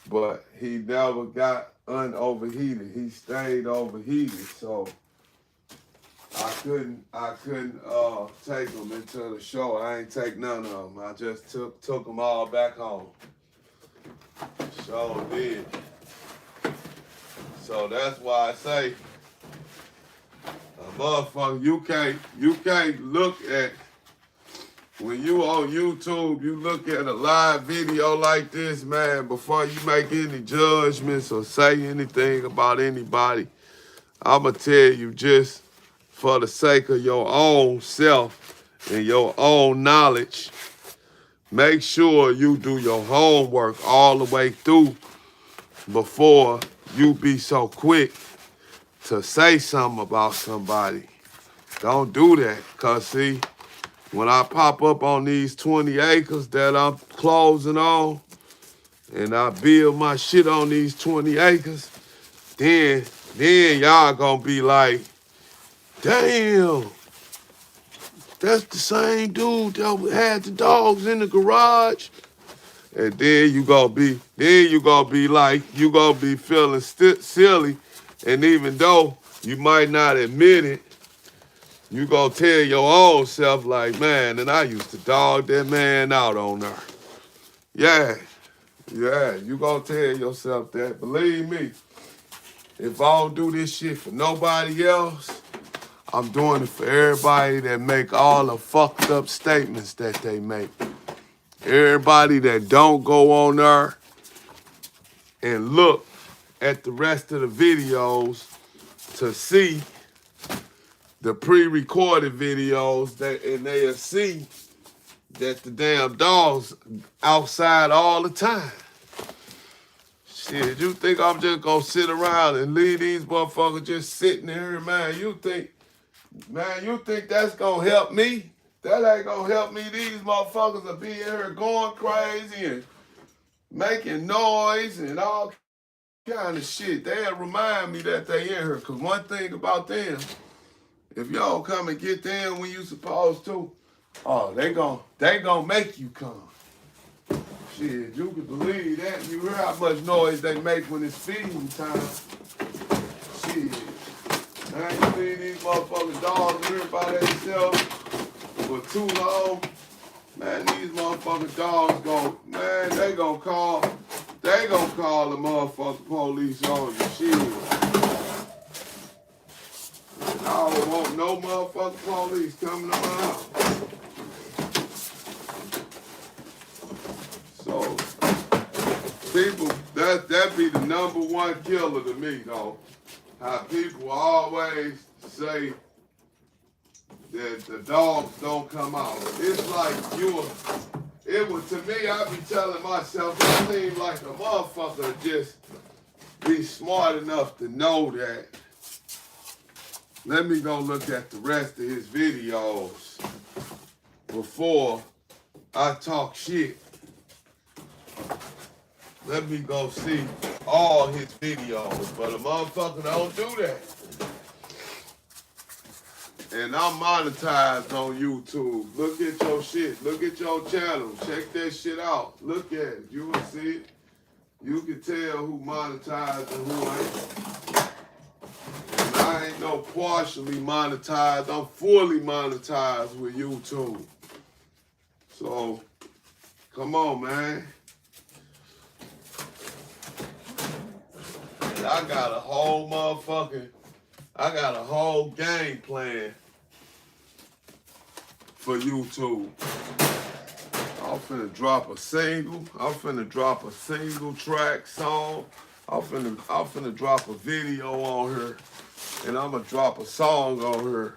but he never got unoverheated. He stayed overheated, so I couldn't take him into the show. I ain't take none of them. I just took them all back home. So did. So that's why I say, motherfucker, you can't look at, when you on YouTube, you look at a live video like this, man, before you make any judgments or say anything about anybody, I'ma tell you, just for the sake of your own self and your own knowledge, make sure you do your homework all the way through before you be so quick to say something about somebody. Don't do that, cause see, when I pop up on these 20 acres that I'm closing on, and I build my shit on these 20 acres, then y'all gonna be like, damn, that's the same dude that had the dogs in the garage. And then you gonna be like, you gonna be feeling silly, and even though you might not admit it, you gonna tell your own self like, man, and I used to dog that man out on her. Yeah, you gonna tell yourself that. Believe me, if I don't do this shit for nobody else, I'm doing it for everybody that make all the fucked up statements that they make. Everybody that don't go on there and look at the rest of the videos to see the pre-recorded videos, and they'll see that the damn dogs outside all the time. Shit, you think I'm just gonna sit around and leave these motherfuckers just sitting here, man? You think that's gonna help me? That ain't gonna help me. These motherfuckers will be in here going crazy and making noise and all kind of shit. They'll remind me that they in here. Cause one thing about them, if y'all come and get them when you supposed to, oh, they gon' make you come. Shit, you can believe that. You hear how much noise they make when it's feeding time. Shit. I ain't seen these motherfucking dogs here by themselves for too long. Man, these motherfucking dogs they gonna call the motherfucking police on you. Shit. I don't want no motherfucking police coming to my house. So, people, that be the number one killer to me, though. How people always say that the dogs don't come out. It's like to me, I be telling myself, it seems like a motherfucker just be smart enough to know that. Let me go look at the rest of his videos before I talk shit. Let me go see all his videos, but a motherfucker don't do that. And I'm monetized on YouTube. Look at your shit. Look at your channel. Check that shit out. Look at it. You will see it. You can tell who monetized and who ain't. And I ain't no partially monetized. I'm fully monetized with YouTube. So, come on, man. I got a whole game plan for YouTube. I'm finna drop a single. I'm finna drop a single track song. I'm finna drop a video on here. And I'm gonna drop a song on here.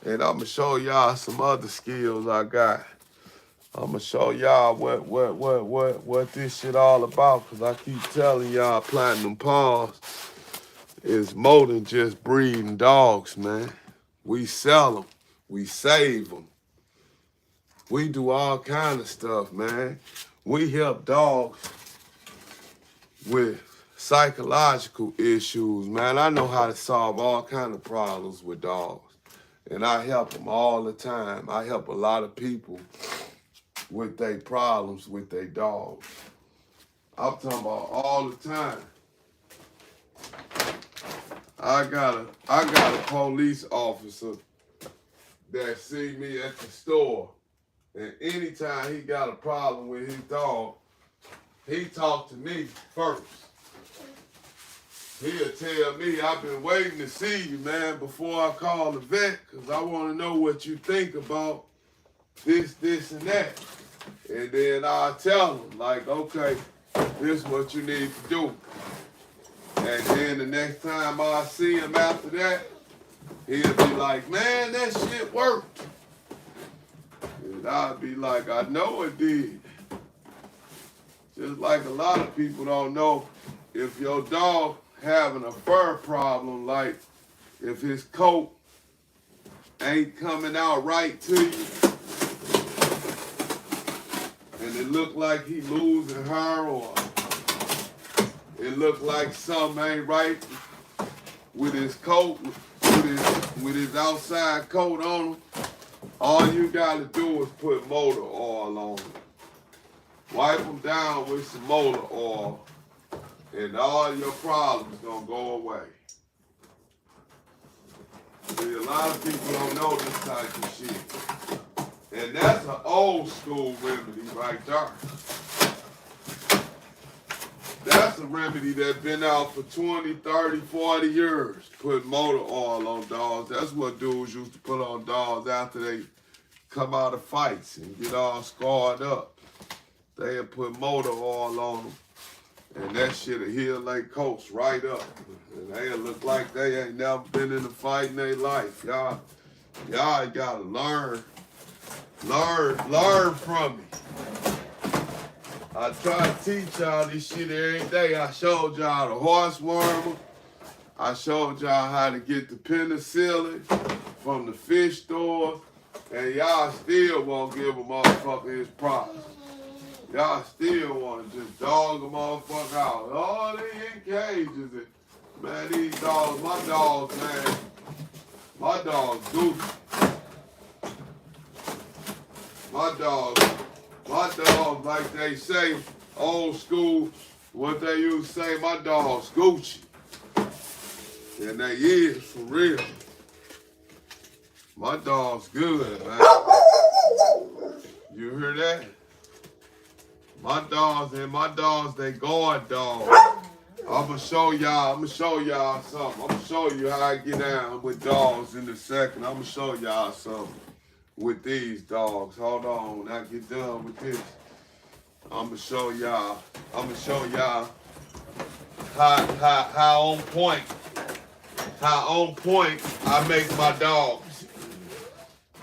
And I'm gonna show y'all some other skills I got. I'm gonna show y'all what this shit all about, cause I keep telling y'all Platinum Paws is more than just breeding dogs, man. We sell them, we save them, we do all kind of stuff, man. We help dogs with psychological issues, man. I know how to solve all kind of problems with dogs, and I help them all the time. I help a lot of people with their problems with their dogs. I'm talking about all the time. I got a police officer that see me at the store, and anytime he got a problem with his dog, he talk to me first. He'll tell me, I've been waiting to see you, man, before I call the vet, because I want to know what you think about this, and that. And then I'll tell him, like, okay, this is what you need to do. And then the next time I see him after that, he'll be like, man, that shit worked. And I'll be like, I know it did. Just like a lot of people don't know, if your dog having a fur problem, like if his coat ain't coming out right to you, and it look like he losing hair, or it look like something ain't right with his coat, with his outside coat on him, all you gotta do is put motor oil on him. Wipe him down with some motor oil, and all your problems gonna go away. See, a lot of people don't know this type of shit. And that's an old school remedy right there. That's a remedy that's been out for 20, 30, 40 years. Put motor oil on dogs. That's what dudes used to put on dogs after they come out of fights and get all scarred up. They'll put motor oil on them, and that shit'll heal their coats right up. And they'll look like they ain't never been in a fight in their life. Y'all gotta learn from me. I try to teach y'all this shit every day. I showed y'all the horse wormer. I showed y'all how to get the penicillin from the fish store. And y'all still won't give a motherfucker his props. Y'all still want to just dog a motherfucker out. Oh, they in cages. Man, these dogs, my dogs, man. My dogs goofy. My dogs, like they say, old school, what they used to say, my dogs Gucci. And they is, for real. My dog's good, man. You hear that? My dogs, they guard dogs. I'ma show y'all something. I'ma show you how I get down with dogs in a second. I'ma show y'all something with these dogs. Hold on, when I get done with this, I'ma show y'all how on point I make my dogs.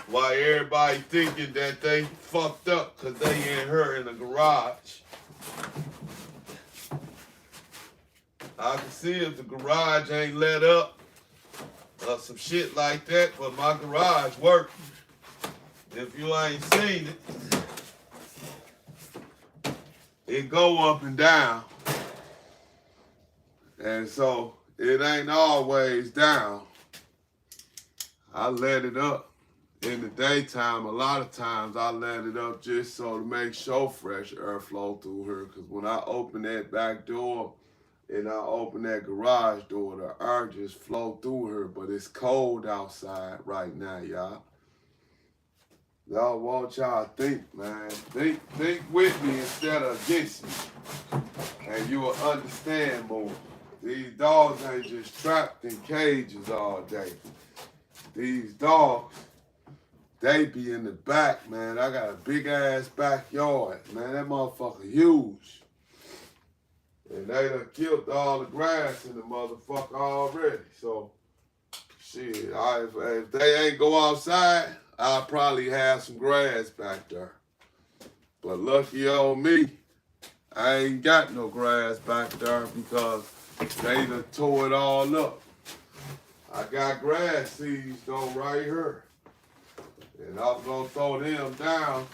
Why everybody thinking that they fucked up because they in her in the garage. I can see if the garage ain't let up or some shit like that, but my garage working. If you ain't seen it go up and down. And so it ain't always down. I let it up. In the daytime, a lot of times I let it up just so to make sure fresh air flow through her. Because when I open that back door and I open that garage door, the air just flow through her. But it's cold outside right now, y'all. Y'all want y'all to think, man. Think with me instead of against me. And you will understand more. These dogs ain't just trapped in cages all day. These dogs, they be in the back, man. I got a big ass backyard, man. That motherfucker huge. And they done killed all the grass in the motherfucker already. So, shit, if they ain't go outside, I'll probably have some grass back there. But lucky on me, I ain't got no grass back there because they done tore it all up. I got grass seeds though right here. And I'm gonna throw them down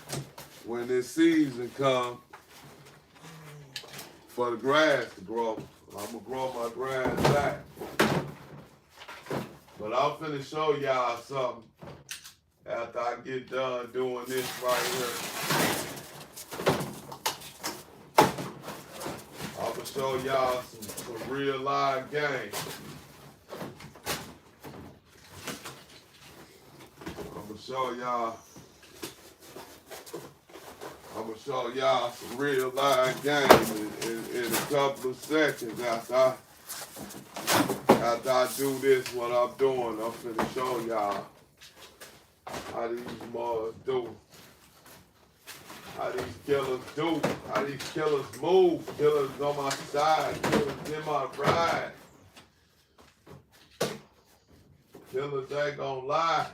when this season comes for the grass to grow. I'm gonna grow my grass back. But I'm finna show y'all something after I get done doing this right here. I'm gonna show y'all some real live game. I'm gonna show y'all some real live game in a couple of seconds after I do this, what I'm doing. I'm finna show y'all how these mothers do. How these killers do. How these killers move. Killers on my side. Killers in my ride. Killers ain't gonna lie.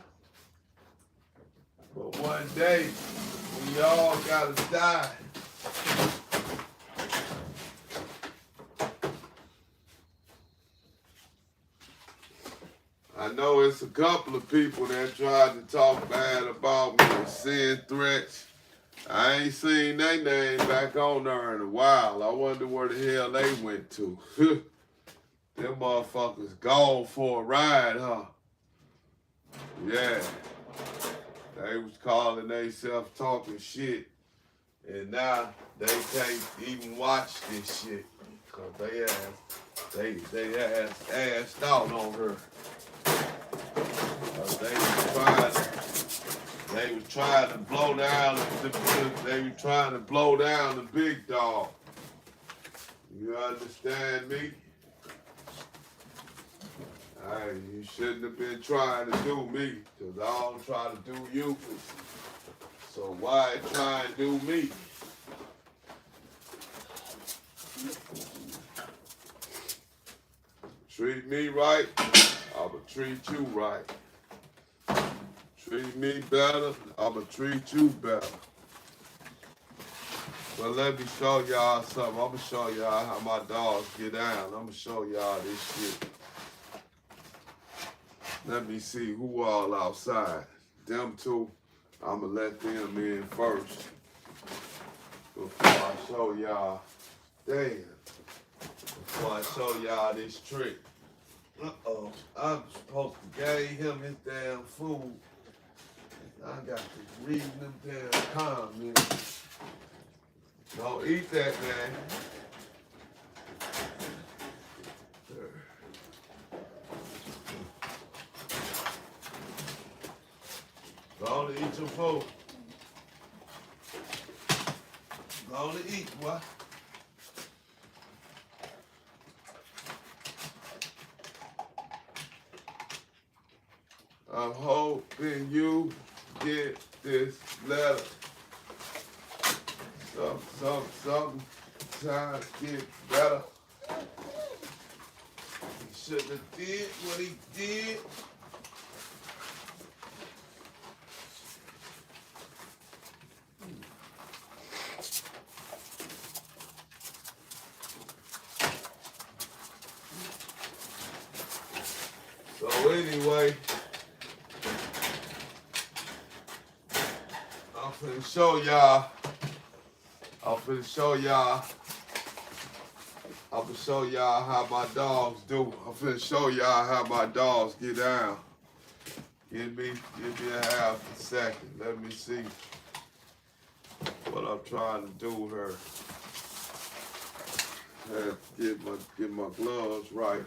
But one day, we all gotta die. I know it's a couple of people that tried to talk bad about me and send threats. I ain't seen their name back on there in a while. I wonder where the hell they went to. Them motherfuckers gone for a ride, huh? Yeah. They was calling themselves talking shit, and now they can't even watch this shit because they assed out on her. They was trying to blow down the big dog. You understand me? Hey, you shouldn't have been trying to do me, because I don't try to do you. So why try and do me? Treat me right, I'ma treat you right. Treat me better, I'ma treat you better. But let me show y'all something. I'm gonna show y'all how my dogs get down. I'm gonna show y'all this shit. Let me see who all outside. Them two, I'm gonna let them in first before I show y'all. Damn. Before I show y'all this trick. Uh-oh. I'm supposed to give him his damn food. I got to read them damn comments. Don't eat that, man. Go on to eat your food. Go on to eat, boy. I'm hoping you get this letter. Something. Times get better. He shouldn't have did what he did. So anyway, I'm finna show y'all how my dogs do. I'm finna show y'all how my dogs get down. Give me a half a second. Let me see what I'm trying to do here. Have to get my gloves right.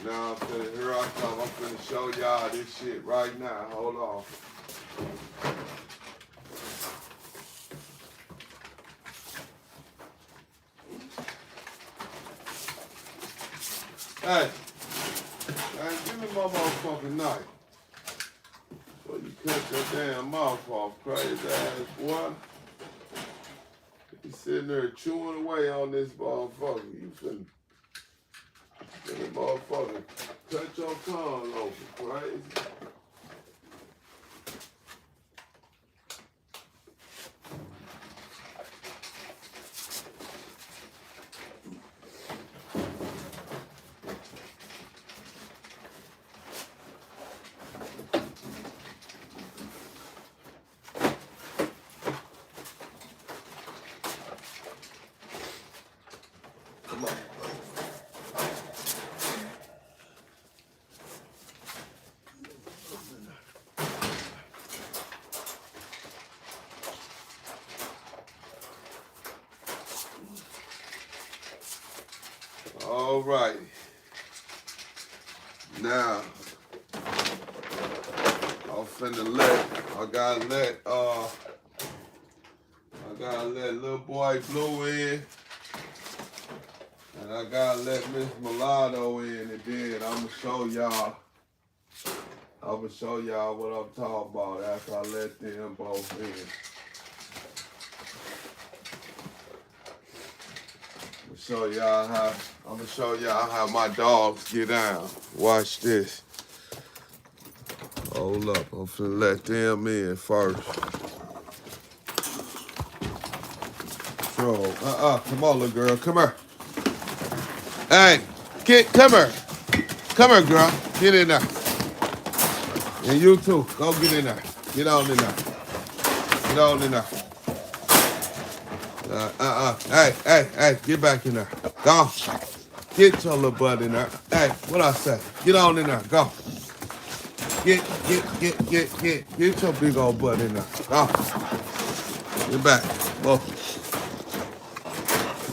Now here I come. I'm finna show y'all this shit right now. Hold on. Hey, give me my motherfucking knife. So you cut your damn mouth off, crazy ass boy. You sitting there chewing away on this motherfucker. You finna motherfucker cut your tongue open, crazy. Come on. All right. Now, I gotta let little boy Blue in, and I gotta let Miss Mulatto in, and then I'ma show y'all what I'm talking about after I let them both in. I'm gonna show y'all how my dogs get down. Watch this. Hold up, I'm finna let them in first. So, come on, little girl, come here. Hey, come here. Come here, girl. Get in there. And you too, go get in there. Get on in there. Get on in there. Hey, get back in there. Go. Get your little butt in there. Hey, what I say? Get on in there. Go. Get your big old butt in there. Go. Get back. Whoa.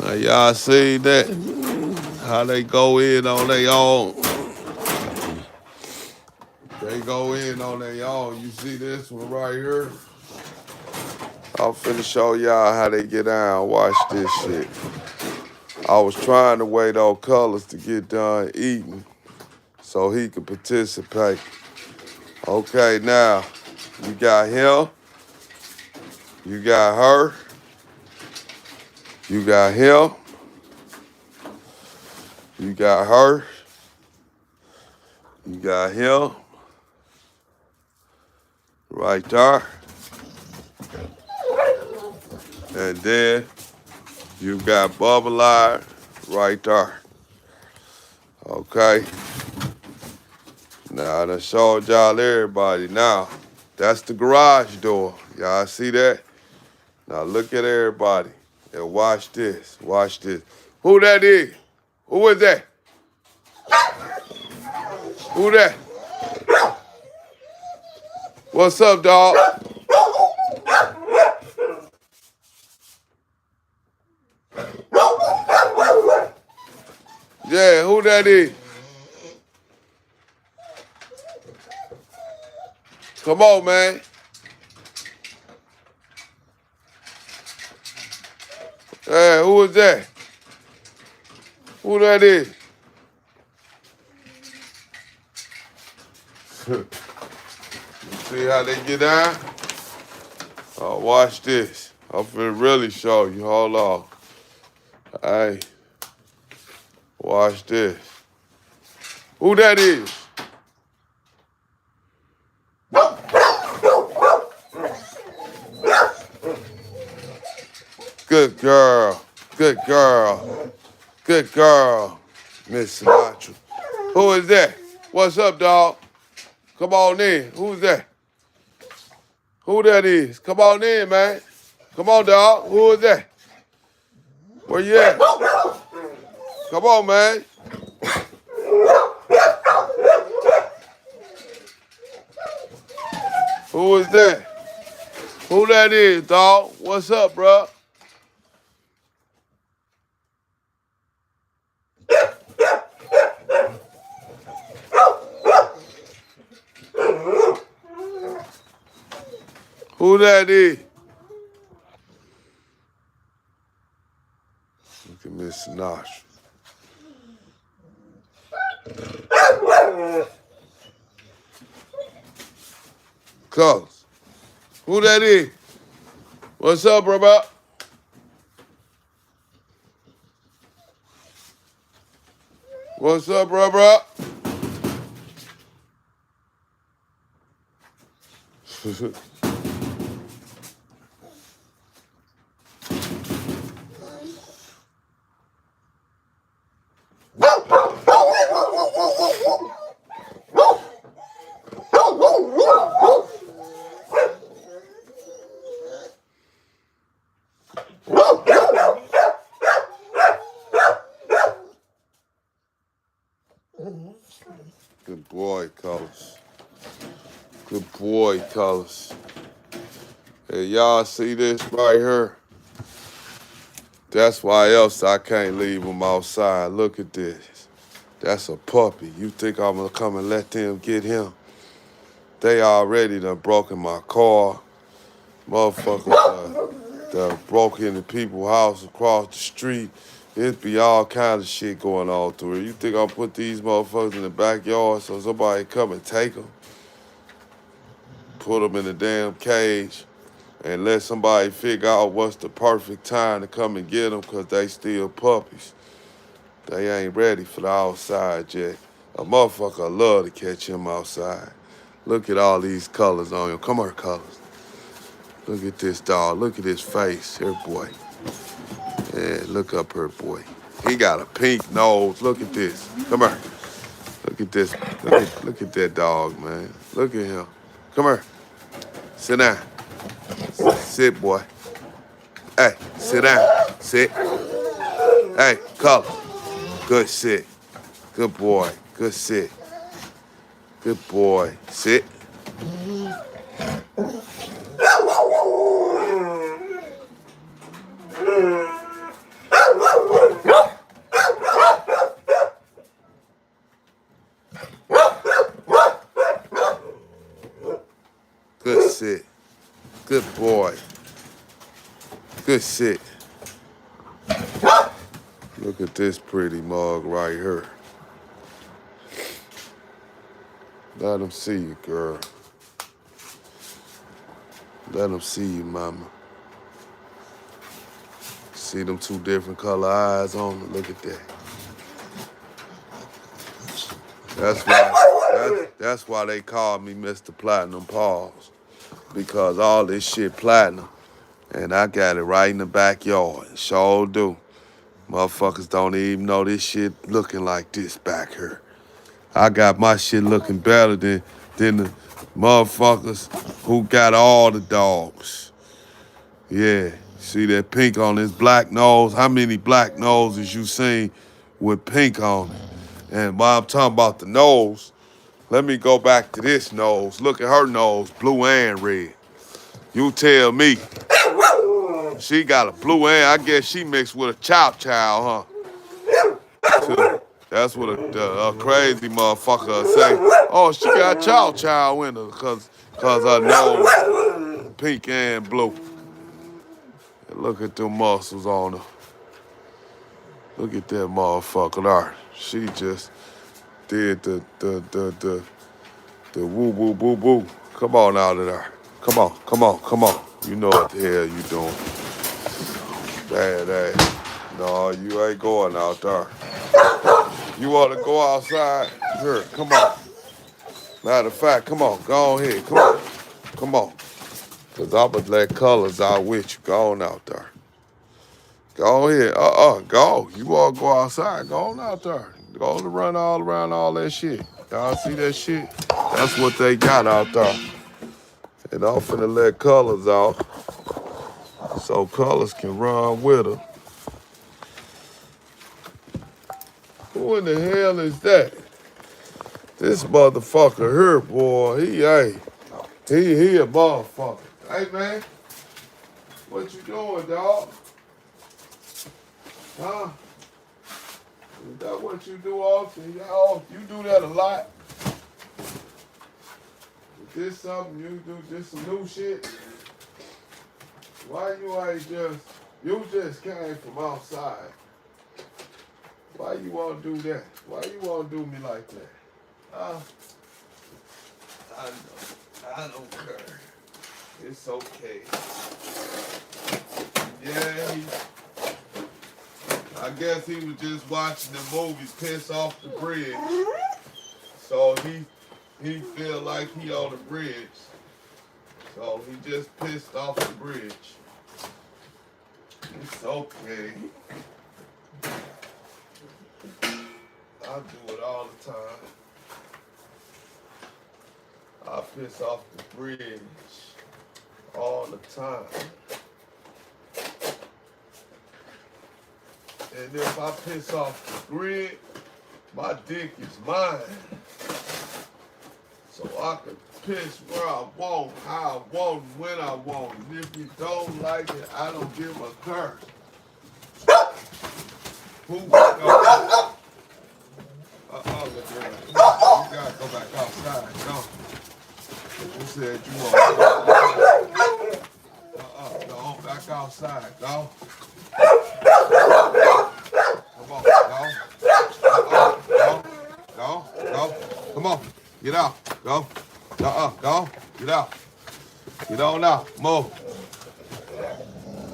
Now y'all see that? How they go in on their own. They go in on their own. You see this one right here? I'm finna show y'all how they get down. Watch this shit. I was trying to wait on Colors to get done eating so he could participate. Okay, now, you got him, you got her, you got him, you got her, you got him, right there. And then you got bubble iron right there. Okay. Now I done showed y'all everybody. Now, that's the garage door. Y'all see that? Now look at everybody and watch this. Watch this. Who that is? Who is that? Who that? What's up, dog? Yeah, who that is? Come on, man. Hey, who is that? Who that is? See how they get down? Oh, watch this. I'm finna really show you. Hold on. Hey, watch this. Who that is? Good girl. Good girl. Good girl, Miss Sinatra. Who is that? What's up, dog? Come on in. Who's that? Who that is? Come on in, man. Come on, dog. Who is that? Where you at? Come on, man. Who is that? Who that is, dog? What's up, bro? Who that is? Look at Miss Sinatra. Cuz. Who that is? What's up, bro? What's up, bro? Good boy, Colors. Good boy, Colors. Hey, y'all see this right here? That's why else I can't leave them outside. Look at this. That's a puppy. You think I'm gonna come and let them get him? They already done broken my car. Motherfuckers done broke into people's house across the street. It be all kinds of shit going on through it. You think I'll put these motherfuckers in the backyard so somebody come and take them? Put them in a damn cage and let somebody figure out what's the perfect time to come and get them because they still puppies. They ain't ready for the outside yet. A motherfucker love to catch him outside. Look at all these colors on him. Come here, colors. Look at this dog. Look at his face. Here, boy. Yeah, look up here, boy. He got a pink nose. Look at this. Come here. Look at this. Look at that dog, man. Look at him. Come here. Sit down. Sit, boy. Hey, sit down. Sit. Hey, color. Good sit. Good boy. Good sit. Good boy. Sit. Good sit. Good boy. Good sit. Look at this pretty mug right here. Let them see you, girl. Let them see you, mama. See them two different color eyes on them? Look at that. That's why they call me Mr. Platinum Paws. Because all this shit platinum. And I got it right in the backyard. Sure do. Motherfuckers don't even know this shit looking like this back here. I got my shit looking better than the motherfuckers who got all the dogs. Yeah, see that pink on his black nose? How many black noses you seen with pink on it? And while I'm talking about the nose, let me go back to this nose. Look at her nose, blue and red. You tell me. She got a blue and I guess she mixed with a chow chow, huh? That's what a crazy motherfucker say. Oh, she got chow chow in her cause her nose pink and blue. And look at them muscles on her. Look at that motherfucker there. She just did the woo woo woo woo. Come on out of there. Come on, come on, come on. You know what the hell you doing. Bad. No, you ain't going out there. You want to go outside? Here, come on. Matter of fact, come on, go on ahead. Come on. Come on. Because I'm going to let colors out with you. Go on out there. Go ahead. Go. You want to go outside? Go on out there. Go on to run all around all that shit. Y'all see that shit? That's what they got out there. And I'm finna let colors out so colors can run with her. Who in the hell is that? This motherfucker here, boy, he a motherfucker. Hey, man, what you doing, dog? Huh? Is that what you do often? You do that a lot? Is this something you do, this some new shit? Why you ain't you just came from outside. Why you want to do that? Why you want to do me like that? I don't care. It's okay. Yeah, I guess he was just watching the movie Piss Off the Bridge. So he feel like he on the bridge. So he just pissed off the bridge. It's okay. I do it all the time. I piss off the bridge all the time. And if I piss off the grid, my dick is mine. So I can piss where I want, how I want, when I want. And if you don't like it, I don't give a curse. Who go? Look girl. You gotta go back outside. No. You said you want to go. Go back outside. Go. Come on. Go. Go. Come on. Get out. Go. Go. Get out. Get on out. Move.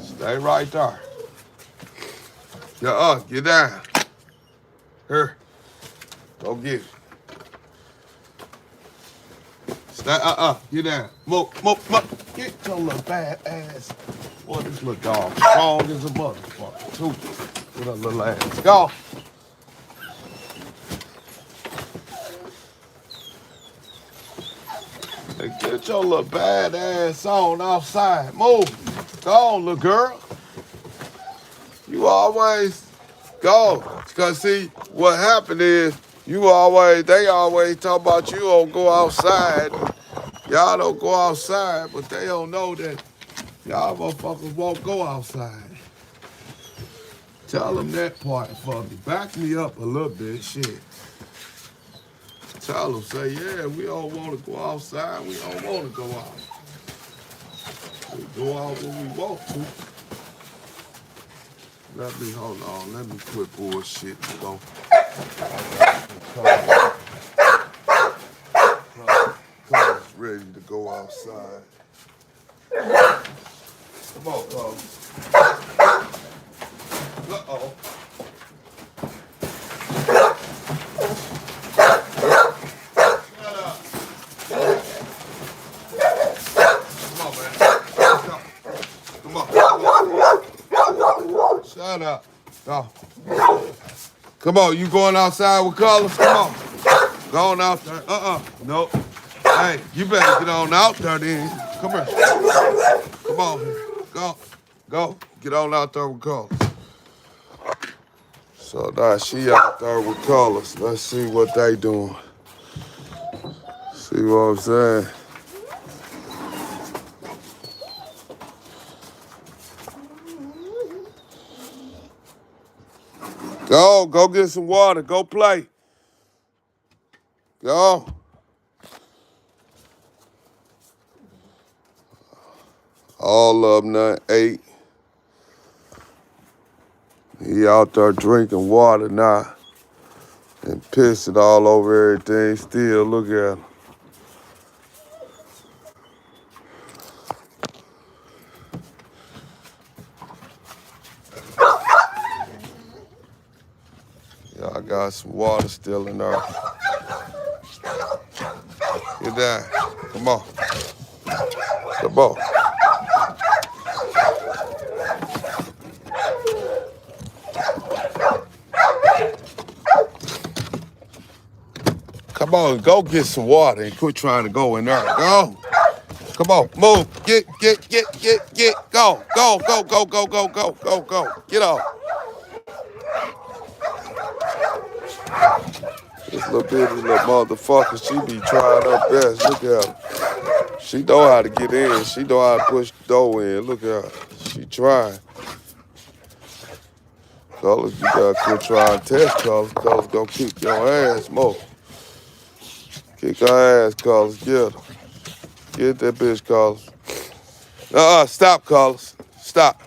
Stay right there. Get down. Here. Go get it. Stay, get down. Move. Get your little bad ass. Boy, this little dog strong as a motherfucker, too. With her little ass. Go. Hey, get your little bad ass on outside. Move. Go on, little girl. You always go. Because, see, what happened is, they always talk about you don't go outside. Y'all don't go outside, but they don't know that y'all motherfuckers won't go outside. Tell them that part for me. Back me up a little bit, shit. Tell them, say, yeah, we don't want to go outside. We don't want to go out. We go out when we want to. Hold on, let me quit bullshit and go. Cuz ready to go outside. Come on, Cuz. Uh-oh. Shut up. Come on, man. Come on. Shut up. Go. Come on, you going outside with colors? Come on. Go on out there. Nope. Hey, you better get on out there then. Come here. Come on here. Go. Go. Get on out there with colors. So now she out there with colors. Let's see what they doing. See what I'm saying? Go get some water. Go play. Go. All of them done ate. He out there drinking water now and pissing all over everything. Still, look at him. Y'all got some water still in there. Get down. Come on. Come on. Come on, go get some water and quit trying to go in there. Go. Come on, move. Get. Go. Get off. This little bitty little motherfucker, she be trying her best. Look at her. She know how to get in. She know how to push the door in. Look at her. She trying. Colors, you gotta quit trying to test Colors. Colors gonna kick your ass more. Kick her ass, Colors. Get her. Get that bitch, Colors. Stop, Colors. Stop.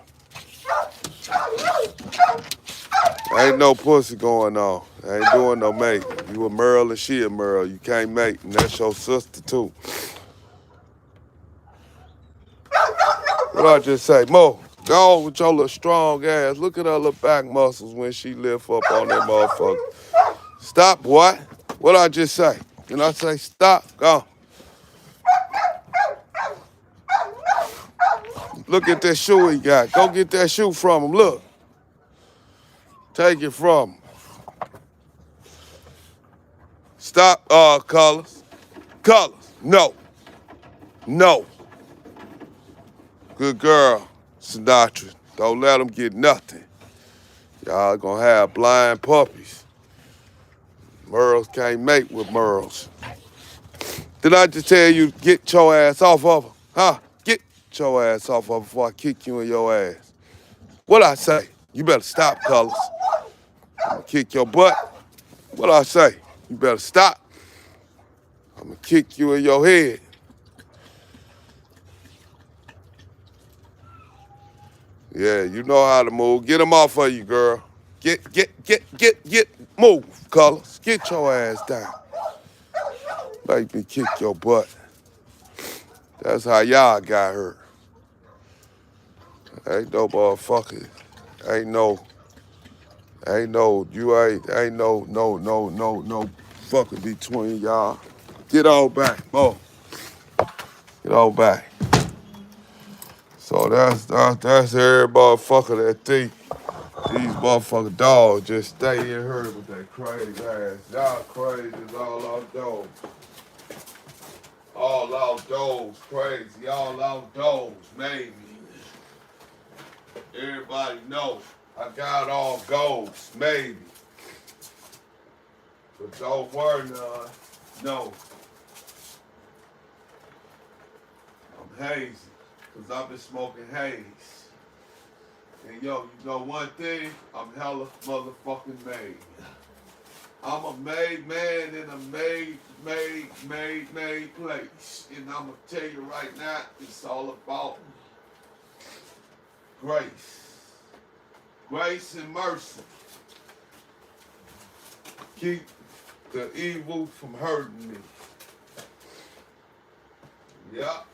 Ain't no pussy going on. Ain't doing no mating. You a Merle and she a Merle. You can't mate, and that's your sister too. What I just say? Mo, go on with your little strong ass. Look at her little back muscles when she lift up on that motherfucker. Stop, boy. What I just say? Can I say stop? Go. Look at that shoe he got. Go get that shoe from him. Look. Take it from him. Stop, Colors. Colors. No. No. Good girl, Sinatra. Don't let them get nothing. Y'all gonna have blind puppies. Merles can't mate with Merles. Did I just tell you get your ass off of her? Huh? Get your ass off of her before I kick you in your ass. What I say? You better stop, Colors. I'm gonna kick your butt. What I say? You better stop. I'm gonna kick you in your head. Yeah, you know how to move. Get them off of you, girl. Get. Move, Colors. Get your ass down. Make me kick your butt. That's how y'all got hurt. Ain't no motherfucker. Ain't no fucking between y'all. Get on back, Mo. Get on back. So that's every motherfucker that think these motherfucking dogs just stay in here with that crazy ass. Y'all crazy as all outdoors. All outdoors crazy. All outdoors, maybe. Everybody knows I got all goals, maybe. But don't worry, none. No. I'm hazy, because I've been smoking haze. And yo, you know one thing? I'm hella motherfucking made. I'm a made man in a made place. And I'm going to tell you right now, it's all about grace. Grace and mercy. Keep the evil from hurting me. Yup.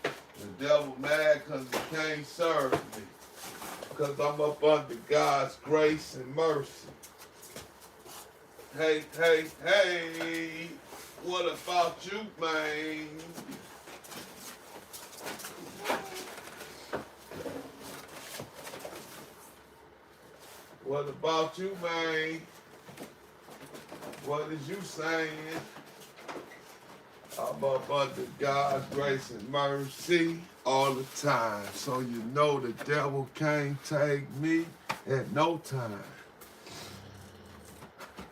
The devil mad because he can't serve me. Because I'm up under God's grace and mercy. Hey, what about you, man? What about you, man? What is you saying? I'm up under God's grace and mercy all the time. So you know the devil can't take me at no time.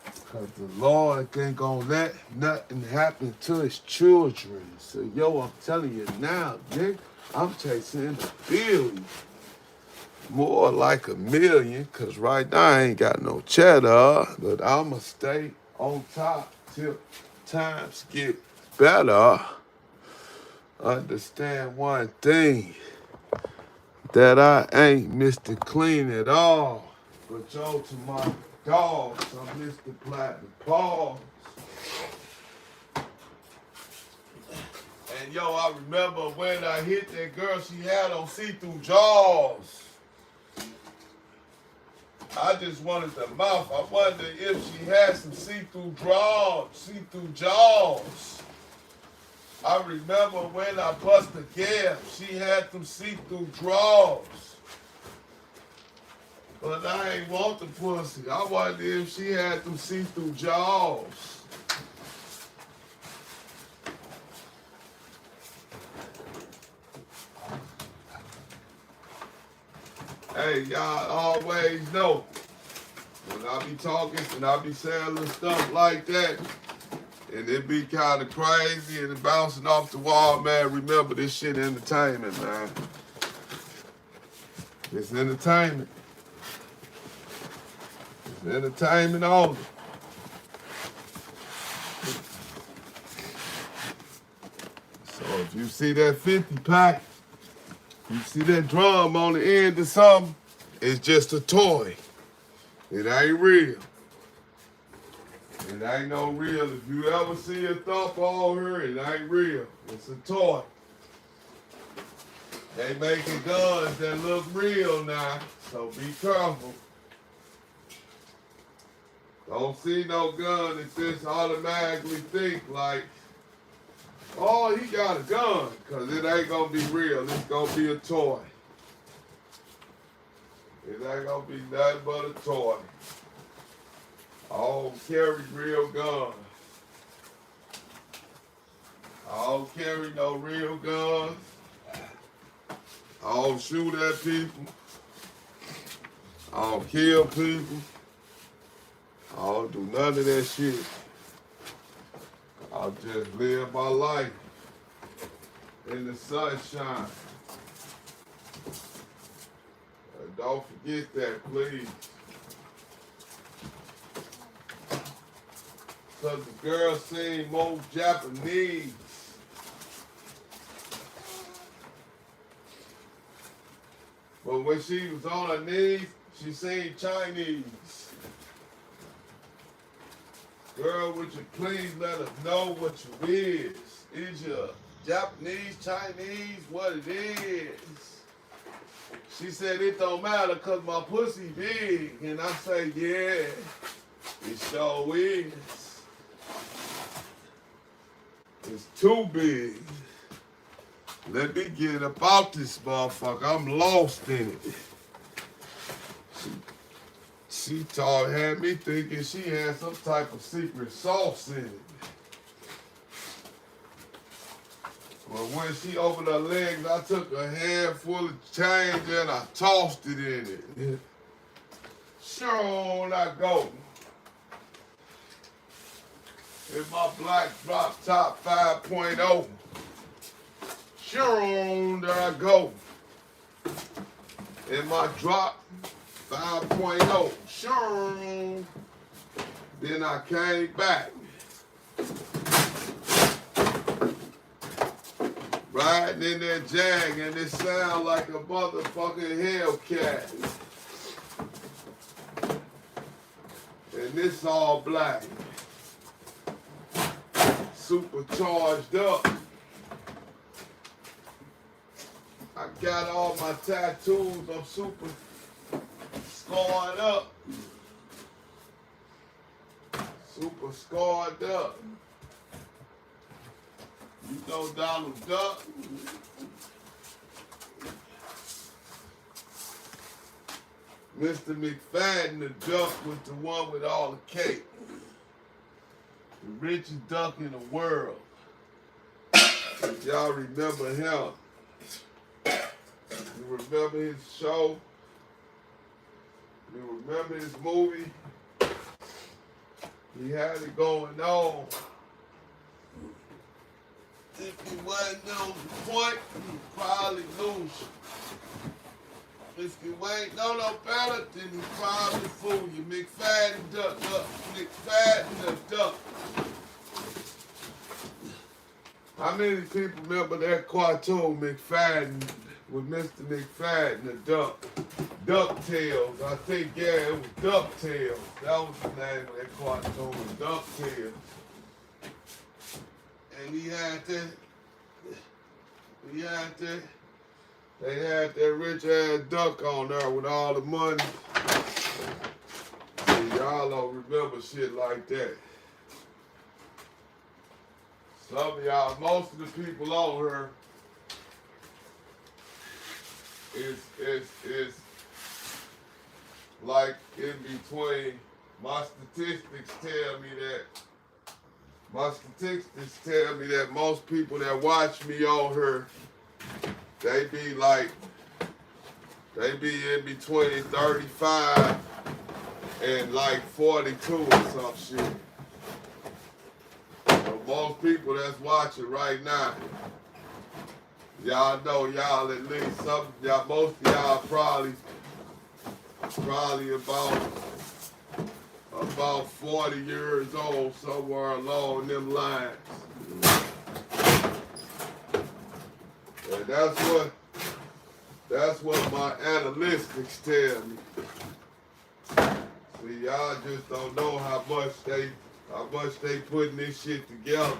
Because the Lord ain't gonna let nothing happen to his children. So yo, I'm telling you now, nigga, I'm chasing a billion. More like a million, because right now I ain't got no cheddar. But I'ma stay on top till times get better. Understand one thing, that I ain't Mr. Clean at all. But yo, to my dogs, I'm Mr. Platinum Paws. And yo, I remember when I hit that girl, she had on see-through jaws. I just wanted the mouth. I wondered if she had some see-through jaws. I remember when I bust a gap, she had them see-through drawers. But I ain't want the pussy. I wondered if she had them see-through jaws. Hey, y'all always know, when I be talking and I be saying little stuff like that, and it be kind of crazy and it bouncing off the wall, man, remember this shit entertainment, man. It's entertainment. It's entertainment only. So if you see that 50 pack, you see that drum on the end of something, it's just a toy. It ain't real. It ain't no real. If you ever see a thump on her, it ain't real. It's a toy. They making guns that look real now, so be careful. Don't see no gun and just automatically think like, oh, he got a gun, because it ain't going to be real. It's going to be a toy. It ain't going to be nothing but a toy. I don't carry real guns. I don't carry no real guns. I don't shoot at people. I don't kill people. I don't do none of that shit. I just live my life in the sunshine. And don't forget that, please. Because the girl seemed more Japanese. But when she was on her knees, she seemed Chinese. Girl, would you please let us know what you is? Is you Japanese, Chinese, what it is? She said it don't matter because my pussy big. And I say, yeah, it sure is. It's too big. Let me get about this motherfucker. I'm lost in it. She had me thinking she had some type of secret sauce in it. But when she opened her legs, I took a handful of change and I tossed it in it. Sure, I go. In my black drop top 5.0. Sure, there I go. In my drop 5.0. Sure. Then I came back. Riding in that Jag and it sound like a motherfucking Hellcat. And this all black. Supercharged up. I got all my tattoos. I'm super scarred up. Super scarred up. You know Donald Duck? Mr. McFadden, the duck was the one with all the cake. The richest duck in the world. If y'all remember him, you remember his show, you remember his movie, he had it going on. If he wasn't on the point, he'd probably lose. If you ain't know no better, then he probably fool you. McFadden duck, McFadden the duck. How many people remember that cartoon, McFadden, with Mr. McFadden the duck? DuckTales, I think, yeah, it was DuckTales. That was the name of that cartoon, DuckTales. And they had that rich ass duck on there with all the money. And y'all don't remember shit like that. Some of y'all, most of the people on here is like in between. My statistics tell me that most people that watch me on here, they be in between 35 and like 42 or some shit. So most people that's watching right now, y'all know y'all at least some y'all, most of y'all probably about 40 years old, somewhere along them lines. And that's what my analytics tell me. See, y'all just don't know how much they putting this shit together.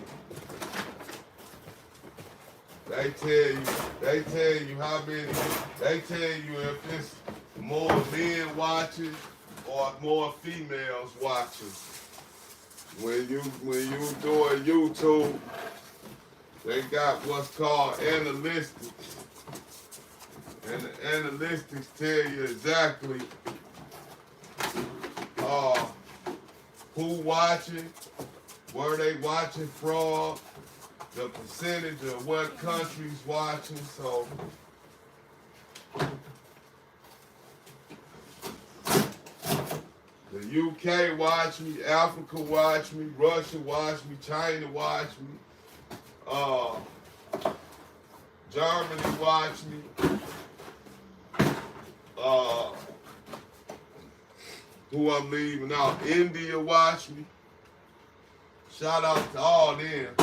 They tell you how many, they tell you if it's more men watching or more females watching. When you doing YouTube, they got what's called analytics. And the analytics tell you exactly who watching, where they watching from, the percentage of what country's watching. So the UK watch me, Africa watch me, Russia watch me, China watch me, Germany watch me, who I'm leaving out, India watch me. Shout out to all them.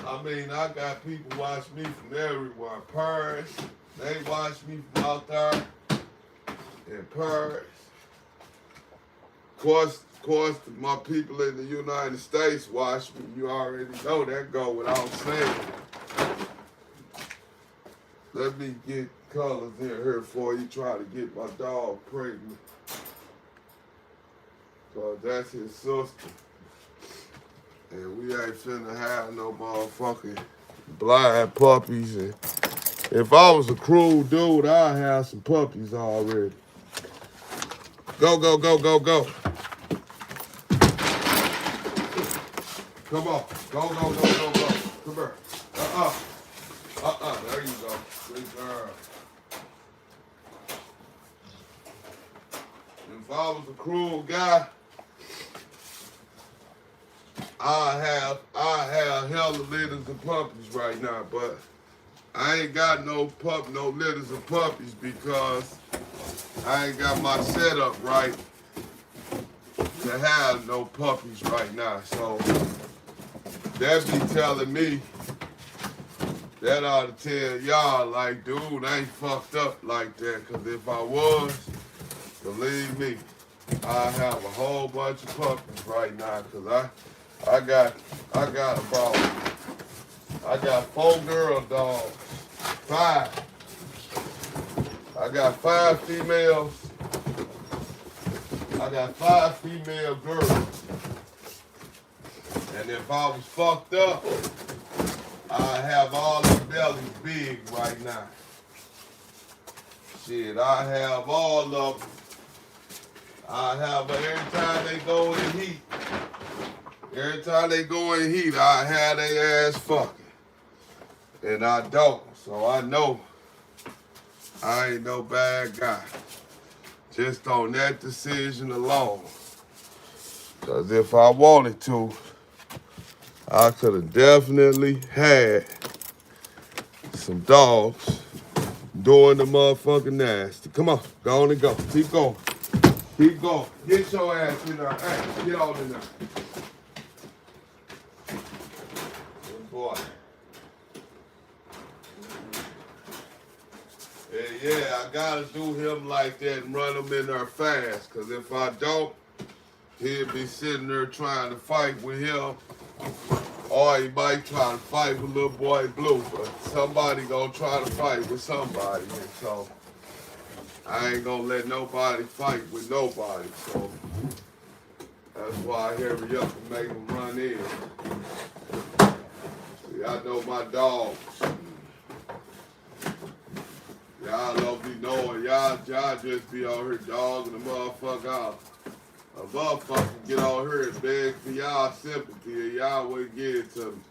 I mean, I got people watch me from everywhere. Paris, they watch me from out there in Paris. Of course, my people in the United States watch me. You already know that go without saying. Let me get colors in here before you try to get my dog pregnant. Cause that's his sister. And we ain't finna have no motherfucking blind puppies. And if I was a cruel dude, I'd have some puppies already. Go, go, go, go, go. Come on. Go, go, go, go, go. Come here. There you go. Good girl. If I was a cruel guy, I have hella litters of puppies right now, but I ain't got no litters of puppies because I ain't got my setup right to have no puppies right now. So that be telling me, that ought to tell y'all, like, dude, I ain't fucked up like that. Cause if I was, believe me, I have a whole bunch of puppies right now. Cause I got 4 girl dogs, 5. I got 5 females. I got 5 female girls. And if I was fucked up, I have all the bellies big right now. Shit, I have all of them. I have every time they go in heat. Every time they go in heat, I have their ass fucking. And I don't. So I know I ain't no bad guy. Just on that decision alone. Because if I wanted to, I could have definitely had some dogs doing the motherfucking nasty. Come on, go on and go. Keep going. Keep going. Get your ass in there. Hey, get on in there. Good boy. Yeah, I gotta do him like that and run him in there fast. Cause if I don't, he'll be sitting there trying to fight with him. Or he might try to fight with little boy Blue. But somebody gonna try to fight with somebody. And so I ain't gonna let nobody fight with nobody. So that's why I hurry up and make them run in. See, I know my dogs. Y'all don't be knowing. Y'all just be out here dogging the motherfucker out. A motherfucker get out here and beg for y'all sympathy and y'all wouldn't give it to me.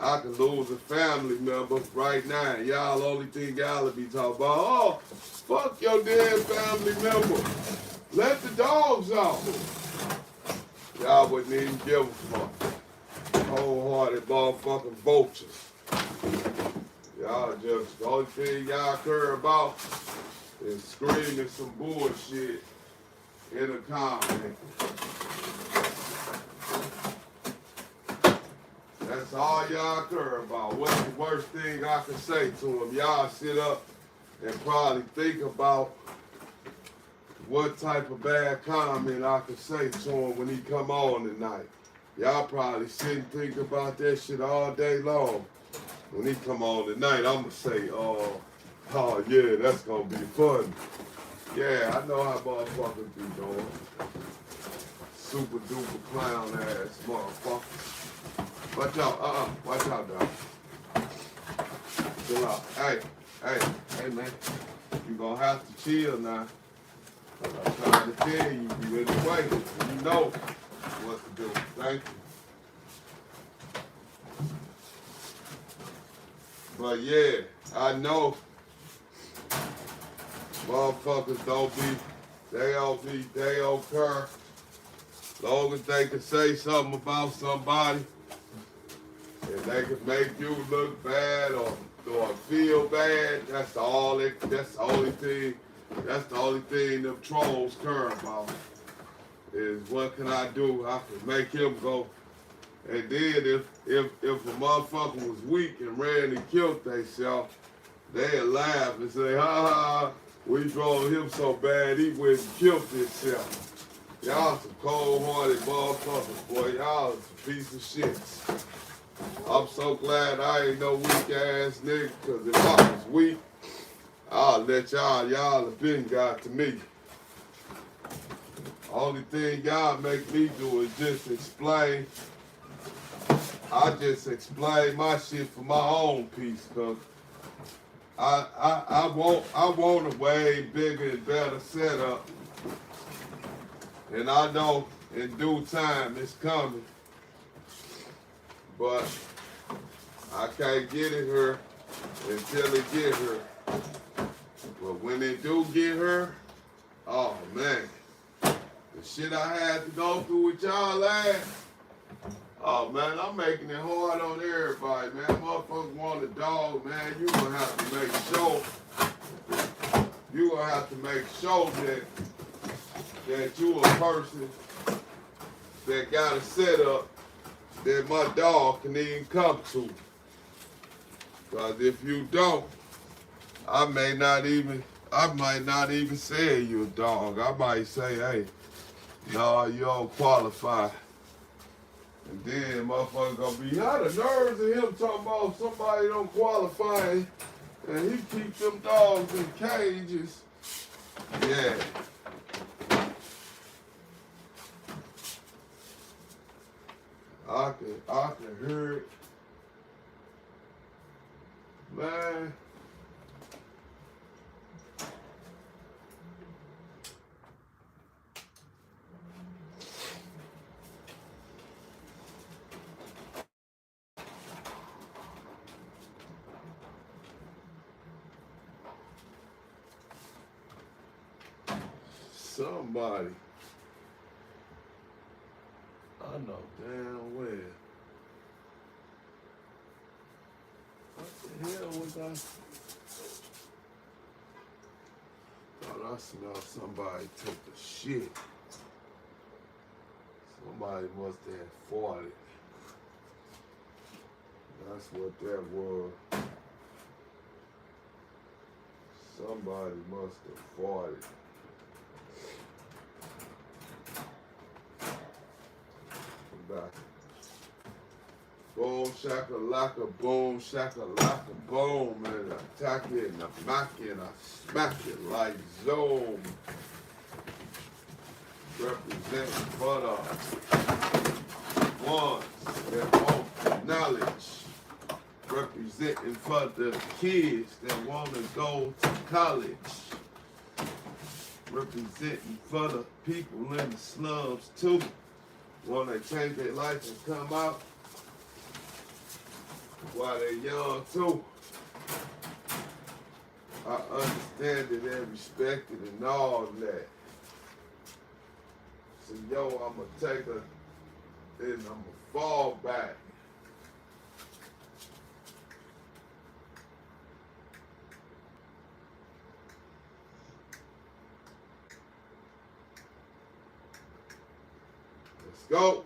I could lose a family member right now. Y'all only thing y'all be talking about, oh, fuck your dead family member. Let the dogs out. Y'all wouldn't even give a fuck. Wholehearted motherfucking vultures. Y'all just, the only thing y'all care about is screaming some bullshit in a comment. That's all y'all care about. What's the worst thing I can say to them? Y'all sit up and probably think about what type of bad comment I can say to him when he come on tonight. Y'all probably sit and think about that shit all day long. When he come on tonight, I'ma say, oh yeah, that's gonna be fun. Yeah, I know how motherfuckers be doing. Super duper clown ass motherfuckers. Watch out, watch out, dog. Chill out. Hey, man. You gonna have to chill now. I'm trying to tell you, you in the way. You know what to do. Thank you. But yeah, I know motherfuckers they don't care. Long as they can say something about somebody and they can make you look bad or feel bad, that's the only thing them trolls care about. Is what can I do? I can make him go. And then if a motherfucker was weak and ran and killed theyself, they'd laugh and say, ha ha, we drove him so bad he went and killed himself. Y'all some cold-hearted motherfuckers, boy. Y'all some piece of shit. I'm so glad I ain't no weak-ass nigga, because if I was weak, I'll let y'all have been got to me. Only thing y'all make me do is just explain. I just explain my shit for my own peace, cause I want a way bigger and better setup, and I know in due time it's coming, but I can't get it here until it get here. But when it do get here, oh man, the shit I had to go through with y'all last. Oh man, I'm making it hard on everybody, man. Motherfuckers want a dog, man. You gonna have to make sure. You gonna have to make sure that you a person that got a setup that my dog can even come to. Cause if you don't, I might not even say you a dog. I might say, hey, no, you don't qualify. And then motherfucker gonna be, how the nerves of him talking about somebody don't qualify and he keeps them dogs in cages. Yeah. I can hear it. Man. somebody. I know damn well. What the hell was I? Thought I smelled somebody took the shit. Somebody must have farted. That's what that was. Somebody must have farted. Back. Boom, shakalaka, boom, shakalaka, boom, and I attack it and I knock it and I smack it like Zoom. Representing for the ones that want knowledge. Representing for the kids that want to go to college. Representing for the people in the slums too. When they change their life and come out while they're young too. I understand it and respect it and all that. So yo, I'ma take her and I'ma fall back. Let's go.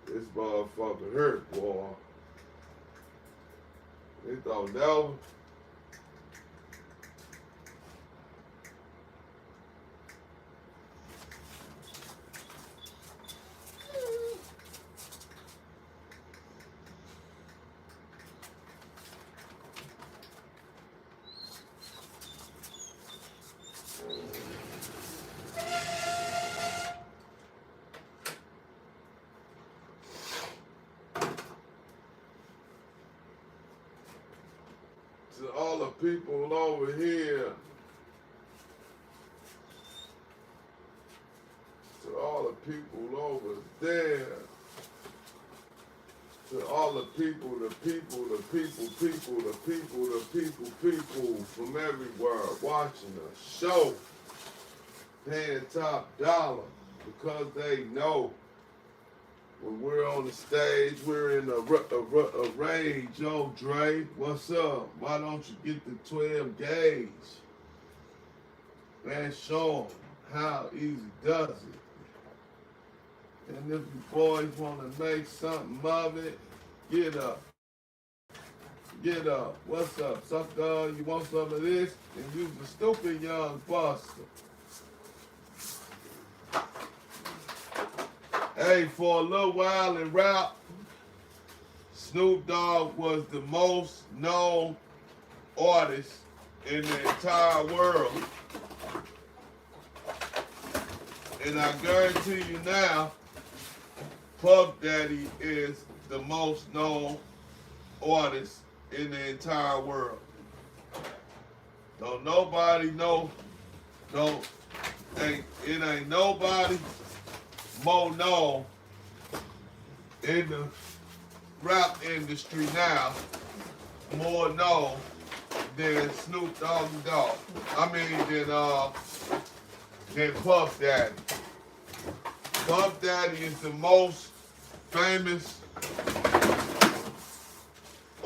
This motherfucker hurt, boy. It don't never. To all the people over here, to all the people over there, to all the people from everywhere watching the show, paying top dollar because they know when we're on the stage, we're in a rage. Yo, Dre, what's up? Why don't you get the 12 gauge and show them how easy does it? And if you boys want to make something of it, get up. Get up. What's up, sucker? You want some of this? And use the stupid young buster. Hey, for a little while in rap, Snoop Dogg was the most known artist in the entire world. And I guarantee you now, Puff Daddy is the most known artist in the entire world. Don't nobody know, it ain't nobody more known in the rap industry now, more known than Snoop Doggy Dogg. Than Puff Daddy. Puff Daddy is the most famous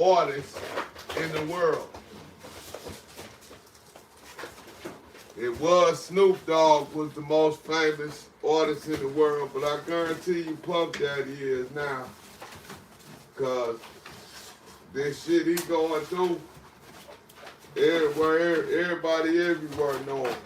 artist in the world. It was Snoop Dogg was the most famous artist in the world, but I guarantee you Puff Daddy is now. Because this shit he going through, everybody everywhere know him.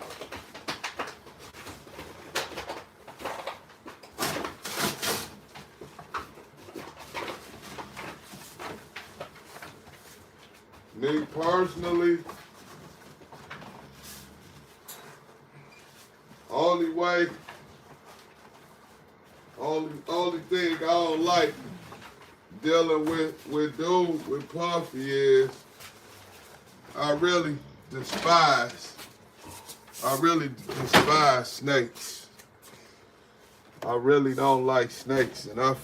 Me personally, only thing I don't like dealing with dudes with Puffy is I really despise snakes. I really don't like snakes, and I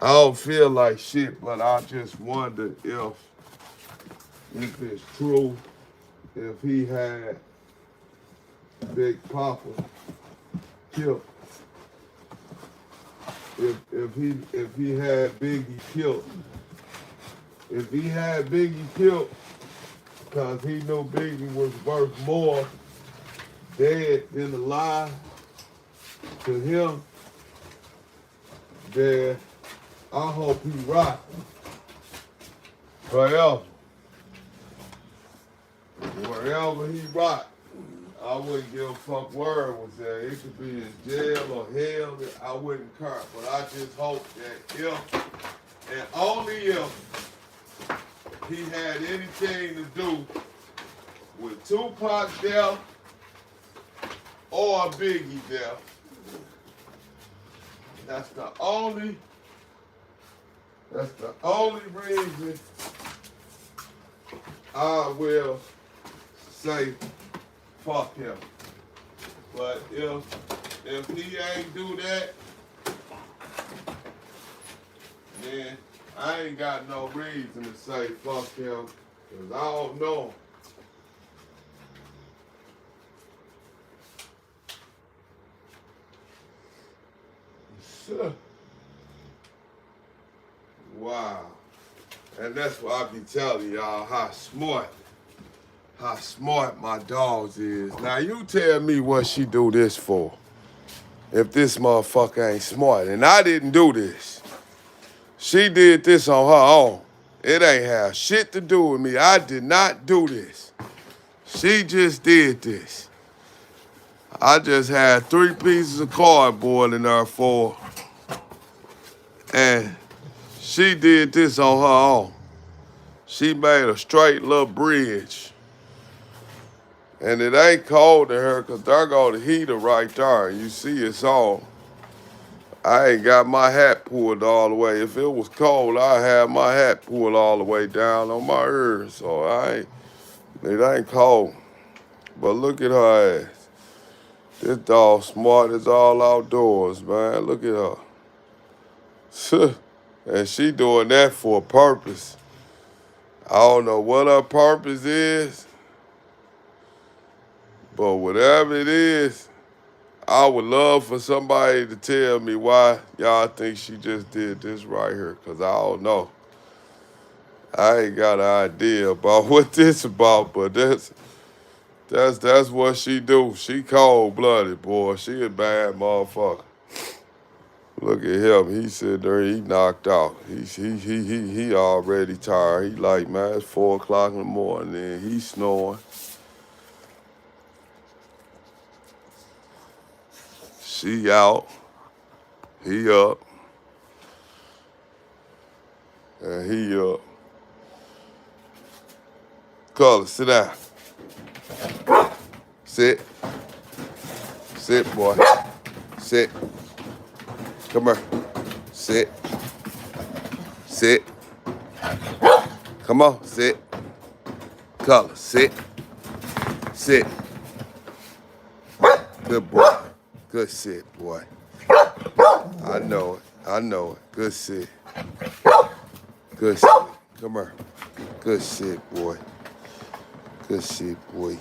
don't feel like shit, but I just wonder if it's true if he had Big Papa killed. If he had Biggie killed. If he had Biggie killed, because he knew Biggie was worth more dead than alive to him, then I hope he rot forever. Wherever he rot, I wouldn't give a fuck where it was there. It could be in jail or hell. I wouldn't care. But I just hope that if, and only if, he had anything to do with Tupac's death or Biggie death. That's the only reason I will say fuck him. But if he ain't do that, then I ain't got no reason to say fuck him, because I don't know. Wow. And that's why I be telling y'all how smart my dogs is. Now you tell me what she do this for. If this motherfucker ain't smart. And I didn't do this. She did this on her own. It ain't have shit to do with me. I did not do this. She just did this. I just had 3 pieces of cardboard in her for her. And she did this on her own. She made a straight little bridge. And it ain't cold to her because there go the heater right there. You see it's on. I ain't got my hat pulled all the way. If it was cold, I'd have my hat pulled all the way down on my ears. So it ain't cold. But look at her ass. This dog smart as all outdoors, man. Look at her. And she doing that for a purpose. I don't know what her purpose is, but whatever it is, I would love for somebody to tell me why y'all think she just did this right here, because I don't know. I ain't got an idea about what this about, but that's what she do. She cold-blooded, boy. She a bad motherfucker. Look at him. He sitting there. He knocked out. He already tired. He like, man, it's 4 o'clock in the morning, and he snoring. She out. He up. And he up. Color, sit down. Sit. Sit, boy. Sit. Come here. Sit. Sit. Come on, sit. Color, sit. Sit. Good boy. Good sit, boy. I know it. I know it. Good sit. Good sit. Come here. Good sit, boy. Good sit, boy.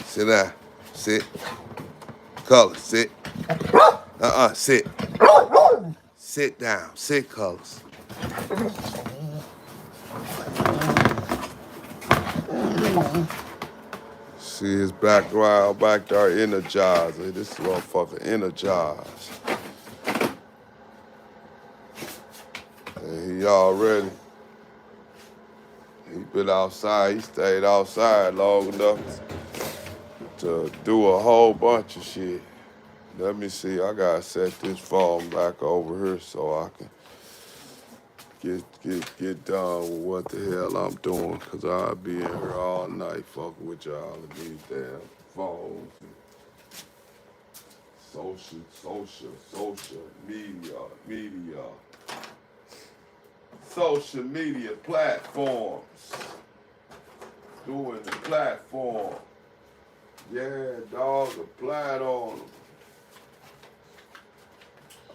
Sit down. Sit. Color, sit. Sit. Sit down. Sit, Colors. See his background back there, energized. This motherfucker energized. And he been outside. He stayed outside long enough to do a whole bunch of shit. Let me see. I gotta set this phone back over here so I can get done with what the hell I'm doing, because I'll be in here all night fucking with y'all and these damn phones. Social media. Social media platforms. Doing the platform. Yeah, dog, applied on them.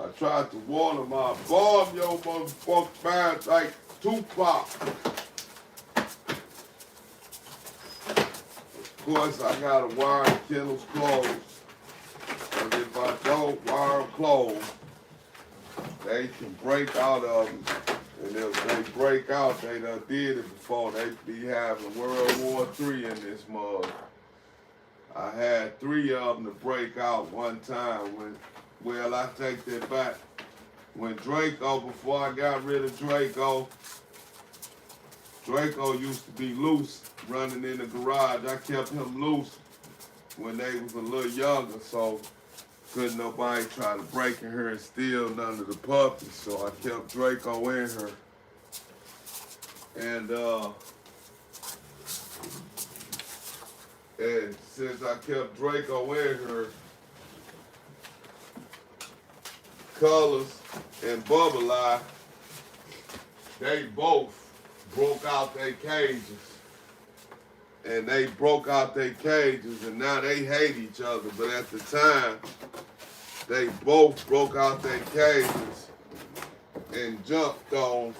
I tried to warn him, I bomb your motherfucking mind like Tupac. course, I gotta wire the kennels closed. Because if I don't wire them closed, they can break out of them. And if they break out, they done did it before. They be having World War III in this mug. I had 3 of them to break out one time. Well, I take that back. When Draco, before I got rid of Draco used to be loose running in the garage. I kept him loose when they was a little younger, so couldn't nobody try to break in her and steal none of the puppies. So I kept Draco in her. And since I kept Draco in her, Colors and Bubble Eye, they both broke out their cages. And they broke out their cages, and now they hate each other. But at the time, they both broke out their cages and jumped on.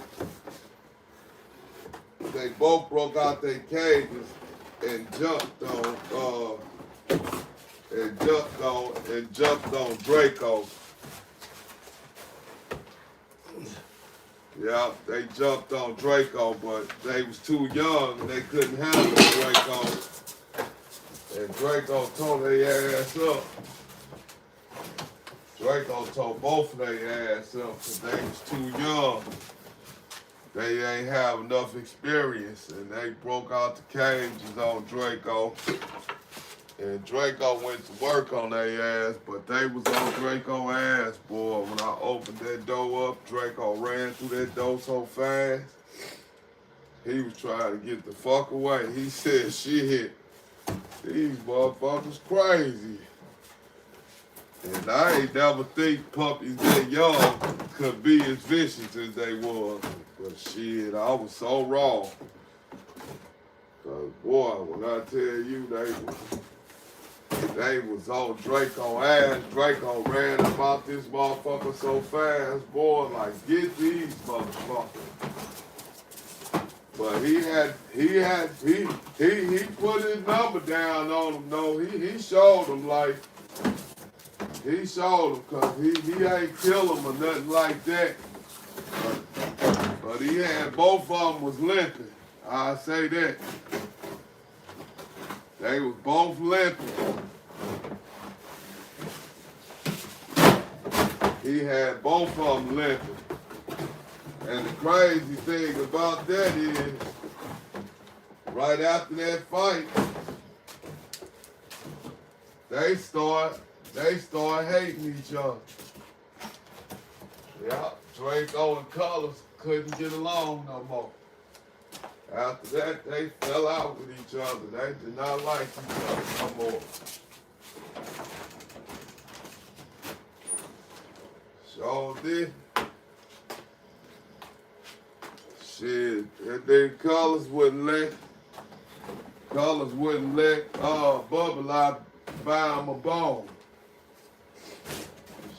They both broke out their cages and jumped on Draco. Yeah, they jumped on Draco, but they was too young and they couldn't handle Draco. And Draco tore their ass up. Draco tore both of their ass up because they was too young. They ain't have enough experience, and they broke out the cages on Draco. And Draco went to work on their ass, but they was on Draco's ass, boy. When I opened that door up, Draco ran through that door so fast. He was trying to get the fuck away. He said, shit, these motherfuckers crazy. And I ain't never think puppies that young could be as vicious as they was. But shit, I was so wrong. Cause boy, when I tell you they was on Draco's ass. Draco ran about this motherfucker so fast, boy, like get these motherfuckers. But he put his number down on them though. He showed them like he showed them cause he ain't kill them or nothing like that. But he had both of them was limping. I say that. They was both limping. He had both of them limping. And the crazy thing about that is, right after that fight, they start hating each other. Yeah, Draco and Colors couldn't get along no more. After that, they fell out with each other. They did not like each other no more. Sure did. Shit, and then Colors wouldn't let Bubble Eye buy him a bone.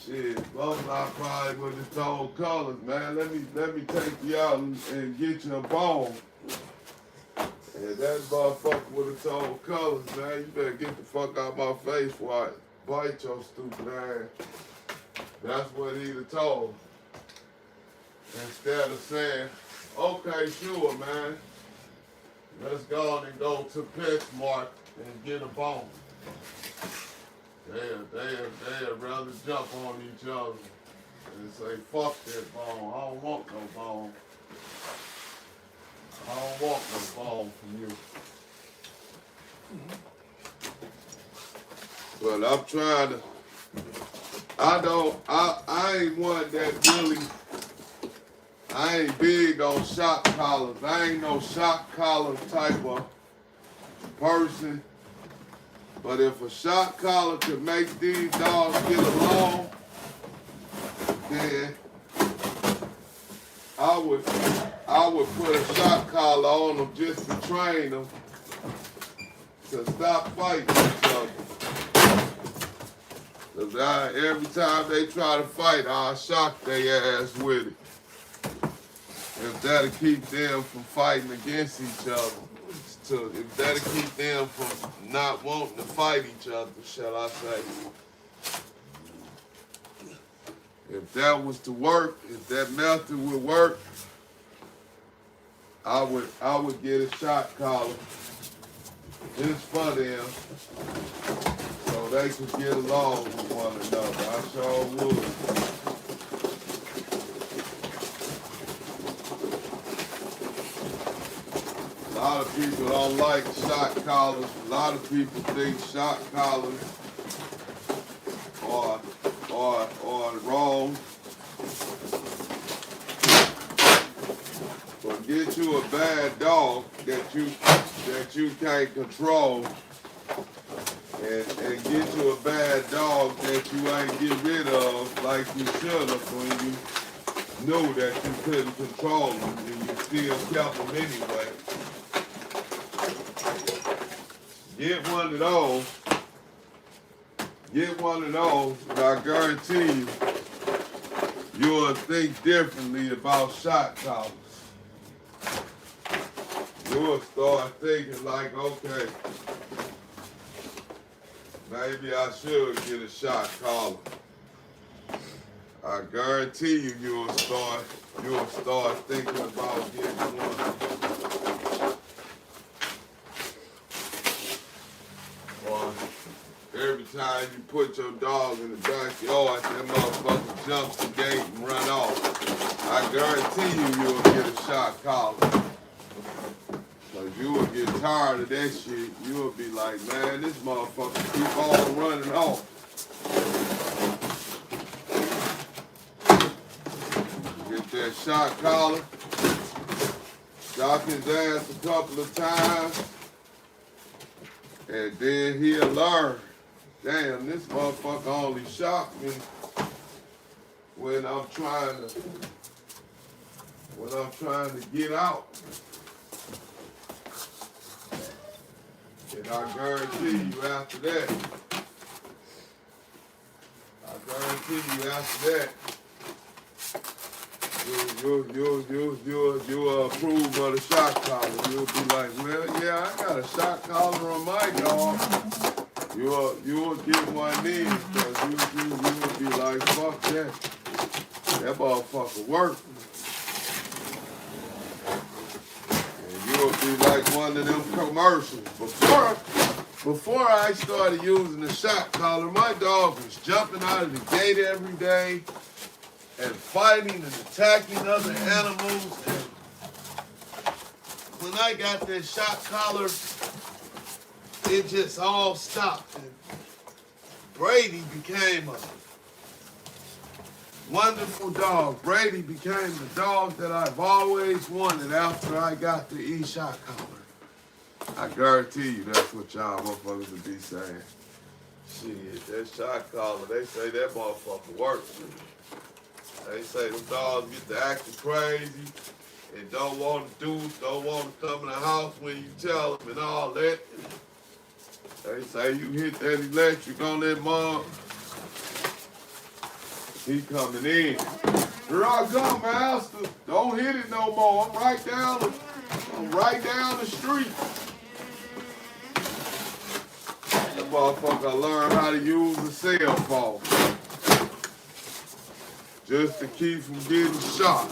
Shit, Bubble Eye probably would have told Colors, man, let me take you out and get you a bone. And that motherfucker would have told Colors, man, you better get the fuck out my face before I bite your stupid ass. That's what he'd have told. Instead of saying, okay, sure, man. Let's go on and go to PetSmart and get a bone. They'd rather jump on each other and say, fuck that bone. I don't want no bone. I don't want no bone from you. But I'm trying to, I ain't one that really, I ain't big on shock collars. I ain't no shock collar type of person. But if a shock collar could make these dogs get along, then I would put a shock collar on them just to train them to stop fighting each other. Cause every time they try to fight, I'll shock their ass with it. If that'll keep them from fighting against each other. that'll keep them from not wanting to fight each other, shall I say. If that was to work, if that method would work, I would get a shot collar just for them so they could get along with one another. I sure would. A lot of people don't like shot collars. A lot of people think shot collars are wrong. But get you a bad dog that you can't control, and get you a bad dog that you ain't get rid of like you should have when you knew that you couldn't control them and you still kept them anyway. Get one of those. Get one of those, and I guarantee you, you'll think differently about shot collars. You'll start thinking like, okay, maybe I should get a shot collar. I guarantee you, you'll start thinking about getting one. Or every time you put your dog in the backyard, that motherfucker jumps the gate and run off. I guarantee you, you'll get a shot collar. Cause you will get tired of that shit. You will be like, man, this motherfucker keep on running off. Get that shot collar, shock his ass a couple of times, and then he'll learn. Damn, this motherfucker only shocked me when I'm trying to get out. And I guarantee you after that, you'll approve of the shot collar. You'll be like, well, yeah, I got a shot collar on my dog. You'll get one in, because you will be like, fuck that. That motherfucker work. And you'll be like one of them commercials. Before I started using the shot collar, my dog was jumping out of the gate every day and fighting and attacking other animals. And when I got that shot collar, it just all stopped. And Brady became a wonderful dog. Brady became the dog that I've always wanted after I got the E-shot collar. I guarantee you that's what y'all motherfuckers would be saying. Shit, that shot collar, they say that motherfucker works. They say them dogs get to acting crazy and don't want to come in the house when you tell them and all that. They say you hit that electric on that mug, he coming in. Here I come, master. Don't hit it no more. I'm right down the street. That motherfucker learned how to use a cell phone just to keep from getting shot.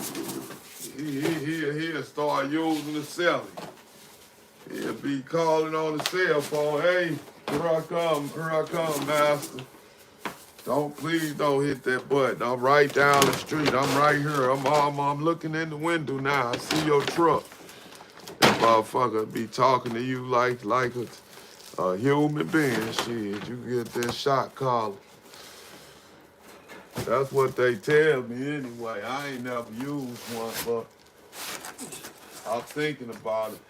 He'll start using the celly. He'll be calling on the cell phone. Hey, here I come, master. Please don't hit that button. I'm right down the street. I'm right here. I'm looking in the window now. I see your truck. That motherfucker be talking to you like a human being. Shit, you get that shot collar. That's what they tell me anyway. I ain't never used one, but I'm thinking about it.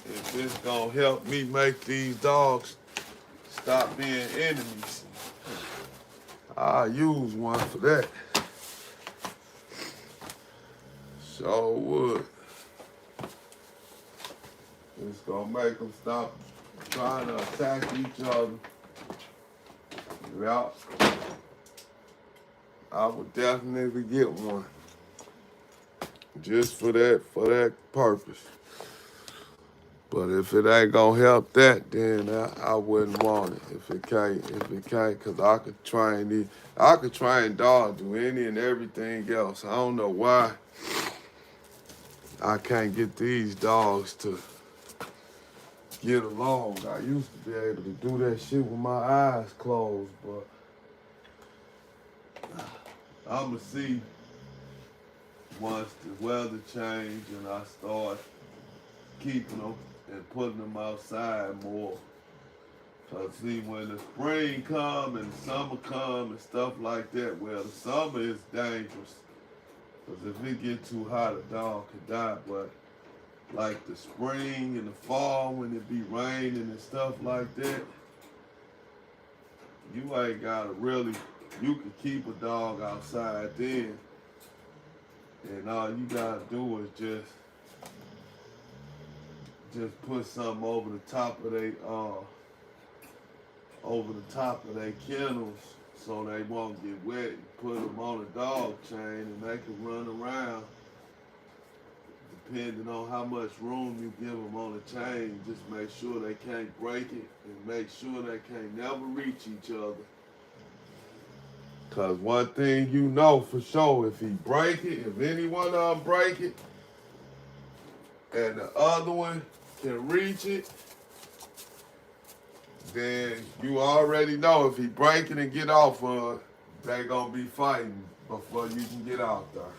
If it's gonna help me make these dogs stop being enemies, I'll use one for that. So would. It's gonna make them stop trying to attack each other. Yeah, I would definitely get one. Just for that purpose. But if it ain't gonna help that, then I wouldn't want it. If it can't, cause I could train dogs, do any and everything else. I don't know why I can't get these dogs to get along. I used to be able to do that shit with my eyes closed, but I'ma see once the weather change and I start keeping them and putting them outside more. Cause see, when the spring come and the summer come and stuff like that, well, the summer is dangerous. Cause if it get too hot, a dog could die. But like the spring and the fall, when it be raining and stuff like that, you ain't gotta really, you can keep a dog outside then. And all you gotta do is just put something over the top of their kennels so they won't get wet. You put them on a dog chain and they can run around. Depending on how much room you give them on the chain, just make sure they can't break it and make sure they can't never reach each other. Cause one thing you know for sure, if he break it, if any one of them break it, and the other one can reach it, then you already know if he break it and get off of it, they gonna be fighting before you can get out there.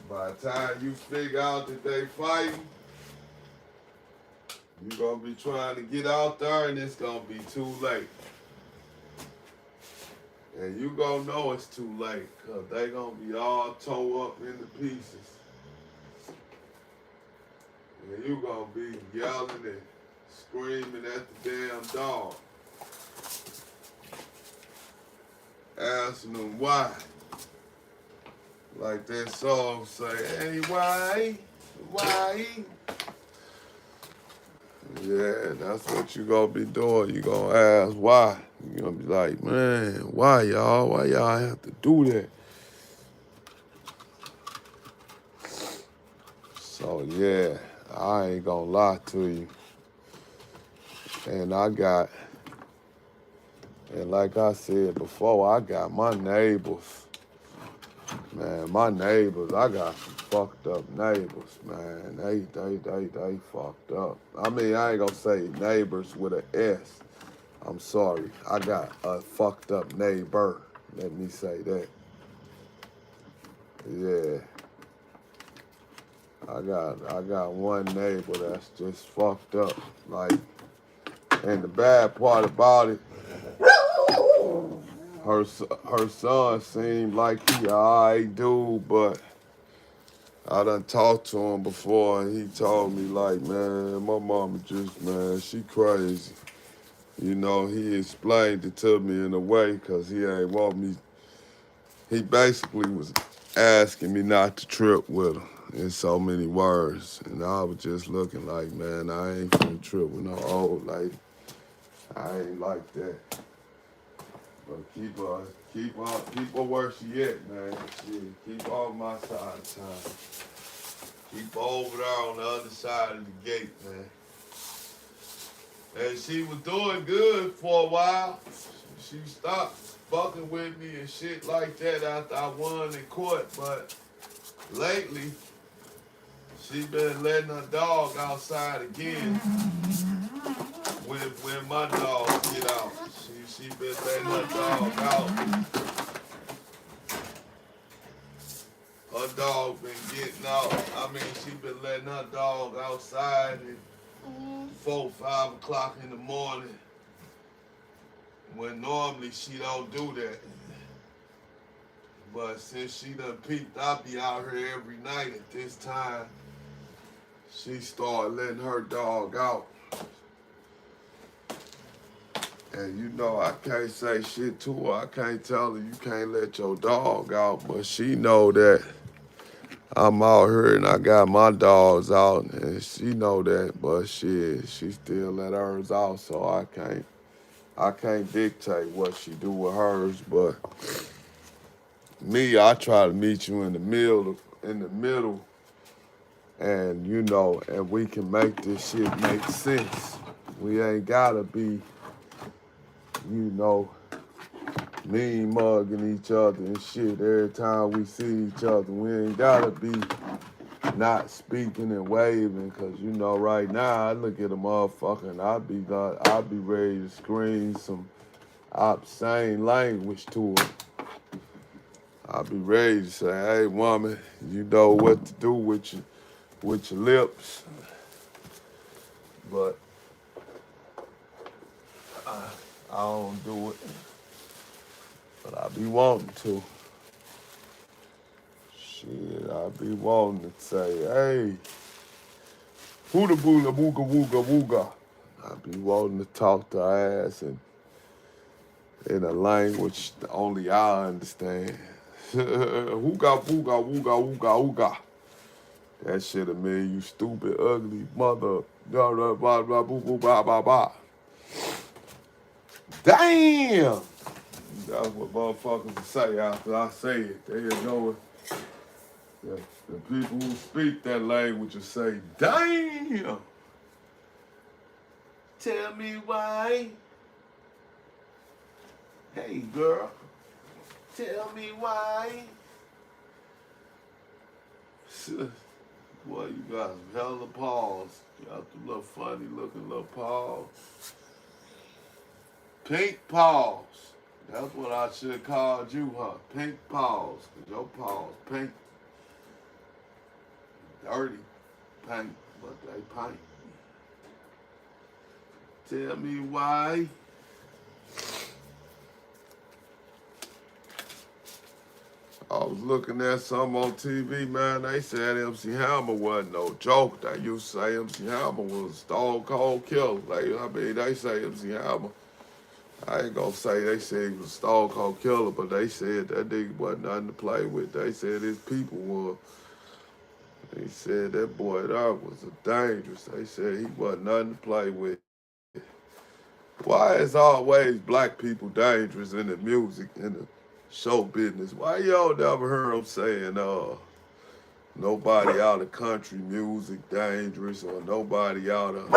By the time you figure out that they fighting, you gonna be trying to get out there and it's gonna be too late. And you gonna know it's too late, cause they gonna be all tore up into pieces. And you gonna be yelling and screaming at the damn dog. Asking them why. Like that song say, hey, why? Why? Yeah, that's what you gonna be doing. You gonna ask why. You gonna be like, man, why y'all? Why y'all have to do that? So yeah, I ain't gonna lie to you. And like I said before, I got my neighbors. Man, my neighbors, I got some fucked up neighbors, man. They fucked up. I mean, I ain't gonna say neighbors with an S. I'm sorry. I got a fucked up neighbor. Let me say that. Yeah. I got one neighbor that's just fucked up. Like, and the bad part about it, her son seemed like he a alright dude, but I done talked to him before and he told me like, man, my mama just, man, she crazy. You know, he explained it to me in a way because he ain't want me, he basically was asking me not to trip with her in so many words. And I was just looking like, man, I ain't finna trip with no old lady. I ain't like that. But keep her where she at, man. Shit, keep her on my side of town. Keep her over there on the other side of the gate, man. And she was doing good for a while. She stopped fucking with me and shit like that after I won in court. But lately, she been letting her dog outside again when my dogs get out. She been letting her dog out. Her dog been getting out. I mean, she been letting her dog outside at 4, 5 o'clock in the morning. When normally she don't do that. But since she done peeped, I be out here every night at this time. She started letting her dog out. And you know, I can't say shit to her. I can't tell her you can't let your dog out, but she know that I'm out here and I got my dogs out, and she know that, but shit, she still let hers out, so I can't dictate what she do with hers. But me, I try to meet you in the middle And, you know, and we can make this shit make sense. We ain't gotta be, you know, mean mugging each other and shit every time we see each other. We ain't gotta be not speaking and waving, cause you know right now I look at a motherfucker and I'll be ready to scream some obscene language to her. I'll be ready to say, hey woman, you know what to do with your lips. But I don't do it. But I be wanting to. Shit, I be wanting to say, hey, hooda booga wooga wooga wooga. I be wanting to talk to her ass in a language that only I understand. Hooga booga wooga wooga wooga. That shit'll mean you stupid, ugly mother. Blah, blah, blah, blah, blah, blah, blah, blah. Damn! That's what motherfuckers will say after I say it. They know it. The people who speak that language will say, damn! Tell me why. Hey, girl. Tell me why. Boy, you got some hella paws. You got the little funny looking little paws. Pink paws. That's what I should have called you, huh? Pink paws. Cause your paws pink. Dirty pink, but they pink. Tell me why. I was looking at some on TV, man. They said MC Hammer wasn't no joke. They used to say MC Hammer was a stone cold killer. They say MC Hammer. I ain't gonna say they said he was a stone cold killer, but they said that nigga wasn't nothing to play with. They said his people were. They said that boy there was a dangerous. They said he wasn't nothing to play with. Why is always black people dangerous in the music, in the show business? Why y'all never heard them saying, nobody out of country music dangerous, or nobody out of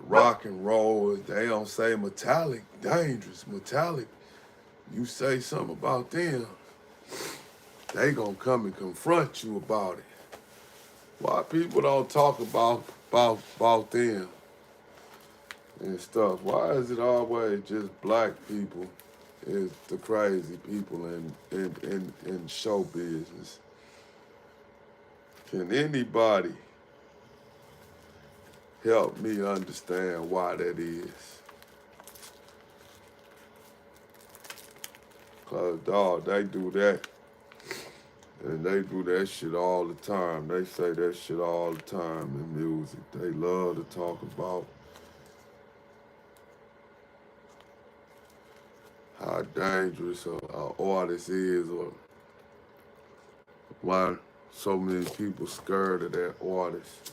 rock and roll? They don't say metallic dangerous. Metallic, you say something about them, they gonna come and confront you about it. Why people don't talk about them and stuff? Why is it always just black people is the crazy people in show business? Can anybody help me understand why that is? Cause dog, they do that. And they do that shit all the time. They say that shit all the time in music. They love to talk about how dangerous an artist is, or why so many people scared of that artist.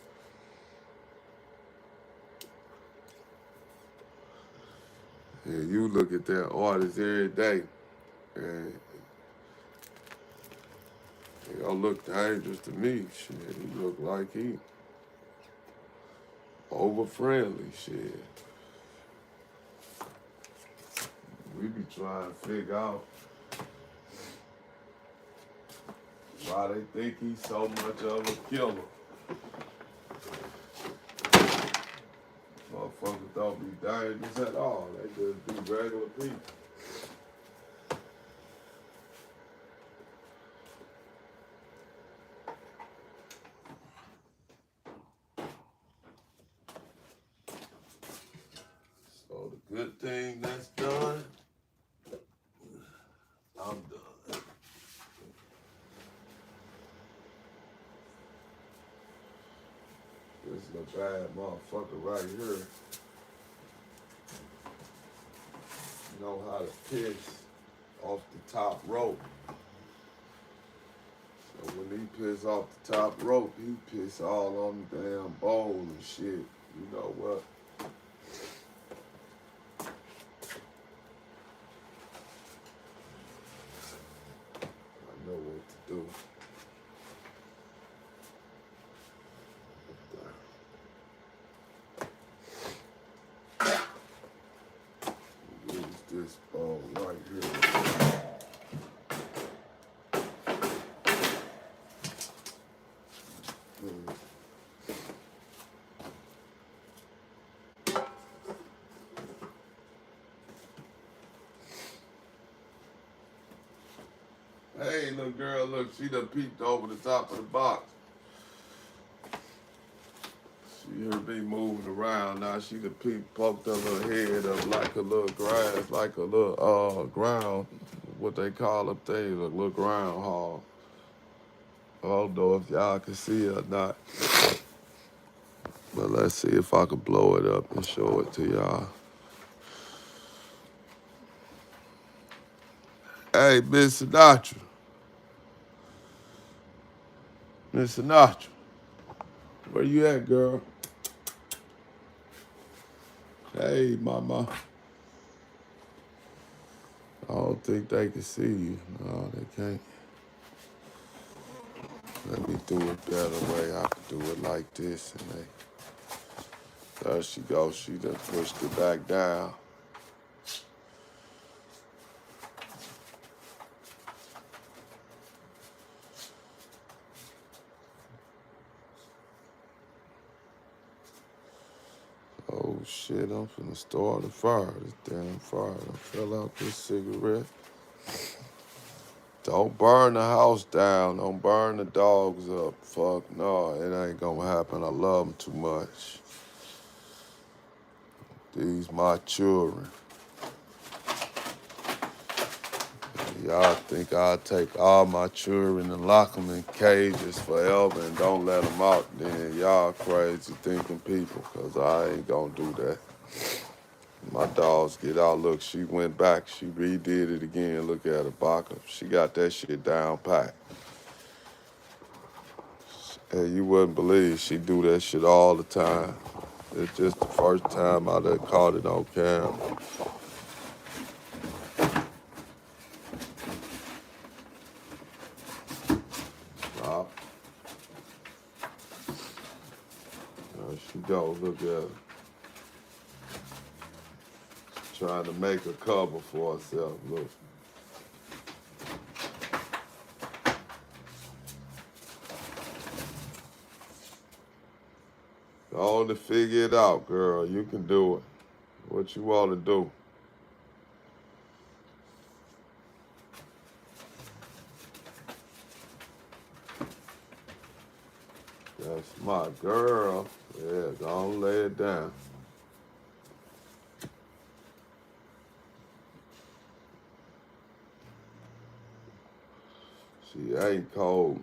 And you look at that artist every day, and he don't look dangerous to me. Shit, he look like he over friendly. Shit. We be trying to figure out why they think he's so much of a killer. Motherfuckers don't be dangerous at all. They just be regular people. So the good thing that's done, I'm done. This is a bad motherfucker right here. Know how to piss off the top rope. So when he piss off the top rope, he piss all on the damn bowl and shit. You know what? I know what to do. this right here. Hey, little girl, look, she done peeked over the top of the box. She heard me moving around. Now she done poked her little head up like a little grass, like a little ground, what they call up there, a little groundhog. I don't know if y'all can see it or not. But let's see if I can blow it up and show it to y'all. Hey, Miss Sinatra. Miss Sinatra. Where you at, girl? Hey, mama. I don't think they can see you. No, they can't. Let me do it better way. I can do it like this, and there she goes. She done pushed it back down. Oh shit, I'm finna start a fire. This damn fire done fell out this cigarette. Don't burn the house down. Don't burn the dogs up. Fuck no, it ain't gonna happen. I love them too much. These my children. Y'all think I'll take all my children and lock them in cages forever and don't let them out, then y'all crazy thinking people, because I ain't gonna do that. My dogs get out. Look, she went back. She redid it again. Look at her, Baka. She got that shit down pat. Hey, you wouldn't believe she do that shit all the time. It's just the first time I done caught it on camera. There she go. Look at her. Trying to make a cover for herself. Look. Go to figure it out, girl. You can do it. What you want to do? That's my girl. Yeah, don't lay it down. She ain't cold.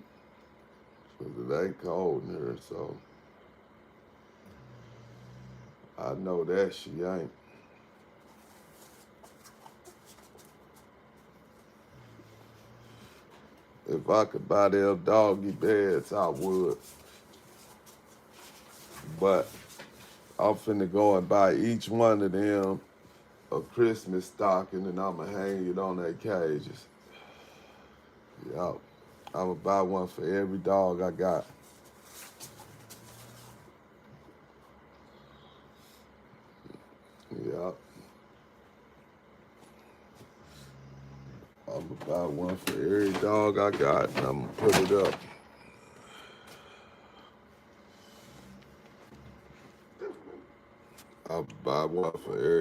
Because it ain't cold in here, so I know that she ain't. If I could buy them doggy beds, I would. But I'm finna go and buy each one of them a Christmas stocking, and I'ma hang it on their cages. Yup. I'ma buy one for every dog I got. Yup. I'ma buy one for every dog I got, and I'ma put it up. I'll buy one for every